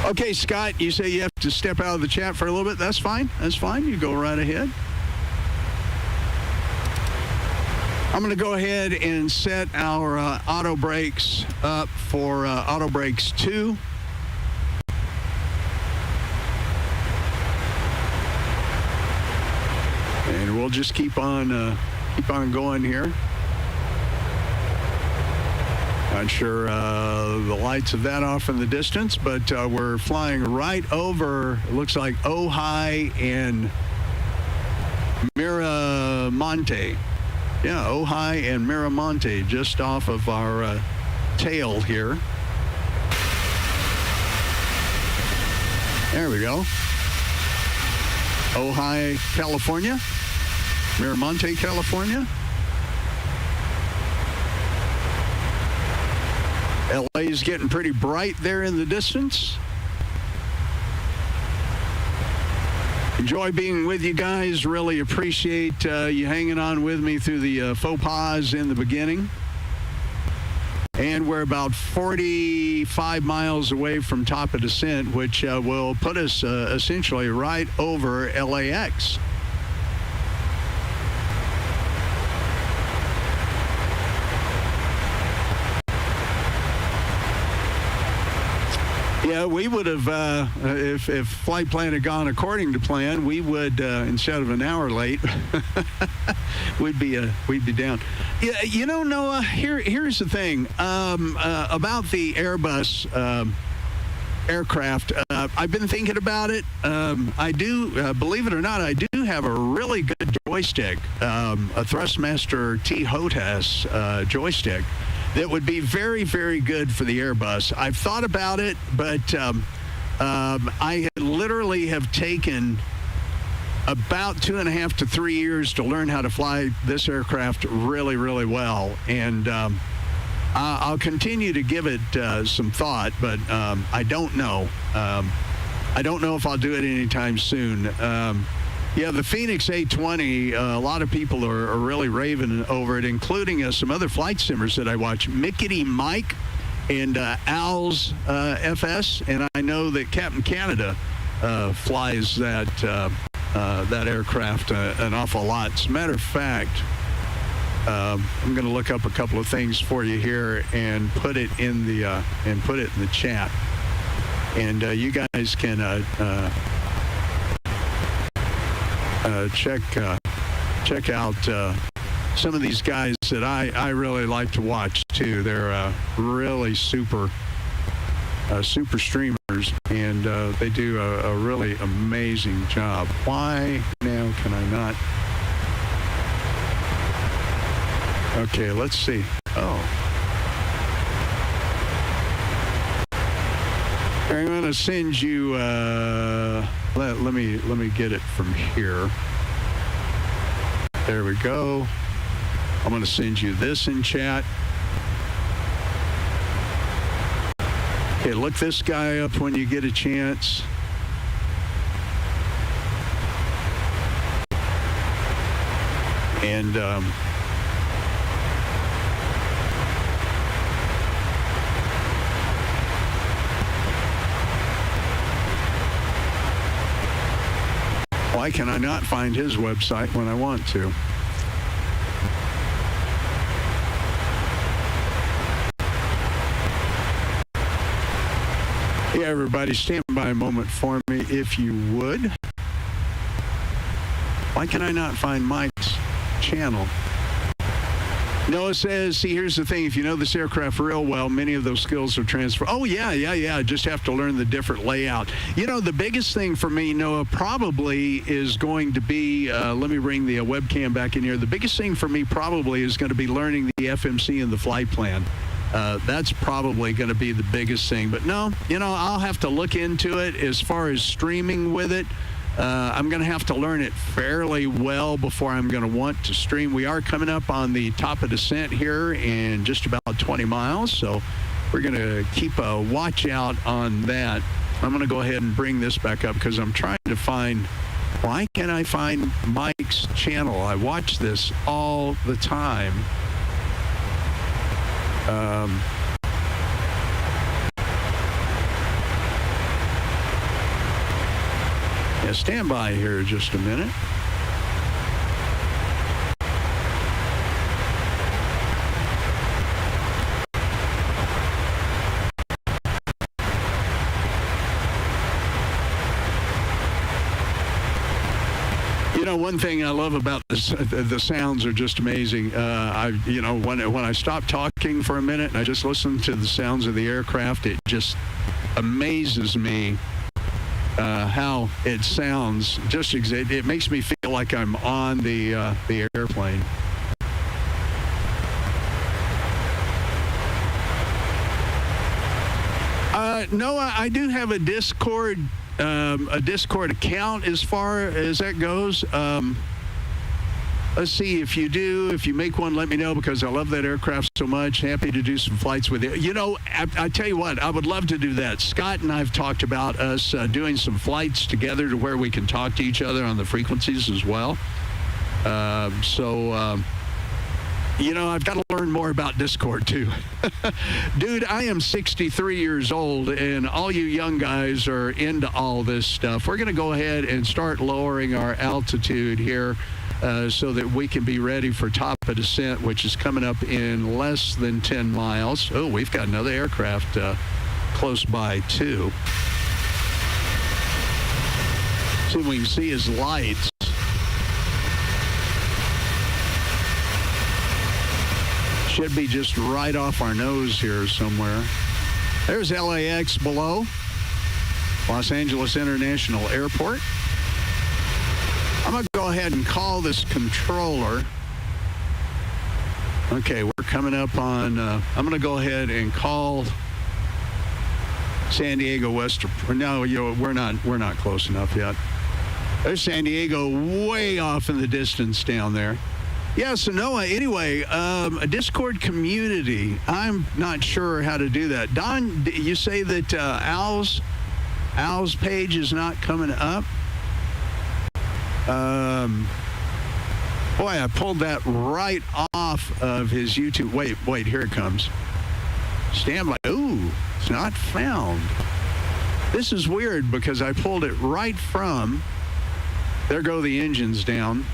Okay, Scott, you say you have to step out of the chat for a little bit. That's fine. That's fine. You go right ahead. I'm going to go ahead and set our auto brakes up for auto brakes 2. And we'll just keep on going here. Not sure the lights of that off in the distance, but we're flying right over, it looks like Ojai and Miramonte. Yeah, Ojai and Miramonte, just off of our tail here. There we go. Ojai, California. Miramonte, California. LA is getting pretty bright there in the distance. Enjoy being with you guys. Really appreciate you hanging on with me through the faux pas in the beginning. And we're about 45 miles away from top of descent, which will put us essentially right over LAX. Yeah, we would have, if flight plan had gone according to plan, we would, instead of an hour late, we'd be down. Yeah, you know, Noah, here's the thing about the Airbus aircraft. I've been thinking about it. I do, believe it or not, I do have a really good joystick, a Thrustmaster T-HOTAS joystick that would be very, very good for the Airbus. I've thought about it, but I literally have taken about 2.5 to 3 years to learn how to fly this aircraft really, really well. And I'll continue to give it some thought, but I don't know. I don't know if I'll do it anytime soon. Yeah, the Phoenix A20, a lot of people are really raving over it, including some other flight simmers that I watch. Mickety Mike and Al's FS, and I know that Captain Canada flies that aircraft an awful lot. As a matter of fact, I'm going to look up a couple of things for you here and put it in the chat, and you guys can check out some of these guys that I really like to watch too. They're really super streamers, and they do a really amazing job. Why now can I not? Okay, let's see. Oh. I'm going to send you, let me get it from here. There we go. I'm going to send you this in chat. Okay, look this guy up when you get a chance. And why can I not find his website when I want to? Yeah, everybody, stand by a moment for me, if you would. Why can I not find Mike's channel? Noah says, see, here's the thing. If you know this aircraft real well, many of those skills are transferred. Oh, yeah. Just have to learn the different layout. You know, the biggest thing for me, Noah, probably is going to be, let me bring the webcam back in here. The biggest thing for me probably is going to be learning the FMC and the flight plan. That's probably going to be the biggest thing. But no, you know, I'll have to look into it as far as streaming with it. I'm going to have to learn it fairly well before I'm going to want to stream. We are coming up on the top of descent here in just about 20 miles, so we're going to keep a watch out on that. I'm going to go ahead and bring this back up because I'm trying to find, why can't I find Mike's channel? I watch this all the time. Yeah, stand by here just a minute. You know, one thing I love about this, the sounds are just amazing. You know, when I stop talking for a minute and I just listen to the sounds of the aircraft, it just amazes me how it sounds. Just it makes me feel like I'm on the airplane. Noah, I do have a Discord account as far as that goes. Let's see, if you make one, let me know, because I love that aircraft so much. Happy to do some flights with it. You know, I tell you what, I would love to do that. Scott and I have talked about us doing some flights together to where we can talk to each other on the frequencies as well. You know, I've got to learn more about Discord, too. Dude, I am 63 years old, and all you young guys are into all this stuff. We're going to go ahead and start lowering our altitude here so that we can be ready for top of descent, which is coming up in less than 10 miles. Oh, we've got another aircraft close by, too. See if we can see his lights. Should be just right off our nose here somewhere. There's LAX below. Los Angeles International Airport. I'm going to go ahead and call this controller. Okay, we're coming up on, I'm going to go ahead and call San Diego West. No, we're not close enough yet. There's San Diego way off in the distance down there. Yeah, so Noah, anyway, a Discord community. I'm not sure how to do that. Don, you say that Al's page is not coming up? Boy, I pulled that right off of his YouTube. Wait, here it comes. Stand by. Ooh, it's not found. This is weird because I pulled it right from. There go the engines down.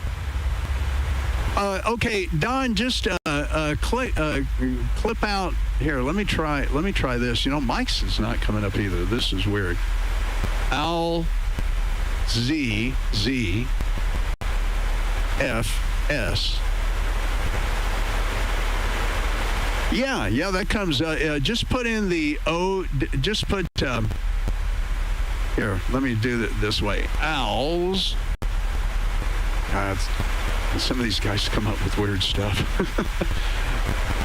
Okay, Don, just clip out here. Let me try this. Mike's is not coming up either. This is weird. Al Z F S. Yeah, that comes. Just put in the O. Just put. Here, let me do it this way. Al's. Some of these guys come up with weird stuff.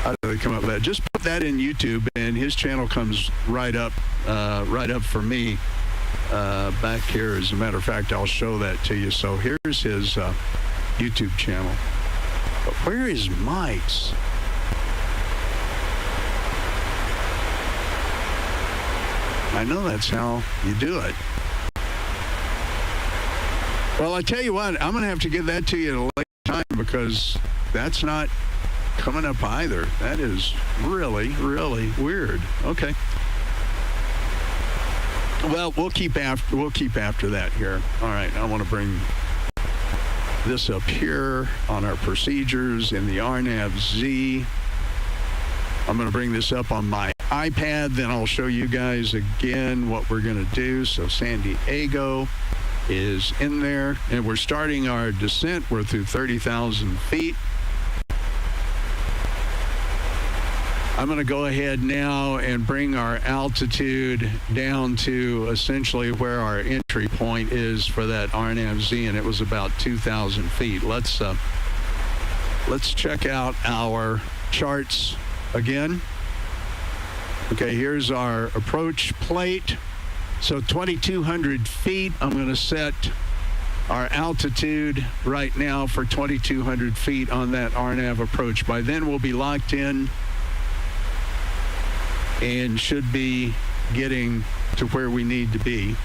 How do they come up with that? Just put that in YouTube, and his channel comes right up for me back here. As a matter of fact, I'll show that to you. So here's his YouTube channel. But where is Mike's? I know that's how you do it. Well, I tell you what, I'm going to have to give that to you at a later time because that's not coming up either. That is really, really weird. Okay. Well, we'll keep after that here. All right, I want to bring this up here on our procedures in the RNAV-Z. I'm going to bring this up on my iPad, then I'll show you guys again what we're going to do. So San Diego is in there, and we're starting our descent. We're through 30,000 feet. I'm going to go ahead now and bring our altitude down to essentially where our entry point is for that RNAV-Z, and it was about 2,000 feet. Let's check out our charts again. Okay, here's our approach plate. So 2,200 feet. I'm going to set our altitude right now for 2,200 feet on that RNAV approach. By then, we'll be locked in and should be getting to where we need to be.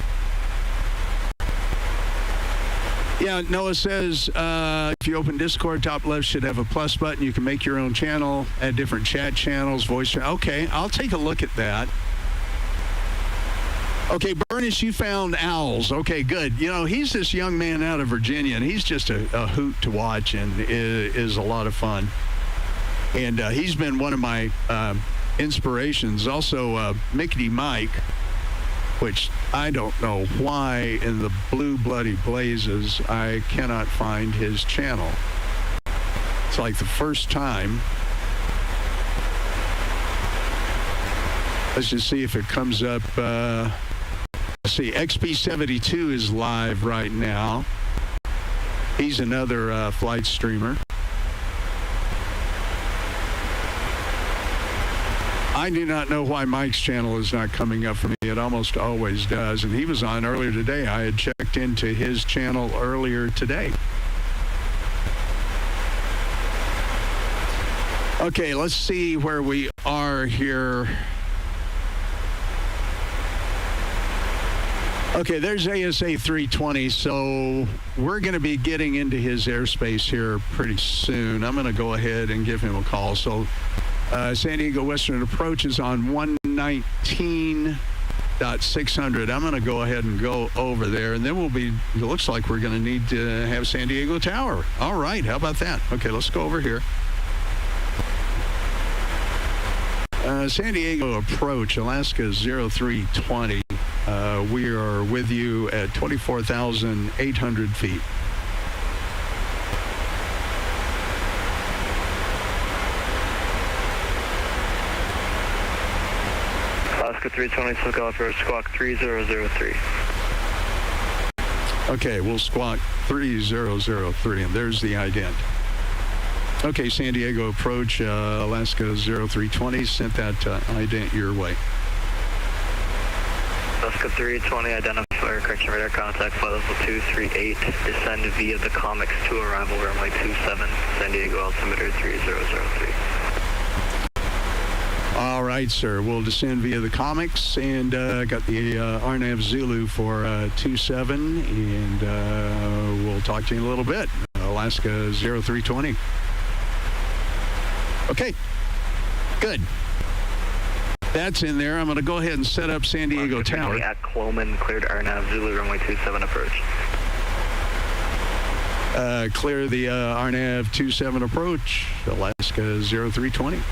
Yeah, Noah says if you open Discord, top left should have a plus button. You can make your own channel, add different chat channels, voice channel. Okay, I'll take a look at that. Okay, Bernice, you found Owls. Okay, good. He's this young man out of Virginia, and he's just a hoot to watch and is a lot of fun. And he's been one of my inspirations. Also, Mickey Mike, which I don't know why in the blue bloody blazes I cannot find his channel. It's like the first time. Let's just see if it comes up. Let's see, XP72 is live right now. He's another flight streamer. I do not know why Mike's channel is not coming up for me. It almost always does. And he was on earlier today. I had checked into his channel earlier today. Okay, let's see where we are here. Okay, there's ASA 320, so we're going to be getting into his airspace here pretty soon. I'm going to go ahead and give him a call. So San Diego Western Approach is on 119.600. I'm going to go ahead and go over there, and then it looks like we're going to need to have San Diego Tower. All right, how about that? Okay, let's go over here. San Diego approach, Alaska 0320. We are with you at 24,800 feet. Alaska 320, SoCal for squawk 3003. Okay, we'll squawk 3003, and there's the ident. Okay, San Diego approach, Alaska 0320, sent that ident your way. Alaska 320, identifier correction radar contact, flight level 238, descend via the Comics to arrival runway 27, San Diego altimeter 3003. All right, sir. We'll descend via the Comics, and got the RNAV Zulu for 27, and we'll talk to you in a little bit. Alaska 0320. Okay, good. That's in there. I'm going to go ahead and set up San Diego Tower. At Cloman, cleared RNAV Zulu runway 27 approach. Clear the RNAV 27 approach, Alaska 0320.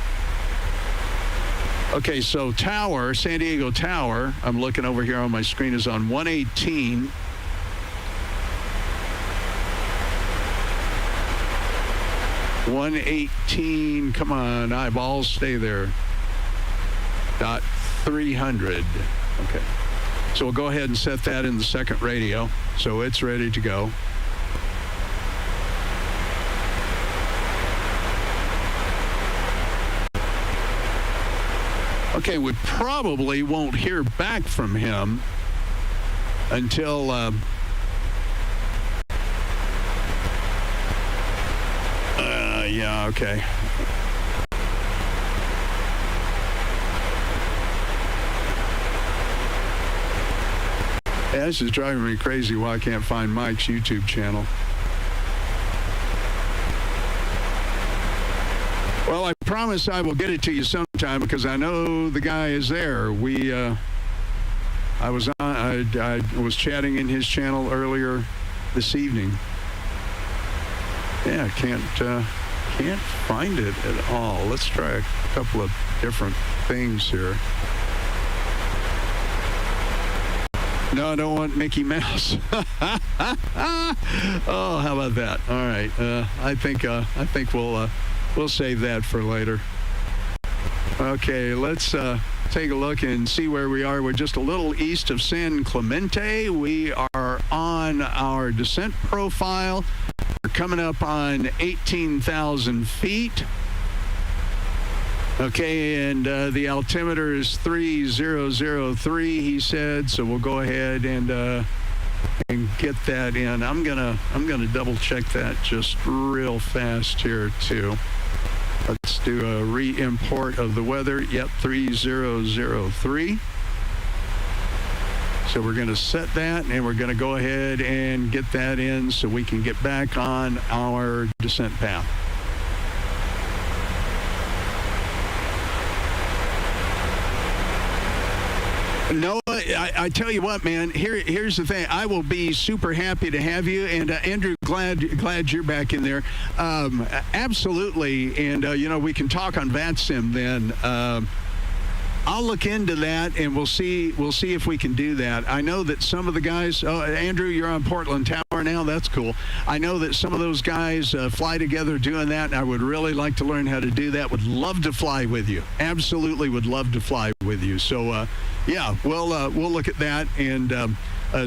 Okay, so tower, San Diego Tower, I'm looking over here on my screen, is on 118. .118, come on, eyeballs, stay there. .300. Okay. So we'll go ahead and set that in the second radio. So it's ready to go. Okay, we probably won't hear back from him until yeah, okay. Yeah, this is driving me crazy why I can't find Mike's YouTube channel. Well, I promise I will get it to you sometime because I know the guy is there. I was chatting in his channel earlier this evening. Yeah, can't find it at all. Let's try a couple of different things here. No, I don't want Mickey Mouse. Oh, how about that? All right. I think we'll save that for later. Okay, let's take a look and see where we are. We're just a little east of San Clemente. We are on our descent profile. We're coming up on 18,000 feet. Okay, and the altimeter is 3003, he said, so we'll go ahead and get that in. I'm gonna double check that just real fast here too. Let's do a re-import of the weather. Yep, 3003. So we're going to set that, and we're going to go ahead and get that in so we can get back on our descent path. No, I tell you what, man. Here's the thing. I will be super happy to have you, and Andrew, glad you're back in there. Absolutely, and we can talk on VATSIM then. I'll look into that, and we'll see if we can do that. I know that some of the guys. Oh, Andrew, you're on Portland Tower now. That's cool. I know that some of those guys fly together doing that, and I would really like to learn how to do that. Would love to fly with you. Absolutely, would love to fly with you. So, yeah, we'll look at that. And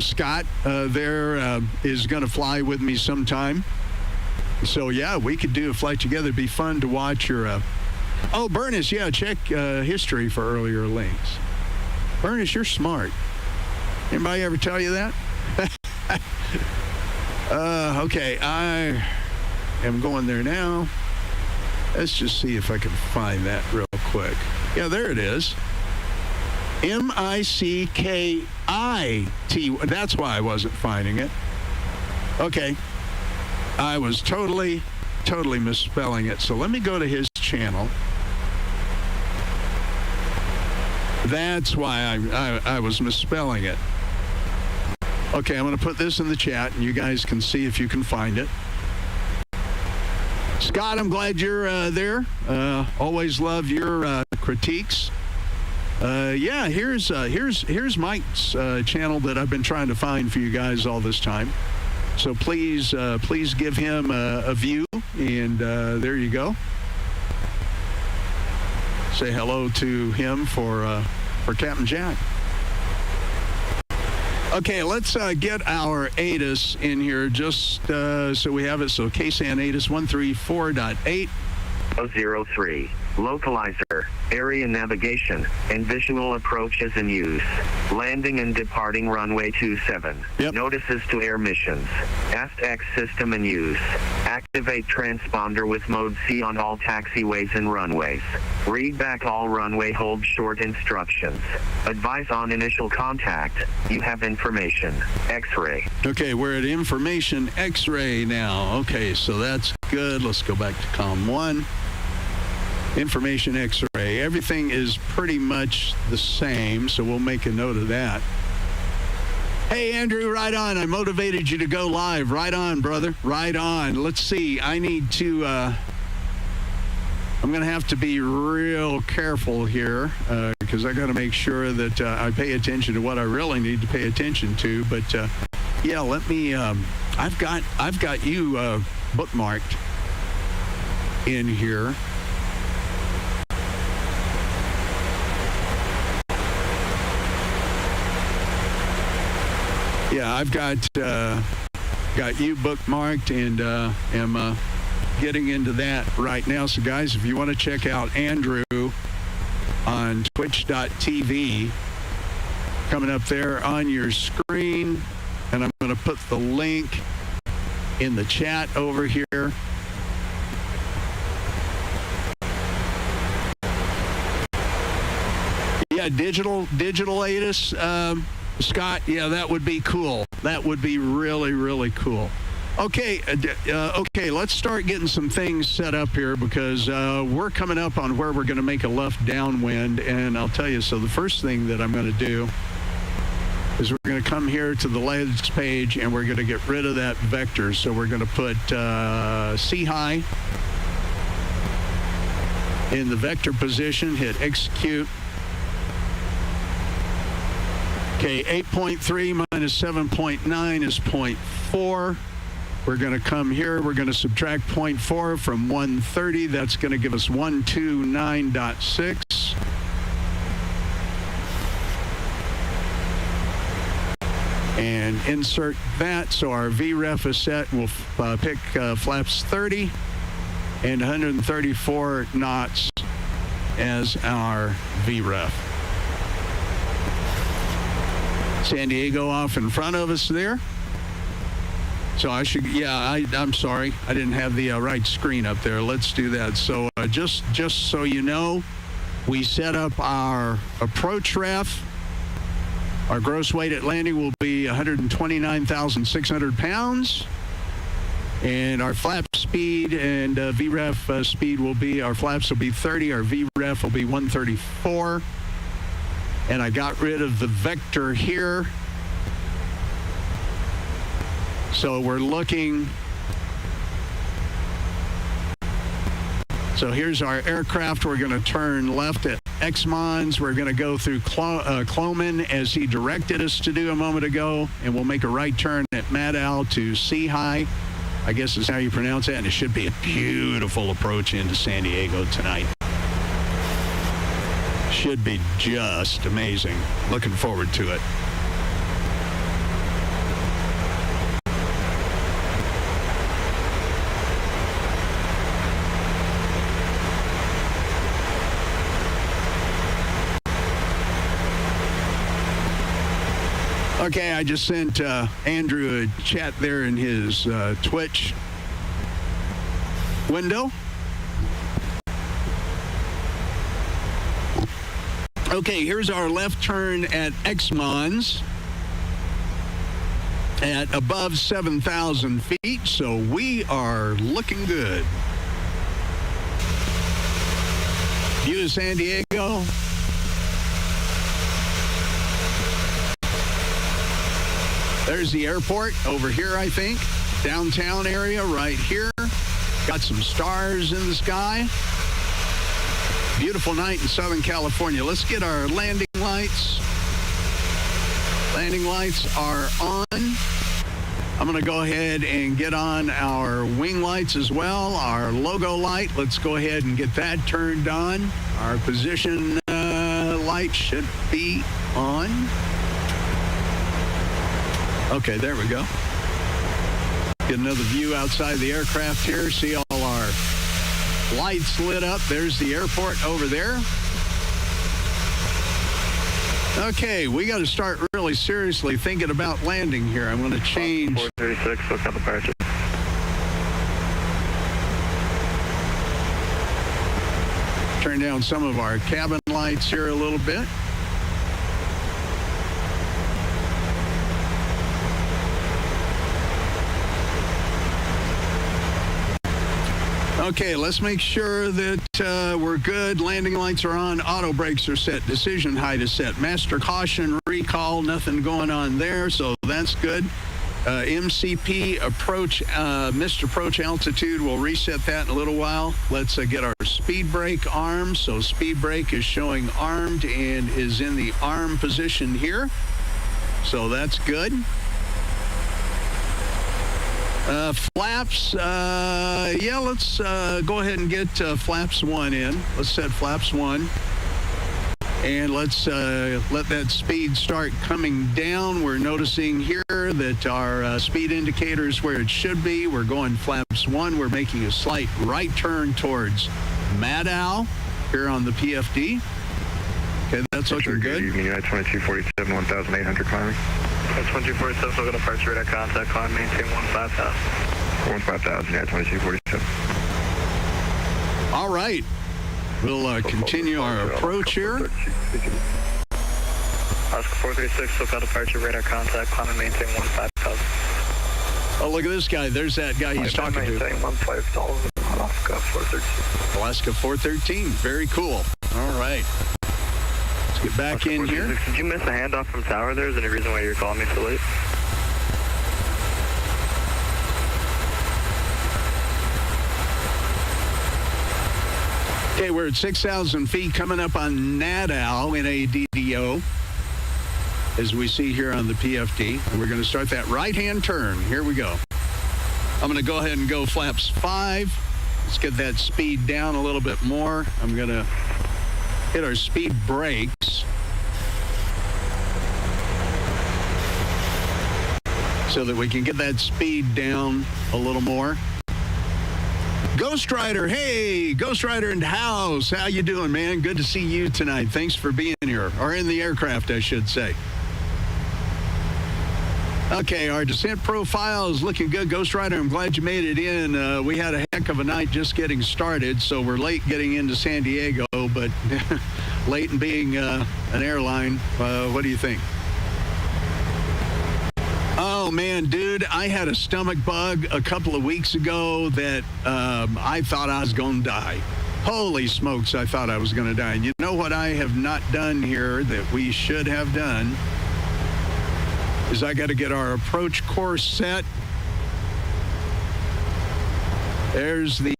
Scott there is going to fly with me sometime. So, yeah, we could do a flight together. It'd be fun to watch your. Oh, Bernice, yeah, check history for earlier links. Bernice, you're smart. Anybody ever tell you that? Okay, I am going there now. Let's just see if I can find that real quick. Yeah, there it is. MICKIT. That's why I wasn't finding it. Okay. I was totally misspelling it. So let me go to his channel. That's why I was misspelling it. Okay, I'm going to put this in the chat, and you guys can see if you can find it. Scott, I'm glad you're there. Always love your critiques. Here's Mike's channel that I've been trying to find for you guys all this time. So please give him a view, and there you go. Say hello to him for Captain Jack. Okay, let's get our ATIS in here just so we have it. So KSAN ATIS 134.8. 003. Localizer, area navigation, and visual approaches in use. Landing and departing runway 27. Yep. Notices to air missions. AST-X system in use. Activate transponder with mode C on all taxiways and runways. Read back all runway hold short instructions. Advise on initial contact. You have information. X-ray. Okay, we're at information X-ray now. Okay, so that's good. Let's go back to column 1. Information X-ray. Everything is pretty much the same, so we'll make a note of that. Hey, Andrew, right on. I motivated you to go live. Right on, brother. Right on. Let's see. I need to... I'm going to have to be real careful here because I got to make sure that I pay attention to what I really need to pay attention to. But, yeah, let me... I've got you bookmarked in here. Yeah, I've got you bookmarked and am getting into that right now. So, guys, if you want to check out Andrew on twitch.tv, coming up there on your screen, and I'm going to put the link in the chat over here. Yeah, digital ATIS. Scott, yeah, that would be cool. That would be really, really cool. Okay, let's start getting some things set up here because we're coming up on where we're going to make a left downwind, and I'll tell you, so the first thing that I'm going to do is we're going to come here to the legs page, and we're going to get rid of that vector. So we're going to put C high in the vector position, hit execute. Okay, 8.3 minus 7.9 is 0.4. We're going to come here. We're going to subtract 0.4 from 130. That's going to give us 129.6. And insert that. So our VREF is set. We'll pick flaps 30 and 134 knots as our VREF. San Diego off in front of us there. So I should, I'm sorry. I didn't have the right screen up there. Let's do that. So just so you know, we set up our approach ref. Our gross weight at landing will be 129,600 pounds. And our flap speed and VREF speed will be, our flaps will be 30. Our VREF will be 134. And I got rid of the vector here. So we're looking. So here's our aircraft. We're going to turn left at Exmons. We're going to go through Cloman as he directed us to do a moment ago. And we'll make a right turn at Madal to C high. I guess is how you pronounce that. And it should be a beautiful approach into San Diego tonight. Should be just amazing. Looking forward to it. Okay, I just sent Andrew a chat there in his Twitch window. Okay, here's our left turn at Exmons at above 7,000 feet, so we are looking good. View of San Diego. There's the airport over here, I think. Downtown area right here. Got some stars in the sky. Beautiful night in Southern California. Let's get our landing lights. Landing lights are on. I'm going to go ahead and get on our wing lights as well. Our logo light, let's go ahead and get that turned on. Our position light should be on. Okay, there we go. Get another view outside the aircraft here. See all our lights lit up. There's the airport over there. Okay, we got to start really seriously thinking about landing here. I'm going to change. 436, look at the departure. Turn down some of our cabin lights here a little bit. Okay, let's make sure that we're good. Landing lights are on. Auto brakes are set. Decision height is set. Master caution, recall, nothing going on there, so that's good. MCP approach, missed approach altitude. We'll reset that in a little while. Let's get our speed brake armed. So speed brake is showing armed and is in the arm position here. So that's good. Flaps, yeah, let's go ahead and get flaps 1 in. Let's set flaps 1. And let's let that speed start coming down. We're noticing here that our speed indicator is where it should be. We're going flaps 1. We're making a slight right turn towards Maddow here on the PFD. Okay, that's looking good. United 2247, 1,800 climbing. 2247, look at departure radar contact, climb, maintain 15,000. 15,000, yeah, 2247. All right. We'll continue our approach here. Alaska 436, look at departure radar contact, climb and maintain 15,000. Oh, look at this guy. There's that guy he's talking to. Maintain 15,000, Alaska 413. Alaska 413. Very cool. All right. Let's get back in here. Did you miss a handoff from tower there? Is there any reason why you're calling me so late? Okay, we're at 6,000 feet coming up on Nadal in a DDO, as we see here on the PFD. And we're going to start that right-hand turn. Here we go. I'm going to go ahead and go flaps 5. Let's get that speed down a little bit more. I'm going to hit our speed brakes so that we can get that speed down a little more. Ghost Rider, hey, Ghost Rider in the house. How you doing, man? Good to see you tonight. Thanks for being here, or in the aircraft, I should say. Okay, our descent profile is looking good. Ghost Rider, I'm glad you made it in. We had a heck of a night just getting started, so we're late getting into San Diego, but late in being an airline. What do you think? Oh, man, dude, I had a stomach bug a couple of weeks ago that I thought I was going to die. Holy smokes, I thought I was going to die. And you know what I have not done here that we should have done is I got to get our approach course set. There's the...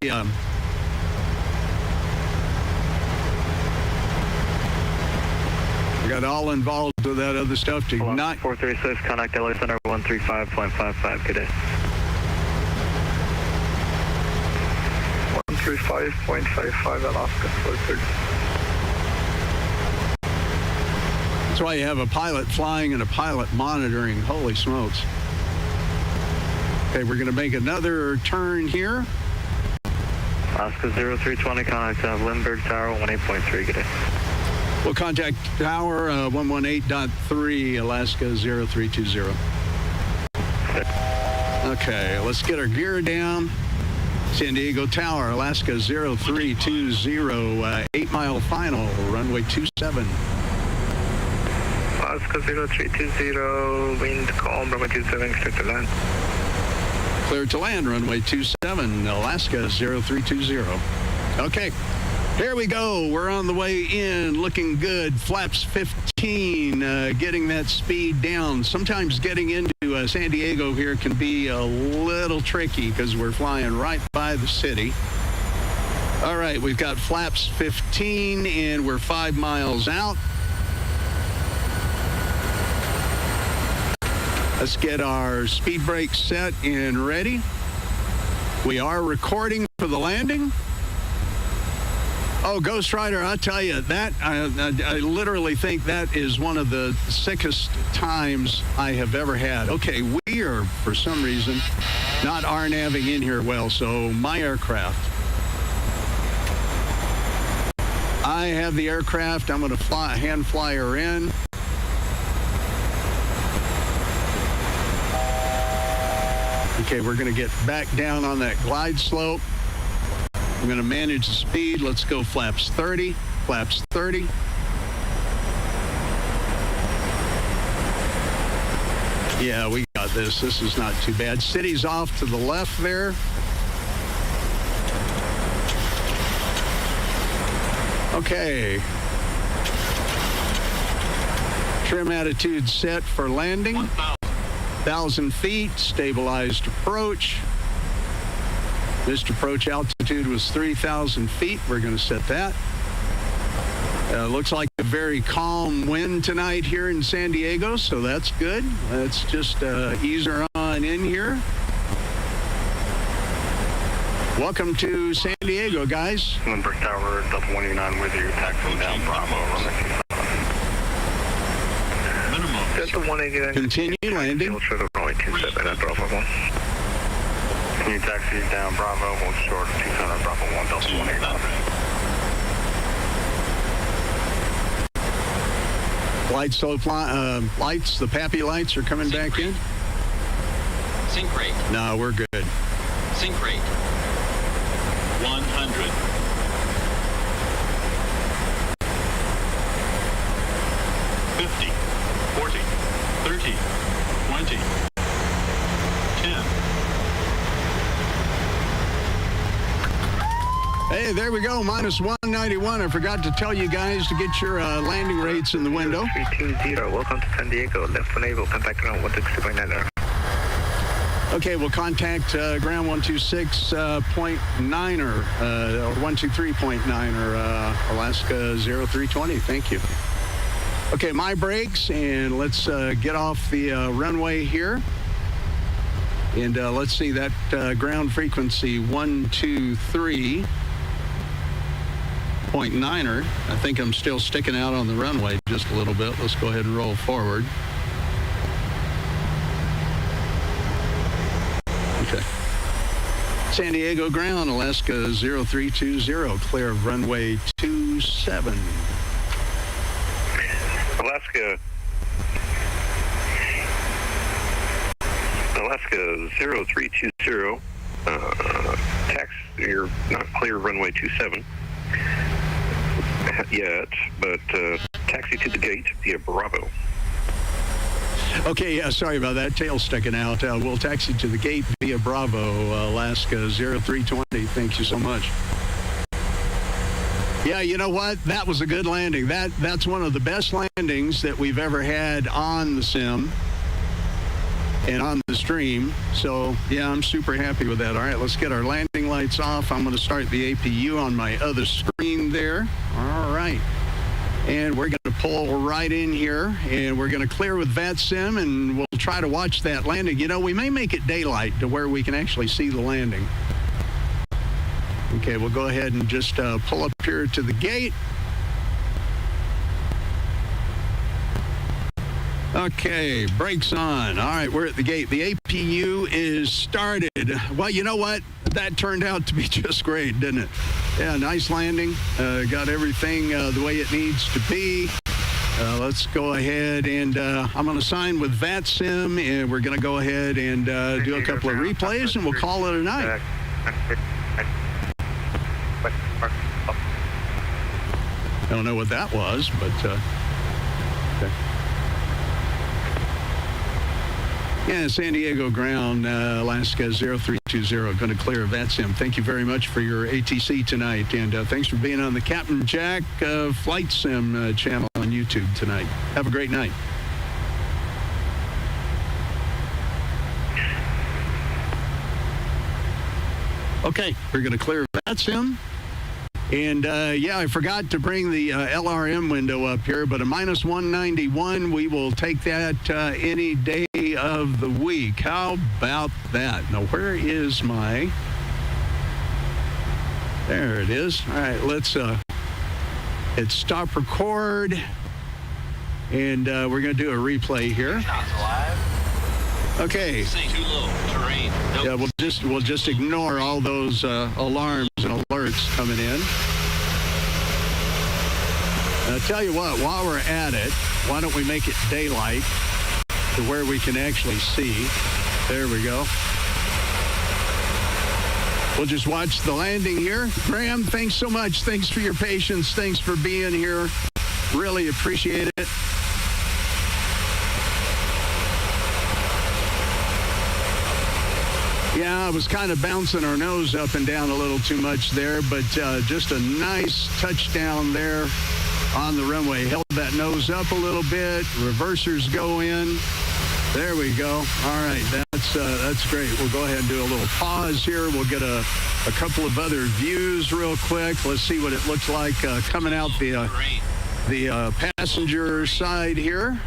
We got all involved with that other stuff to not... 436, contact LA Center 135.55, good day. 135.55, Alaska 430. That's why you have a pilot flying and a pilot monitoring. Holy smokes. Okay, we're going to make another turn here. Alaska 0320, contact Lindbergh Tower 18.3, good day. We'll contact Tower 118.3, Alaska 0320. Okay, let's get our gear down. San Diego Tower, Alaska 0320, 8-mile final, runway 27. Alaska 0320, wind calm, runway 27, clear to land. Clear to land, runway 27, Alaska 0320. Okay, Here we go. We're on the way in, looking good. Flaps 15, getting that speed down. Sometimes getting into San Diego here can be a little tricky because we're flying right by the city. All right, we've got flaps 15, and we're 5 miles out. Let's get our speed brakes set and ready. We are recording for the landing. Oh, Ghost Rider, I'll tell you, that I literally think that is one of the sickest times I have ever had. Okay, we are, for some reason, not RNAVing in here well, so my aircraft. I have the aircraft. I'm going to hand fly her in. Okay, we're going to get back down on that glide slope. I'm going to manage the speed. Let's go flaps 30. Flaps 30. Yeah, we got this. This is not too bad. City's off to the left there. Okay. Trim attitude set for landing. 1,000 feet, stabilized approach. Missed approach altitude was 3,000 feet. We're going to set that. Looks like a very calm wind tonight here in San Diego, so that's good. Let's just ease her on in here. Welcome to San Diego, guys. Lindbergh Tower, 189 with you, taxiing down Bravo. Delta 189. Continue landing. Short of runway 27 at Bravo 1. Can you taxi down Bravo, hold short 200 Bravo 1, Delta 189. Glide slope lights, the PAPI lights are coming back in. Sync rate. No, we're good. Sync rate. 100. 50. 40. 30. 20. 10. Hey, there we go, minus 191. I forgot to tell you guys to get your landing rates in the window. 320, welcome to San Diego. Left enable, contact ground 126.9. Okay, we'll contact ground 126.9 or 123.9 or Alaska 0320. Thank you. Okay, my brakes, and let's get off the runway here. And let's see that ground frequency 123.9er. I think I'm still sticking out on the runway just a little bit. Let's go ahead and roll forward. Okay. San Diego ground, Alaska 0320, clear of runway 27. Alaska 0320, you're not clear of runway 27 yet, but taxi to the gate via Bravo. Okay, yeah, sorry about that. Tail sticking out. We'll taxi to the gate via Bravo, Alaska 0320. Thank you so much. Yeah, you know what? That was a good landing. That's one of the best landings that we've ever had on the sim and on the stream. So, yeah, I'm super happy with that. All right, let's get our landing lights off. I'm going to start the APU on my other screen there. All right. And we're going to pull right in here, and we're going to clear with VATSIM, and we'll try to watch that landing. You know, we may make it daylight to where we can actually see the landing. Okay, we'll go ahead and just pull up here to the gate. Okay, brakes on. All right, we're at the gate. The APU is started. Well, you know what? That turned out to be just great, didn't it? Yeah, nice landing. Got everything the way it needs to be. Let's go ahead and I'm going to sign with VATSIM, and we're going to go ahead and do a couple of replays, and we'll call it a night. I don't know what that was, but okay. Yeah, San Diego ground, Alaska 0320. 320. Going to clear VATSIM. Thank you very much for your ATC tonight, and thanks for being on the Captain Jack Flight Sim channel on YouTube tonight. Have a great night. Okay, we're going to clear VATSIM. And, yeah, I forgot to bring the LRM window up here, but a minus 191, we will take that any day of the week. How about that? Now, where is my... There it is. All right, let's hit stop record. And we're going to do a replay here. Okay. Too low. Terrain. Nope. Yeah, we'll just ignore all those alarms and alerts coming in. I'll tell you what, while we're at it, why don't we make it daylight to where we can actually see. There we go. We'll just watch the landing here. Graham, thanks so much. Thanks for your patience. Thanks for being here. Really appreciate it. Yeah, I was kind of bouncing our nose up and down a little too much there, but just a nice touchdown there on the runway. Held that nose up a little bit. Reversers go in. There we go. All right, that's great. We'll go ahead and do a little pause here. We'll get a couple of other views real quick. Let's see what it looks like coming out the passenger side here.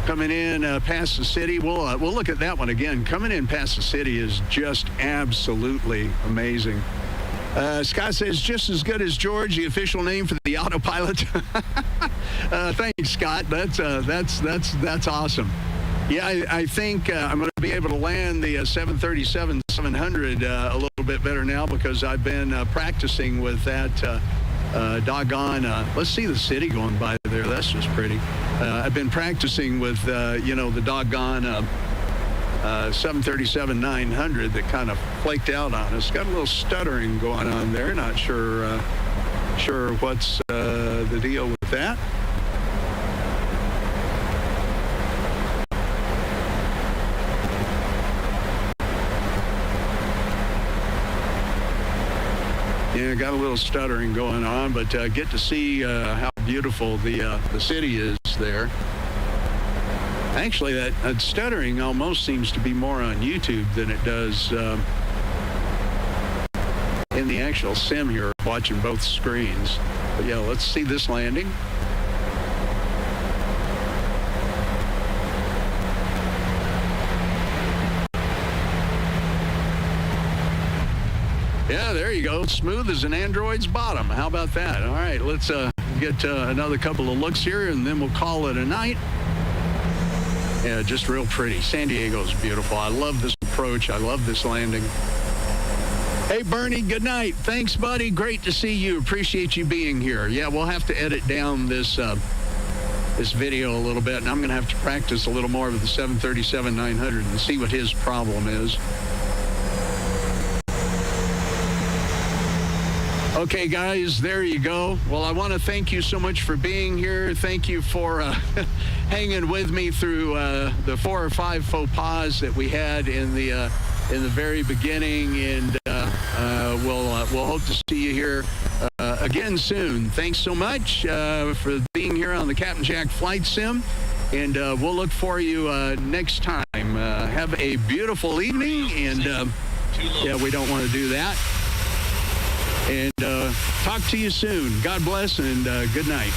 Coming in past the city. We'll look at that one again. Coming in past the city is just absolutely amazing. Scott says, just as good as George, the official name for the autopilot. Thanks, Scott. That's awesome. Yeah, I think I'm going to be able to land the 737-700 a little bit better now because I've been practicing with that doggone. Let's see the city going by there. That's just pretty. I've been practicing with, the doggone 737-900 that kind of flaked out on us. Got a little stuttering going on there. Not sure what's the deal with that. Yeah, got a little stuttering going on, but get to see how beautiful the city is there. Actually, that stuttering almost seems to be more on YouTube than it does in the actual sim here, watching both screens. But yeah, let's see this landing. Yeah, there you go. Smooth as an Android's bottom. How about that? All right, let's get another couple of looks here, and then we'll call it a night. Yeah, just real pretty. San Diego's beautiful. I love this approach. I love this landing. Hey, Bernie, good night. Thanks, buddy. Great to see you. Appreciate you being here. Yeah, we'll have to edit down this video a little bit, and I'm going to have to practice a little more with the 737-900 and see what his problem is. Okay, guys, there you go. Well, I want to thank you so much for being here. Thank you for hanging with me through the 4 or 5 faux pas that we had in the very beginning, and we'll hope to see you here again soon. Thanks so much for being here on the Captain Jack Flight Sim, and we'll look for you next time. Have a beautiful evening, and yeah, we don't want to do that. And talk to you soon. God bless and good night.